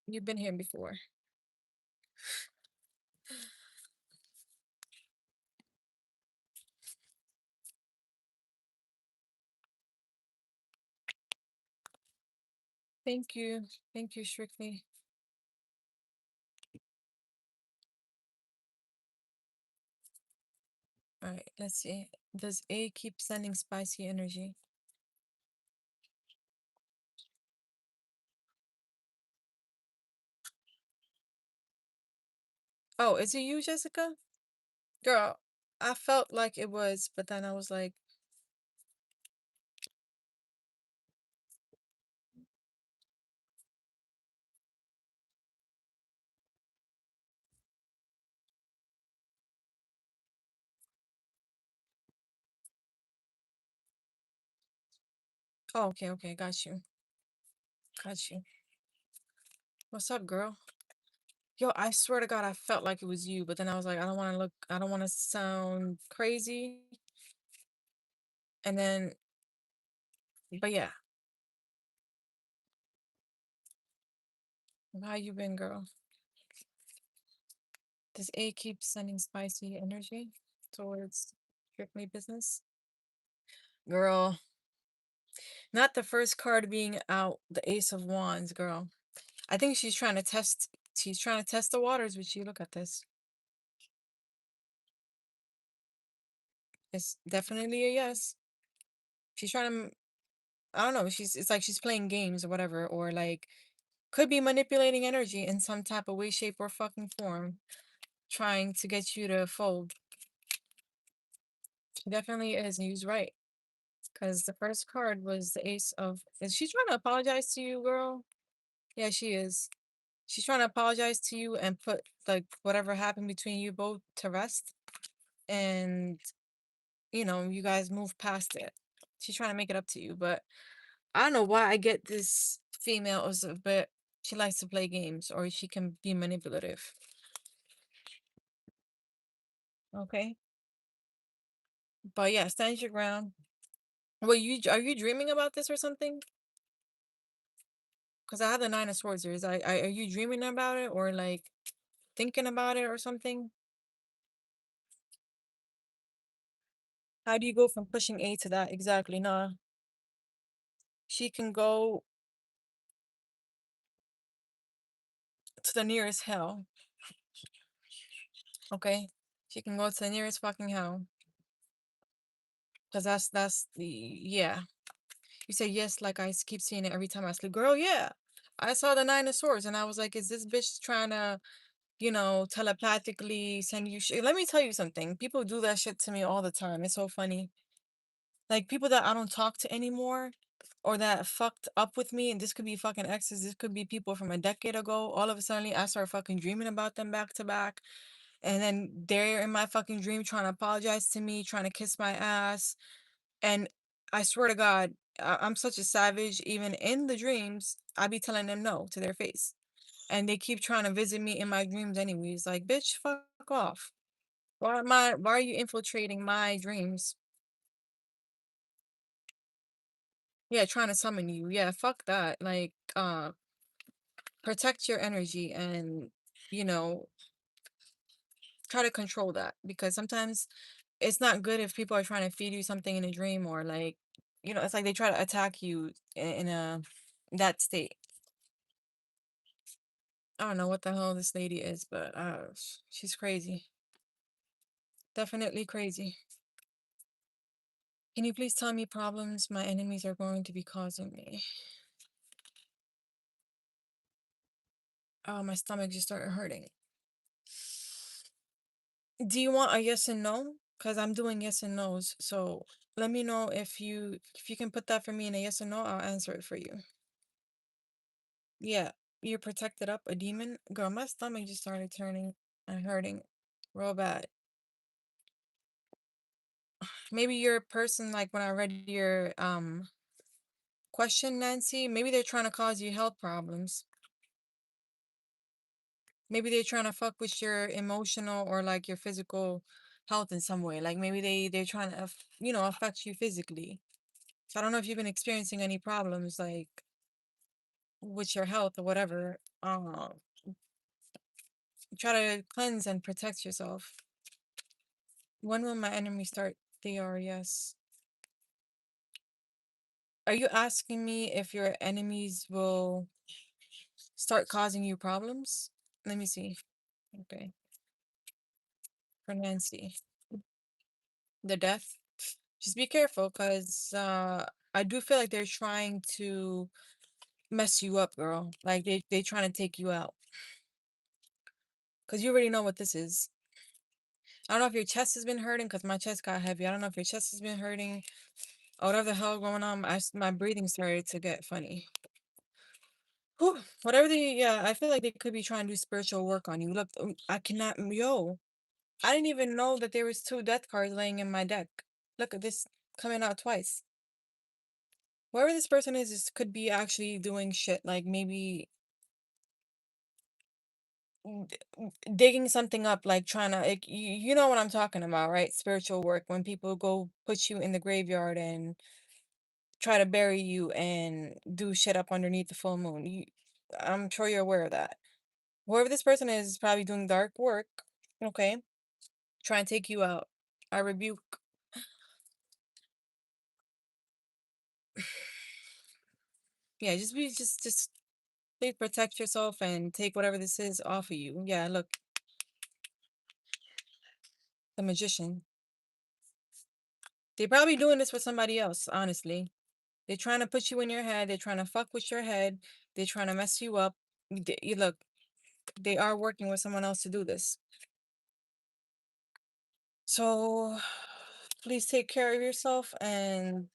Speaker 1: you've been here before. Thank you. Thank you, Strictly. All right, let's see. Does A keep sending spicy energy? Oh, is it you, Jessica? Girl, I felt like it was, but then I was like, oh, okay, okay, got you. Got you. What's up, girl? Yo, I swear to God, I felt like it was you, but then I was like, I don't want to sound crazy. And then, but yeah, how you been, girl? Does A keep sending spicy energy towards Strictly Business? Girl, not the first card being out, the Ace of Wands, girl. I think she's trying to test the waters with you. Look at this. It's definitely a yes. She's trying to, I don't know, it's like she's playing games or whatever, or like could be manipulating energy in some type of way, shape, or fucking form, trying to get you to fold. She definitely is, and he's right. Because the first card was the Ace of. Is she trying to apologize to you, girl? Yeah, she is. She's trying to apologize to you and put like whatever happened between you both to rest. And you guys move past it. She's trying to make it up to you, but I don't know why I get this female is a bit. She likes to play games, or she can be manipulative. Okay, but yeah, stand your ground. Well, are you dreaming about this or something? Because I have the Nine of Swords here. Are you dreaming about it or like thinking about it or something? How do you go from pushing A to that? Exactly. Nah, she can go to the nearest hell. Okay, she can go to the nearest fucking hell. Cause that's the yeah. You say yes, like keep seeing it every time I sleep. Girl, yeah. I saw the Nine of Swords and I was like, is this bitch trying to, telepathically send you shit? Let me tell you something. People do that shit to me all the time. It's so funny. Like people that I don't talk to anymore or that fucked up with me, and this could be fucking exes, this could be people from a decade ago. All of a sudden I start fucking dreaming about them back to back. And then they're in my fucking dream trying to apologize to me, trying to kiss my ass. And I swear to God, I'm such a savage. Even in the dreams, I be telling them no to their face. And they keep trying to visit me in my dreams anyways. Like, bitch, fuck off. Why are you infiltrating my dreams? Yeah, trying to summon you. Yeah, fuck that. Like, protect your energy and, you know, try to control that because sometimes it's not good if people are trying to feed you something in a dream or like, it's like they try to attack you in a that state. I don't know what the hell this lady is, but she's crazy. Definitely crazy. Can you please tell me problems my enemies are going to be causing me? Oh, my stomach just started hurting. Do you want a yes and no? Because I'm doing yes and no's. So let me know if you can put that for me in a yes or no, I'll answer it for you. Yeah, you protected up a demon? Girl, my stomach just started turning and hurting real bad. Maybe you're a person like when I read your question, Nancy, maybe they're trying to cause you health problems. Maybe they're trying to fuck with your emotional or like your physical health in some way. Like maybe they're trying to affect you physically. So I don't know if you've been experiencing any problems like with your health or whatever. Try to cleanse and protect yourself. When will my enemy start? They are, yes. Are you asking me if your enemies will start causing you problems? Let me see. Okay. For Nancy. The death. Just be careful because I do feel like they're trying to mess you up, girl. Like they trying to take you out. Because you already know what this is. I don't know if your chest has been hurting because my chest got heavy. I don't know if your chest has been hurting or whatever the hell going on. My breathing started to get funny. Whew, whatever yeah, I feel like they could be trying to do spiritual work on you. Look, I cannot, yo, I didn't even know that there was two death cards laying in my deck. Look at this coming out twice. Whoever this person is could be actually doing shit, like maybe digging something up, like trying to, like, you know what I'm talking about, right? Spiritual work, when people go put you in the graveyard and try to bury you and do shit up underneath the full moon. I'm sure you're aware of that. Whoever this person is probably doing dark work, okay? Trying to take you out. I rebuke. Yeah, just please protect yourself and take whatever this is off of you. Yeah, look, the magician. They're probably doing this for somebody else, honestly. They're trying to put you in your head. They're trying to fuck with your head. They're trying to mess you up. You look, they are working with someone else to do this. So please take care of yourself and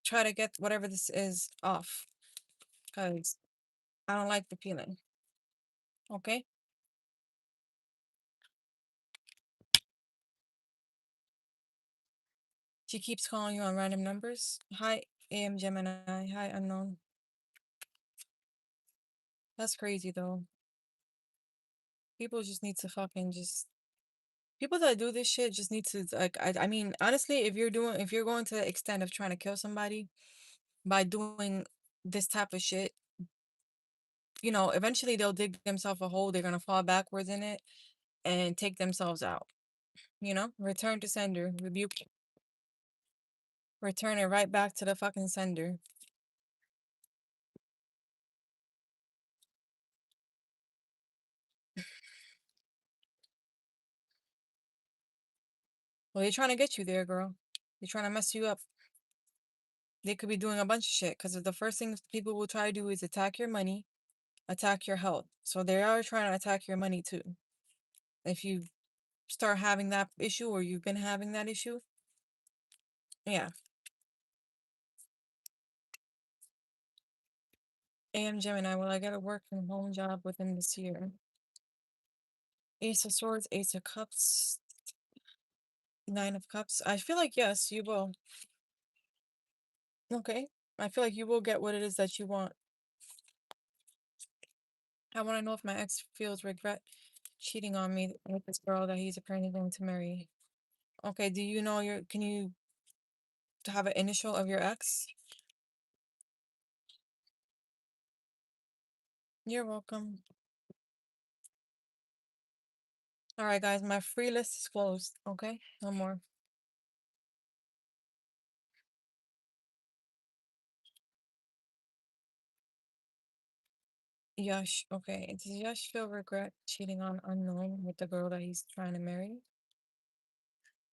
Speaker 1: try to get whatever this is off because I don't like the feeling. Okay? She keeps calling you on random numbers. Hi, AM Gemini. Hi, unknown. That's crazy though. People just need to fucking just people that do this shit just need to like I mean honestly if you're going to the extent of trying to kill somebody by doing this type of shit, eventually they'll dig themselves a hole, they're gonna fall backwards in it and take themselves out. Return to sender, rebuke, return it right back to the fucking sender. Well, they're trying to get you there, girl. They're trying to mess you up. They could be doing a bunch of shit because the first thing people will try to do is attack your money, attack your health. So they are trying to attack your money too. If you start having that issue or you've been having that issue, yeah. AM Gemini, will I get a work from home job within this year? Ace of Swords, Ace of Cups, Nine of Cups. I feel like yes, you will. Okay. I feel like you will get what it is that you want. I want to know if my ex feels regret cheating on me with this girl that he's apparently going to marry. Okay, do you know can you have an initial of your ex? You're welcome. All right, guys, my free list is closed. Okay, no more. Yash, okay. Does Yash feel regret cheating on unknown with the girl that he's trying to marry?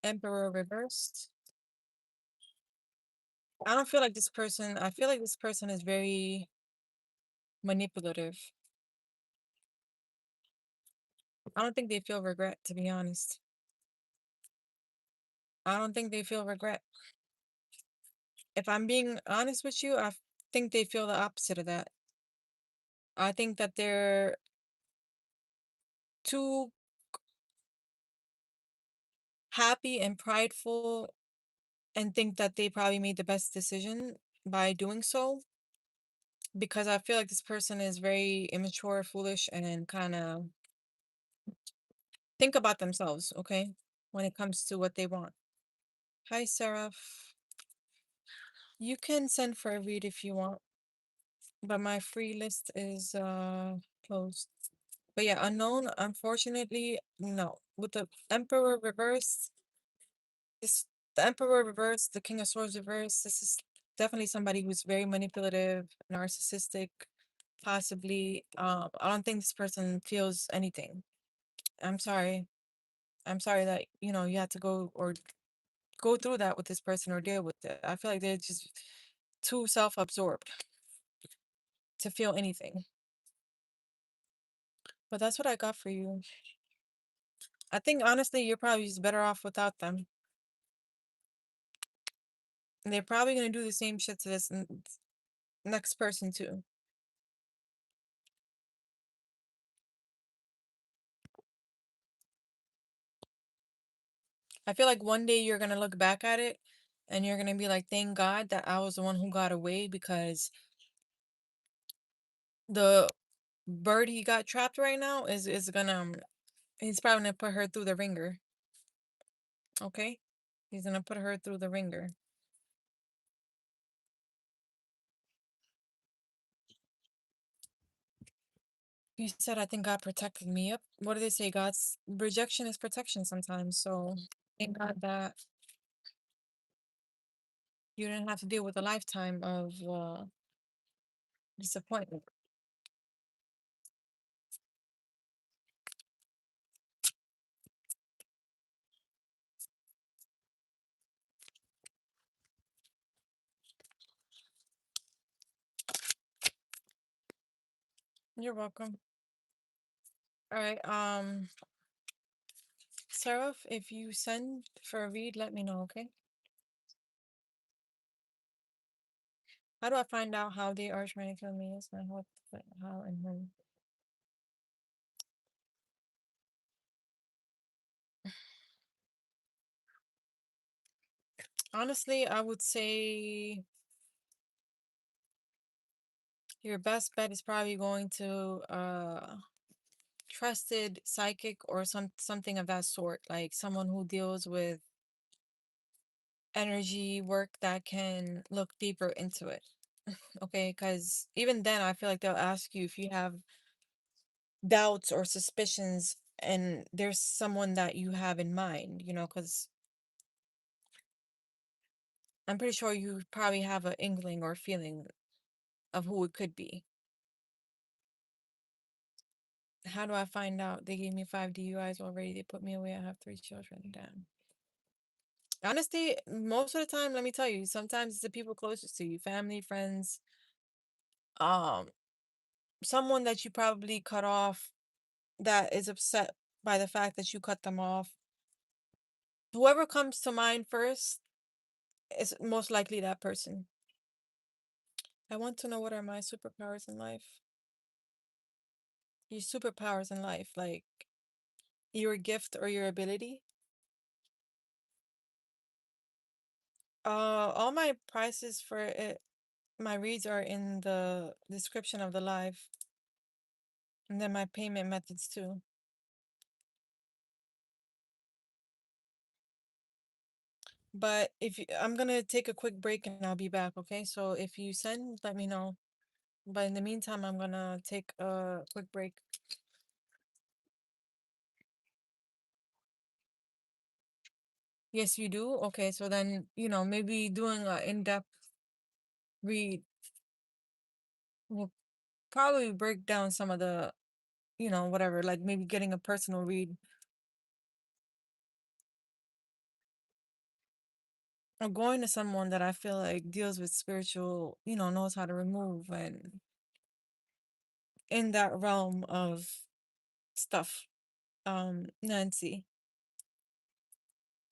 Speaker 1: Emperor reversed. I don't feel like this person, I feel like this person is very manipulative. I don't think they feel regret, to be honest. I don't think they feel regret. If I'm being honest with you, I think they feel the opposite of that. I think that they're too happy and prideful and think that they probably made the best decision by doing so, because I feel like this person is very immature, foolish, and kind of think about themselves, okay, when it comes to what they want. Hi, Seraph. You can send for a read if you want, but my free list is closed. But yeah, unknown, unfortunately, no. With the Emperor reverse, this the Emperor reverse, the King of Swords reverse, this is definitely somebody who's very manipulative, narcissistic, possibly. I don't think this person feels anything. I'm sorry. I'm sorry that, you had to go through that with this person or deal with it. I feel like they're just too self-absorbed to feel anything. But that's what I got for you. I think honestly, you're probably just better off without them. And they're probably gonna do the same shit to this next person too. I feel like one day you're gonna look back at it and you're gonna be like, thank God that I was the one who got away, because the bird he got trapped right now is gonna he's probably gonna put her through the ringer. Okay? He's gonna put her through the ringer. You said, I think God protected me. Yep. What do they say? God's rejection is protection sometimes. So thank God that you didn't have to deal with a lifetime of disappointment. You're welcome. All right. Seraph, if you send for a read, let me know, okay? How do I find out how they are trying to kill me? Yes, my what, how, and when. Honestly, I would say your best bet is probably going to trusted psychic or something of that sort, like someone who deals with energy work that can look deeper into it. Okay, because even then I feel like they'll ask you if you have doubts or suspicions and there's someone that you have in mind, because I'm pretty sure you probably have an inkling or feeling of who it could be. How do I find out? They gave me 5 DUIs already. They put me away. I have 3 children. Damn. Honestly, most of the time, let me tell you, sometimes it's the people closest to you, family, friends, um, someone that you probably cut off that is upset by the fact that you cut them off. Whoever comes to mind first is most likely that person. I want to know, what are my superpowers in life? Your superpowers in life, like Your gift or your ability? All my prices for it, my reads are in the description of the live, and then my payment methods too. But if you, I'm gonna take a quick break and I'll be back, okay? So if you send, let me know. But in the meantime, I'm gonna take a quick break. Yes, you do? Okay, so then, maybe doing a in-depth read will probably break down some of the, whatever, like maybe getting a personal read or going to someone that I feel like deals with spiritual, knows how to remove and in that realm of stuff, Nancy.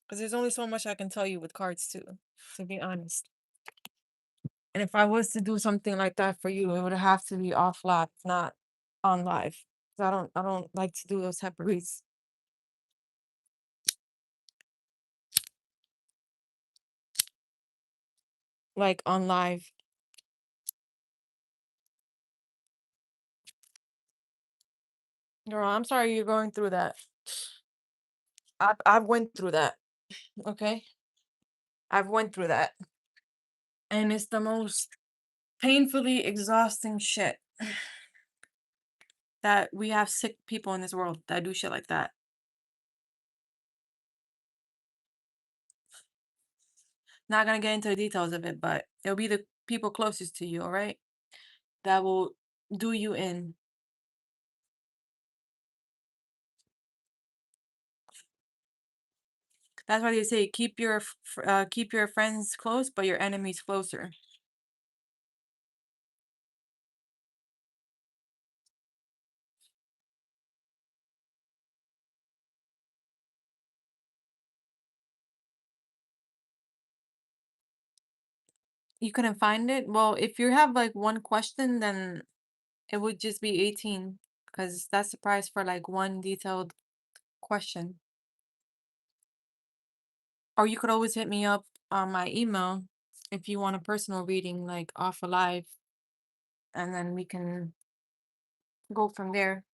Speaker 1: Because there's only so much I can tell you with cards too, to be honest. And if I was to do something like that for you, it would have to be off live, not on live. 'Cause I don't like to do those type of reads like on live. Girl, I'm sorry you're going through that. I've went through that. Okay, I've went through that, and it's the most painfully exhausting shit that we have sick people in this world that do shit like that. Not gonna get into the details of it, but it'll be the people closest to you, all right? That will do you in. That's why they say keep your friends close, but your enemies closer. You couldn't find it? Well, if you have like one question, then it would just be 18 because that's the price for like one detailed question. Or you could always hit me up on my email if you want a personal reading, like off a live, and then we can go from there.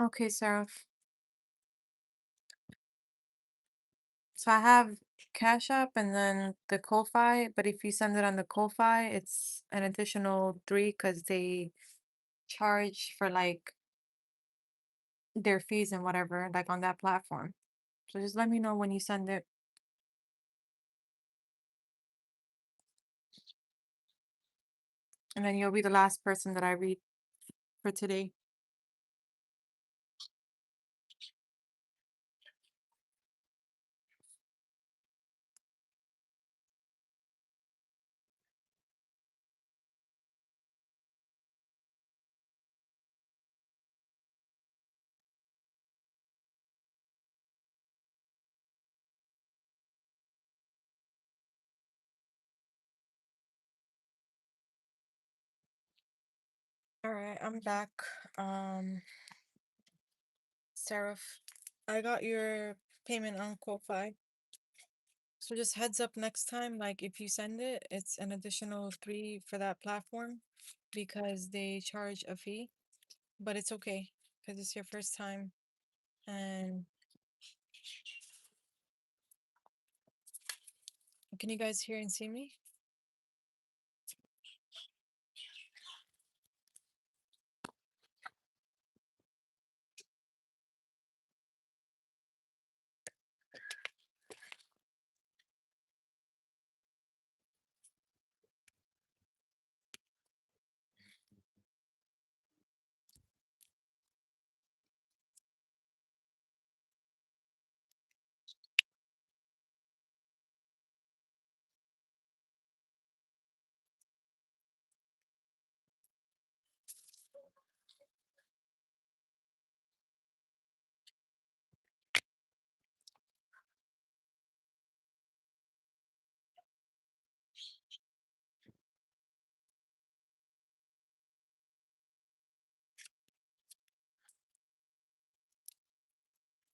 Speaker 1: Okay, Sarah. So I have Cash App and then the KOFI, but if you send it on the KOFI, it's an additional 3 because they charge for like their fees and whatever, like on that platform. So just let me know when you send it, and then you'll be the last person that I read for today. All right, I'm back. Um, Seraph, I got your payment on Ko-Fi. So just heads up next time, like if you send it, it's an additional 3 for that platform because they charge a fee, but it's okay because it's your first time. And can you guys hear and see me?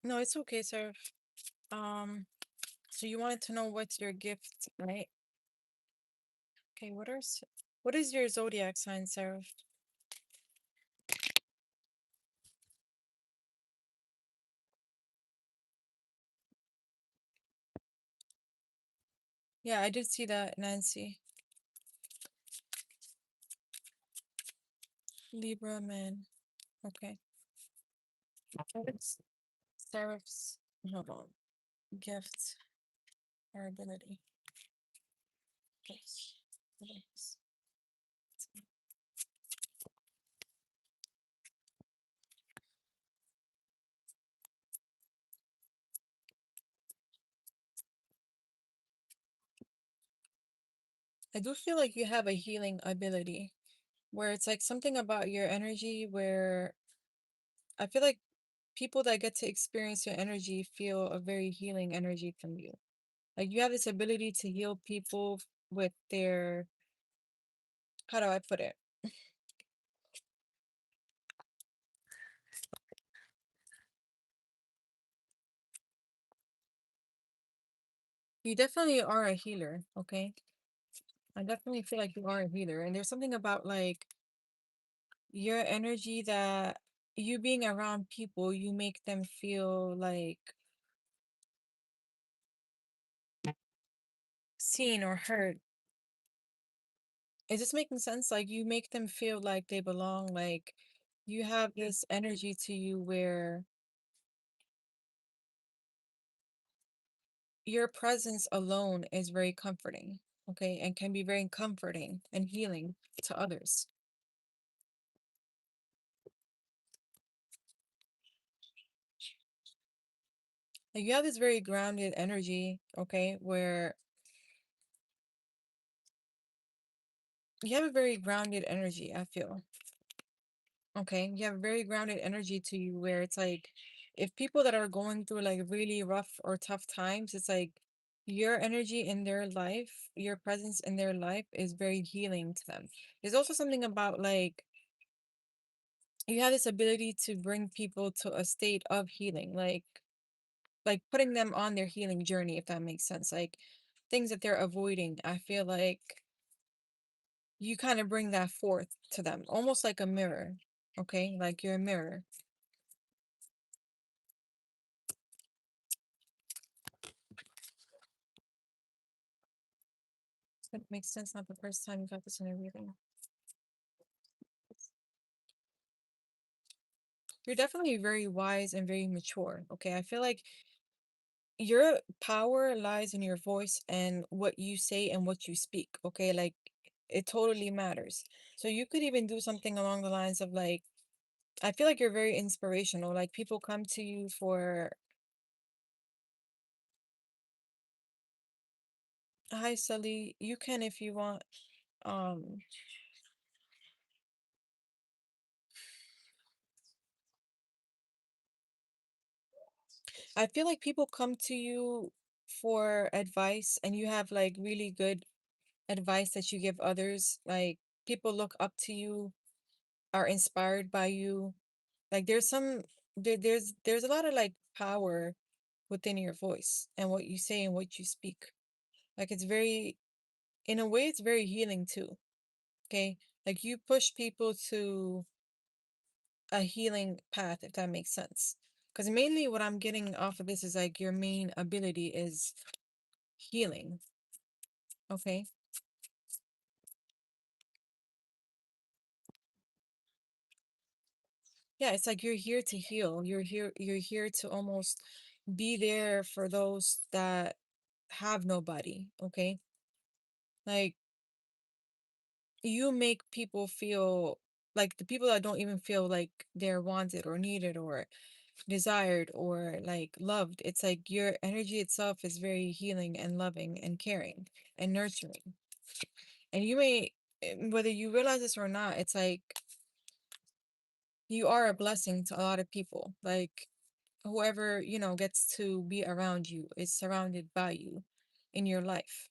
Speaker 1: No, it's okay, sir. Um, so you wanted to know what's your gift, right? Okay, what is your zodiac sign, Sarah? Yeah, I did see that, Nancy. Libra man. Okay. What's Seraph's, hold on, gift or ability? Yes. Yes. I do feel like you have a healing ability where it's like something about your energy where I feel like people that get to experience your energy feel a very healing energy from you. Like you have this ability to heal people with their, how do I put it? You definitely are a healer, okay? I definitely feel like you are a healer. And there's something about like your energy that you being around people, you make them feel like seen or heard. Is this making sense? Like you make them feel like they belong, like you have this energy to you where your presence alone is very comforting, okay, and can be very comforting and healing to others. Like you have this very grounded energy, okay, where you have a very grounded energy, I feel. Okay, you have a very grounded energy to you where it's like if people that are going through like really rough or tough times, it's like your energy in their life, your presence in their life is very healing to them. There's also something about like you have this ability to bring people to a state of healing, like putting them on their healing journey, if that makes sense. Like things that they're avoiding. I feel like you kind of bring that forth to them, almost like a mirror. Okay, like you're a mirror. That makes sense. Not the first time you got this in a reading. You're definitely very wise and very mature. Okay, I feel like your power lies in your voice and what you say and what you speak. Okay, like it totally matters. So you could even do something along the lines of like, I feel like you're very inspirational. Like people come to you for, hi Sully, you can if you want. Um, I feel like people come to you for advice and you have like really good advice that you give others. Like people look up to you, are inspired by you. Like there's a lot of like power within your voice and what you say and what you speak. Like it's very, in a way it's very healing too. Okay, like you push people to a healing path, if that makes sense. Because mainly what I'm getting off of this is like your main ability is healing. Okay, yeah, it's like you're here to heal. You're here to almost be there for those that have nobody. Okay, like you make people feel like the people that don't even feel like they're wanted or needed or desired or like loved. It's like your energy itself is very healing and loving and caring and nurturing. And you may, whether you realize this or not, it's like you are a blessing to a lot of people. Like whoever, gets to be around you is surrounded by you in your life.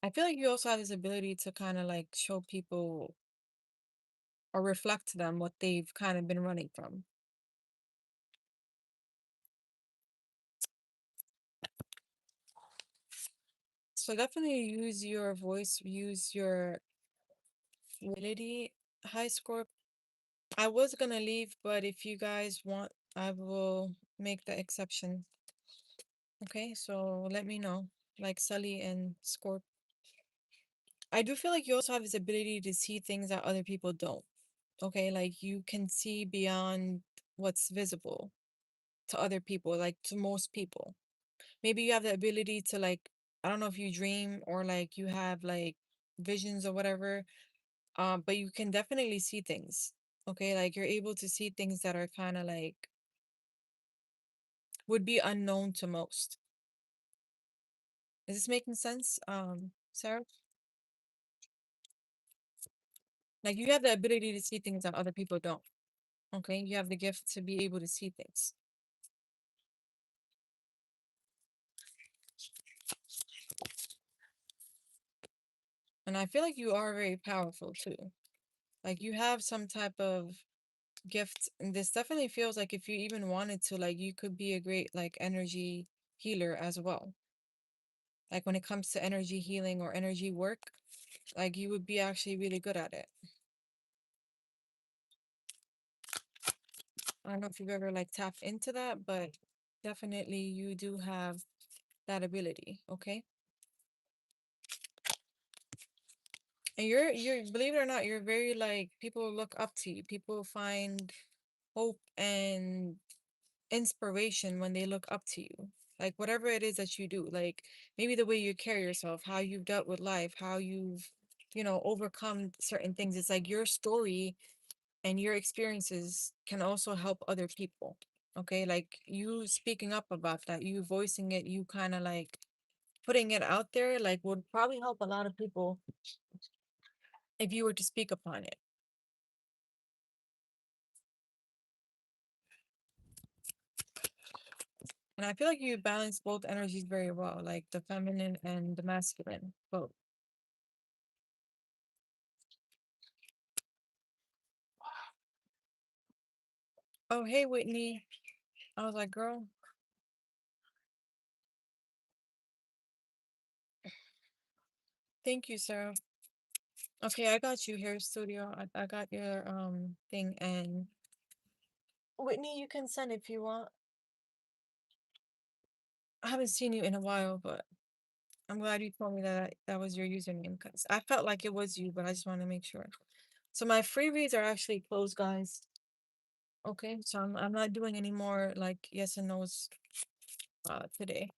Speaker 1: I feel like you also have this ability to kind of like show people or reflect to them what they've kind of been running from. So definitely use your voice, use your ability. High score. I was gonna leave, but if you guys want, I will make the exception. Okay, so let me know. Like Sully and Scorp. I do feel like you also have this ability to see things that other people don't. Okay, like you can see beyond what's visible to other people, like to most people. Maybe you have the ability to like, I don't know if you dream or like you have like visions or whatever, but you can definitely see things. Okay, like you're able to see things that are kind of like would be unknown to most. Is this making sense, Sarah? Like you have the ability to see things that other people don't. Okay, you have the gift to be able to see things. And I feel like you are very powerful too. Like you have some type of gift, and this definitely feels like if you even wanted to, like you could be a great like energy healer as well. Like when it comes to energy healing or energy work, like you would be actually really good at it. I don't know if you've ever like tapped into that, but definitely you do have that ability, okay? And you're believe it or not, you're very like people look up to you. People find hope and inspiration when they look up to you. Like whatever it is that you do, like maybe the way you carry yourself, how you've dealt with life, how you've, overcome certain things. It's like your story and your experiences can also help other people. Okay, like you speaking up about that, you voicing it, you kind of like putting it out there, like would probably help a lot of people if you were to speak upon it. And I feel like you balance both energies very well, like the feminine and the masculine, both. Oh, hey, Whitney. I was like, girl, thank you, Sarah. Okay, I got you here, studio. I got your thing, and Whitney, you can send if you want. I haven't seen you in a while, but I'm glad you told me that that was your username because I felt like it was you, but I just want to make sure. So my freebies are actually closed, guys. Okay, so I'm not doing any more like yes and no's today.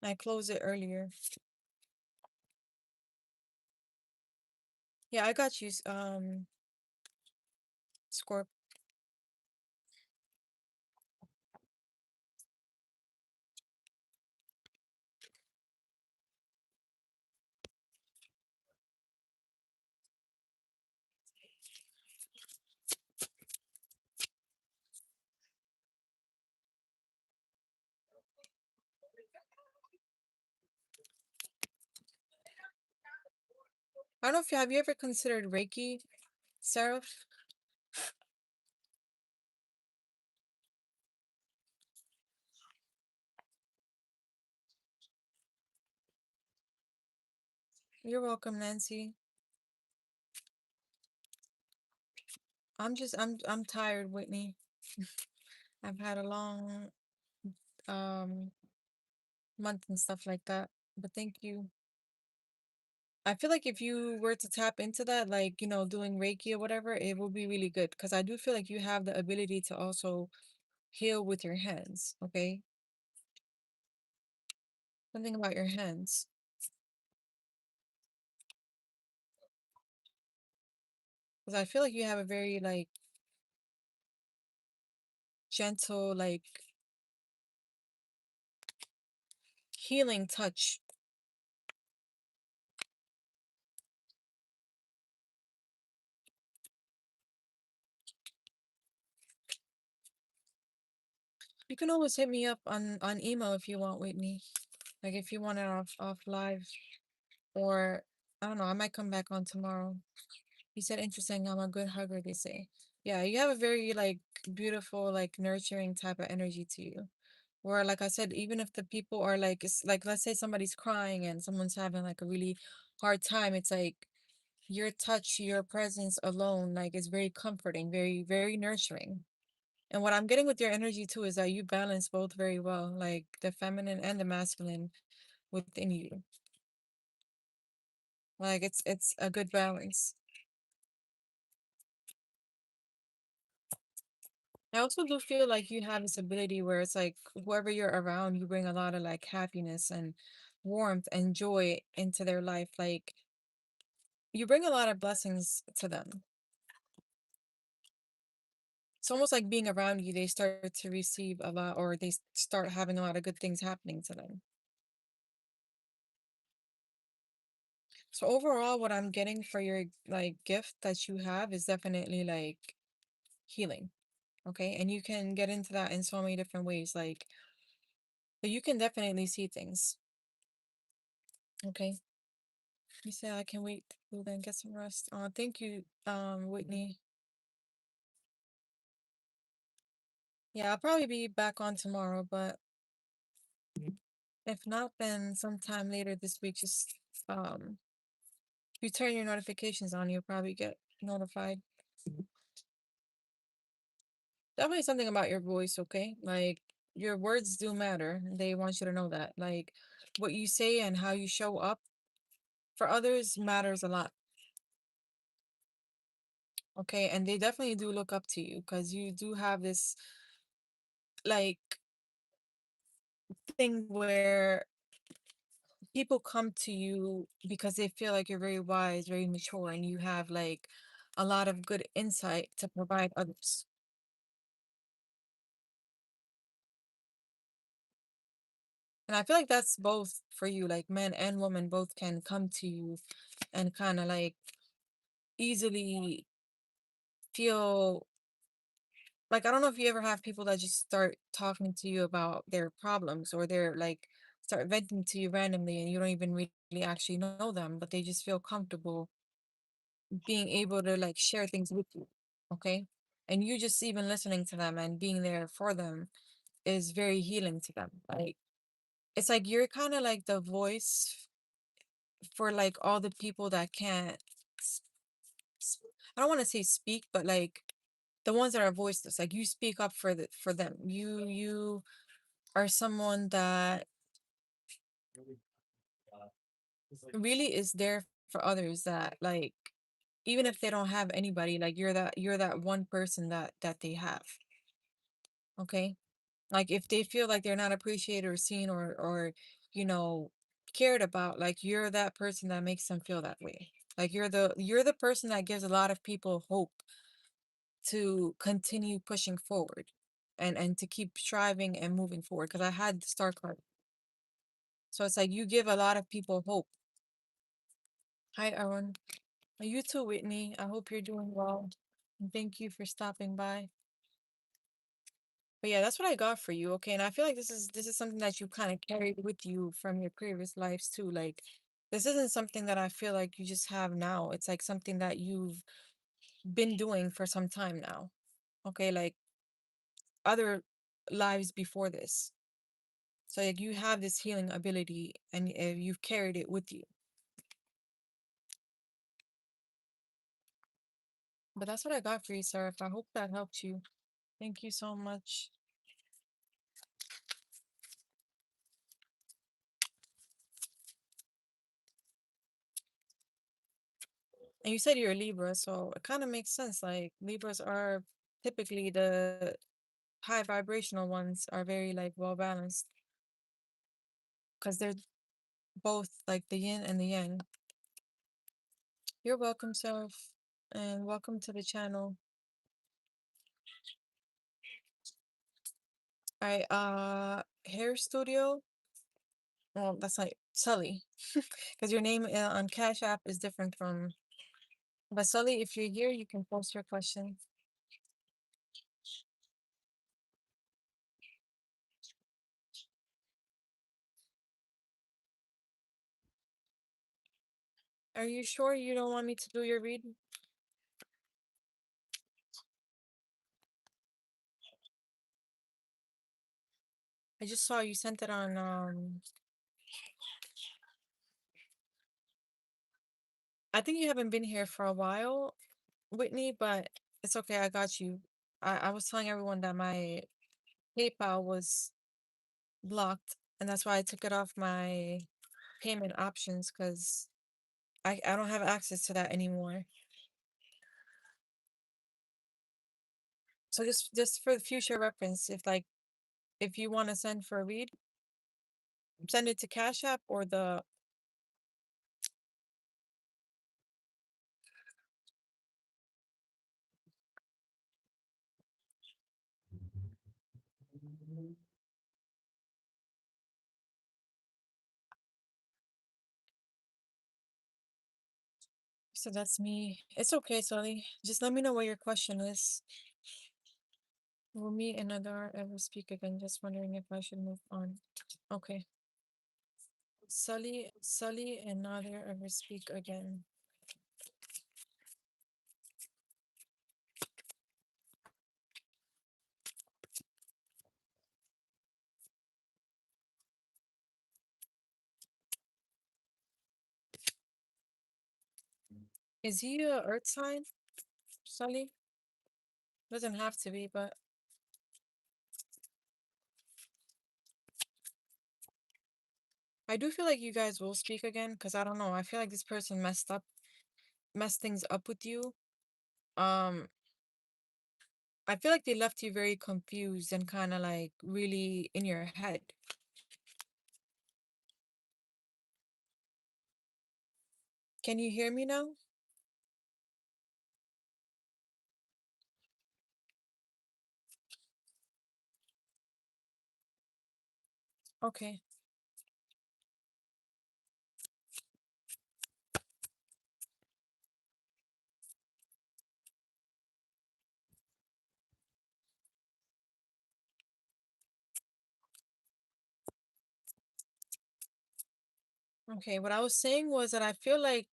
Speaker 1: I closed it earlier. Yeah, I got you, Scorp. I don't know if you have you ever considered Reiki, Sarah? You're welcome, Nancy. I'm tired, Whitney. I've had a long um month and stuff like that. But thank you. I feel like if you were to tap into that, like, doing Reiki or whatever, it will be really good. Because I do feel like you have the ability to also heal with your hands, okay? Something about your hands. Because I feel like you have a very, like, gentle, like, healing touch. You can always hit me up on email if you want, Whitney. Like, if you want it off live. Or, I don't know, I might come back on tomorrow. You said interesting. I'm a good hugger, they say. Yeah, you have a very like beautiful, like nurturing type of energy to you, Where, like I said, even if the people are like, it's like, let's say somebody's crying and someone's having like a really hard time, it's like your touch, your presence alone, like, is very comforting, very, very nurturing. And what I'm getting with your energy too is that you balance both very well, like the feminine and the masculine within you. Like it's a good balance. I also do feel like you have this ability where it's like whoever you're around, you bring a lot of like happiness and warmth and joy into their life. Like you bring a lot of blessings to them. It's almost like being around you, they start to receive a lot, or they start having a lot of good things happening to them. So overall, what I'm getting for your like gift that you have is definitely like healing. Okay. And you can get into that in so many different ways. Like, so you can definitely see things. Okay. You say I can wait to then get some rest. Thank you, Whitney. Yeah, I'll probably be back on tomorrow, but if not, then sometime later this week, just if you turn your notifications on, you'll probably get notified. Definitely something about your voice, okay? Like your words do matter. They want you to know that. Like what you say and how you show up for others matters a lot. Okay, and they definitely do look up to you because you do have this like thing where people come to you because they feel like you're very wise, very mature, and you have like a lot of good insight to provide others. And I feel like that's both for you, like men and women both can come to you and kind of like easily feel like, I don't know if you ever have people that just start talking to you about their problems, or they're like start venting to you randomly and you don't even really actually know them, but they just feel comfortable being able to like share things with you. Okay. And you just even listening to them and being there for them is very healing to them. Like it's like you're kind of like the voice for like all the people that can't s- I don't want to say speak, but like the ones that are voiceless. Like you speak up for them. You are someone that really is there for others, that like even if they don't have anybody, like you're that one person that they have. Okay. Like if they feel like they're not appreciated or seen, or you know cared about, like you're that person that makes them feel that way. Like you're the person that gives a lot of people hope to continue pushing forward, and to keep striving and moving forward, because I had the star card. So it's like you give a lot of people hope. Hi, Aaron. You too, Whitney. I hope you're doing well. And thank you for stopping by. But yeah, that's what I got for you. Okay. And I feel like this is something that you kind of carried with you from your previous lives too. Like this isn't something that I feel like you just have now. It's like something that you've been doing for some time now. Okay, like other lives before this. So like you have this healing ability, and you've carried it with you. But that's what I got for you, sir. I hope that helped you. Thank you so much. And you said you're a Libra, so it kind of makes sense. Like Libras are typically the high vibrational ones, are very like well balanced because they're both like the yin and the yang. You're welcome, self, and welcome to the channel. All right, hair studio. Well, that's like Sully, because your name on Cash App is different from. But Sully, if you're here, you can post your question. Are you sure you don't want me to do your read? I just saw you sent it on I think you haven't been here for a while, Whitney, but it's okay, I got you. I was telling everyone that my PayPal was blocked, and that's why I took it off my payment options because I don't have access to that anymore. So just for future reference, if you want to send for a read, send it to Cash App or the so that's me. It's okay, Sully. Just let me know what your question is. Will me and Adar ever speak again? Just wondering if I should move on. Okay. Sully and Nader ever speak again. Is he a earth sign, Sully? Doesn't have to be, but I do feel like you guys will speak again because I don't know. I feel like this person messed things up with you. Um, I feel like they left you very confused and kind of like really in your head. Can you hear me now? Okay. Okay. What I was saying was that I feel like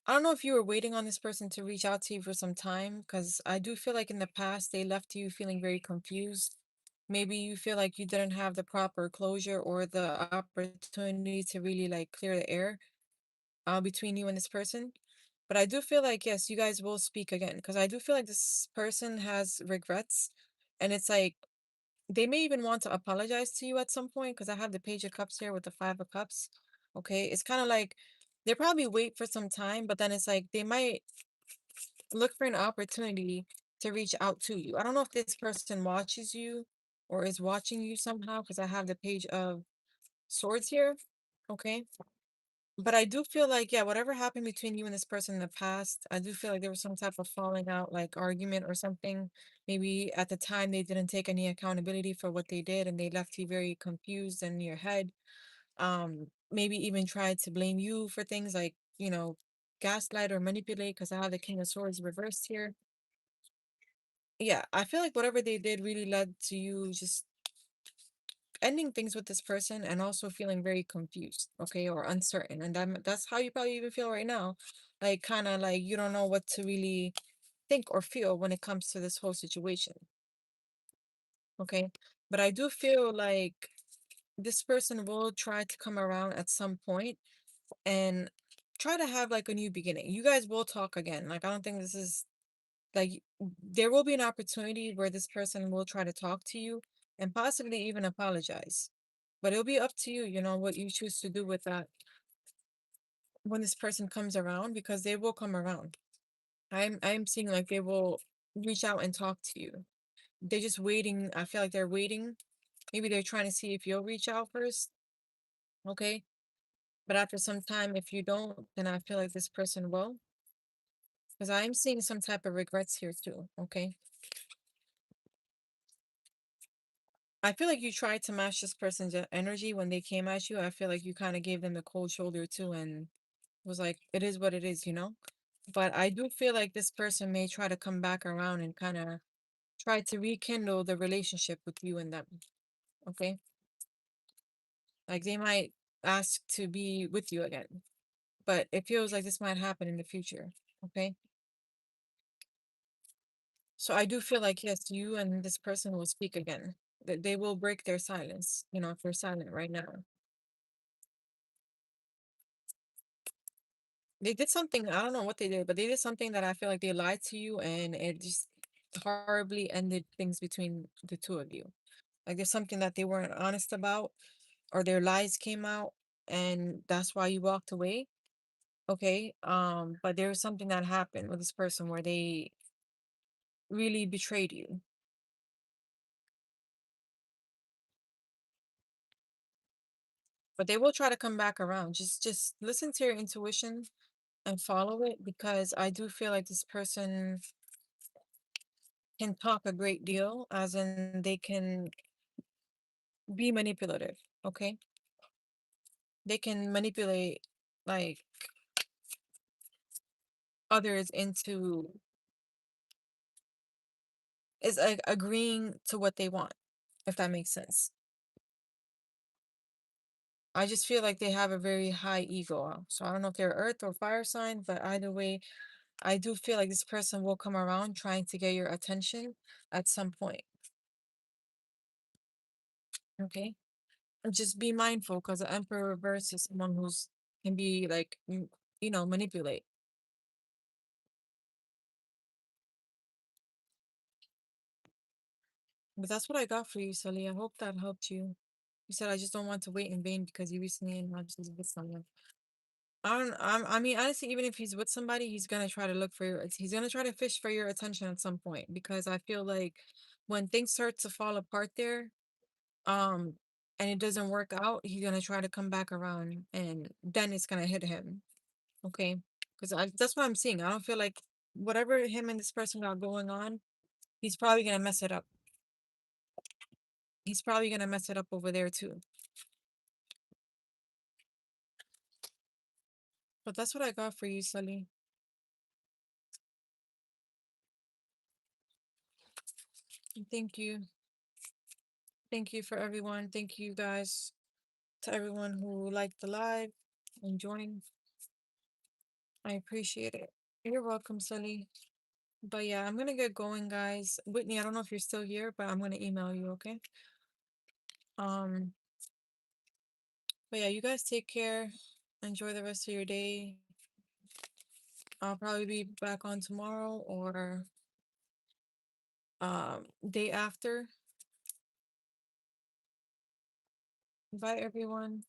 Speaker 1: I don't know if you were waiting on this person to reach out to you for some time, because I do feel like in the past they left you feeling very confused. Maybe you feel like you didn't have the proper closure or the opportunity to really like clear the air between you and this person. But I do feel like, yes, you guys will speak again, because I do feel like this person has regrets. And it's like they may even want to apologize to you at some point, because I have the Page of Cups here with the Five of Cups. Okay. It's kind of like they probably wait for some time, but then it's like they might look for an opportunity to reach out to you. I don't know if this person watches you or is watching you somehow, because I have the Page of Swords here. Okay. But I do feel like, yeah, whatever happened between you and this person in the past, I do feel like there was some type of falling out, like argument or something. Maybe at the time they didn't take any accountability for what they did and they left you very confused in your head. Maybe even tried to blame you for things like, gaslight or manipulate, because I have the King of Swords reversed here. Yeah, I feel like whatever they did really led to you just ending things with this person and also feeling very confused, okay, or uncertain. And that's how you probably even feel right now. Like kind of like you don't know what to really think or feel when it comes to this whole situation. Okay. But I do feel like this person will try to come around at some point and try to have like a new beginning. You guys will talk again. Like I don't think this is like there will be an opportunity where this person will try to talk to you and possibly even apologize. But it'll be up to you, what you choose to do with that when this person comes around, because they will come around. I'm seeing like they will reach out and talk to you. They're just waiting. I feel like they're waiting. Maybe they're trying to see if you'll reach out first. Okay. But after some time, if you don't, then I feel like this person will. Because I'm seeing some type of regrets here too. Okay. I feel like you tried to match this person's energy when they came at you. I feel like you kind of gave them the cold shoulder too and was like, it is what it is. But I do feel like this person may try to come back around and kind of try to rekindle the relationship with you and them. Okay. Like they might ask to be with you again, but it feels like this might happen in the future. Okay. So I do feel like, yes, you and this person will speak again. they will break their silence, you know, if they're silent right now. They did something, I don't know what they did, but they did something that I feel like they lied to you and it just horribly ended things between the two of you. Like there's something that they weren't honest about or their lies came out and that's why you walked away. Okay. But there was something that happened with this person where they really betrayed you. But they will try to come back around. Just listen to your intuition and follow it because I do feel like this person can talk a great deal, as in they can be manipulative, okay? They can manipulate like others into is like agreeing to what they want, if that makes sense. I just feel like they have a very high ego. So I don't know if they're earth or fire sign, but either way, I do feel like this person will come around trying to get your attention at some point. Okay. And just be mindful because the emperor reverse is someone who's can be like you know, manipulate. But that's what I got for you, Sully. I hope that helped you. You said I just don't want to wait in vain because you recently announced he's with someone. I mean, honestly, even if he's with somebody, he's gonna try to look for your. He's gonna try to fish for your attention at some point because I feel like when things start to fall apart there, um, and it doesn't work out, he's gonna try to come back around, and then it's gonna hit him. Okay, because that's what I'm seeing. I don't feel like whatever him and this person got going on, he's probably gonna mess it up. He's probably gonna mess it up over there too. But that's what I got for you, Sully. Thank you. Thank you for everyone. Thank you guys to everyone who liked the live and joined. I appreciate it. You're welcome, Sully. But yeah, I'm gonna get going, guys. Whitney, I don't know if you're still here, but I'm gonna email you, okay? Um, but yeah, you guys take care. Enjoy the rest of your day. I'll probably be back on tomorrow or day after. Bye everyone.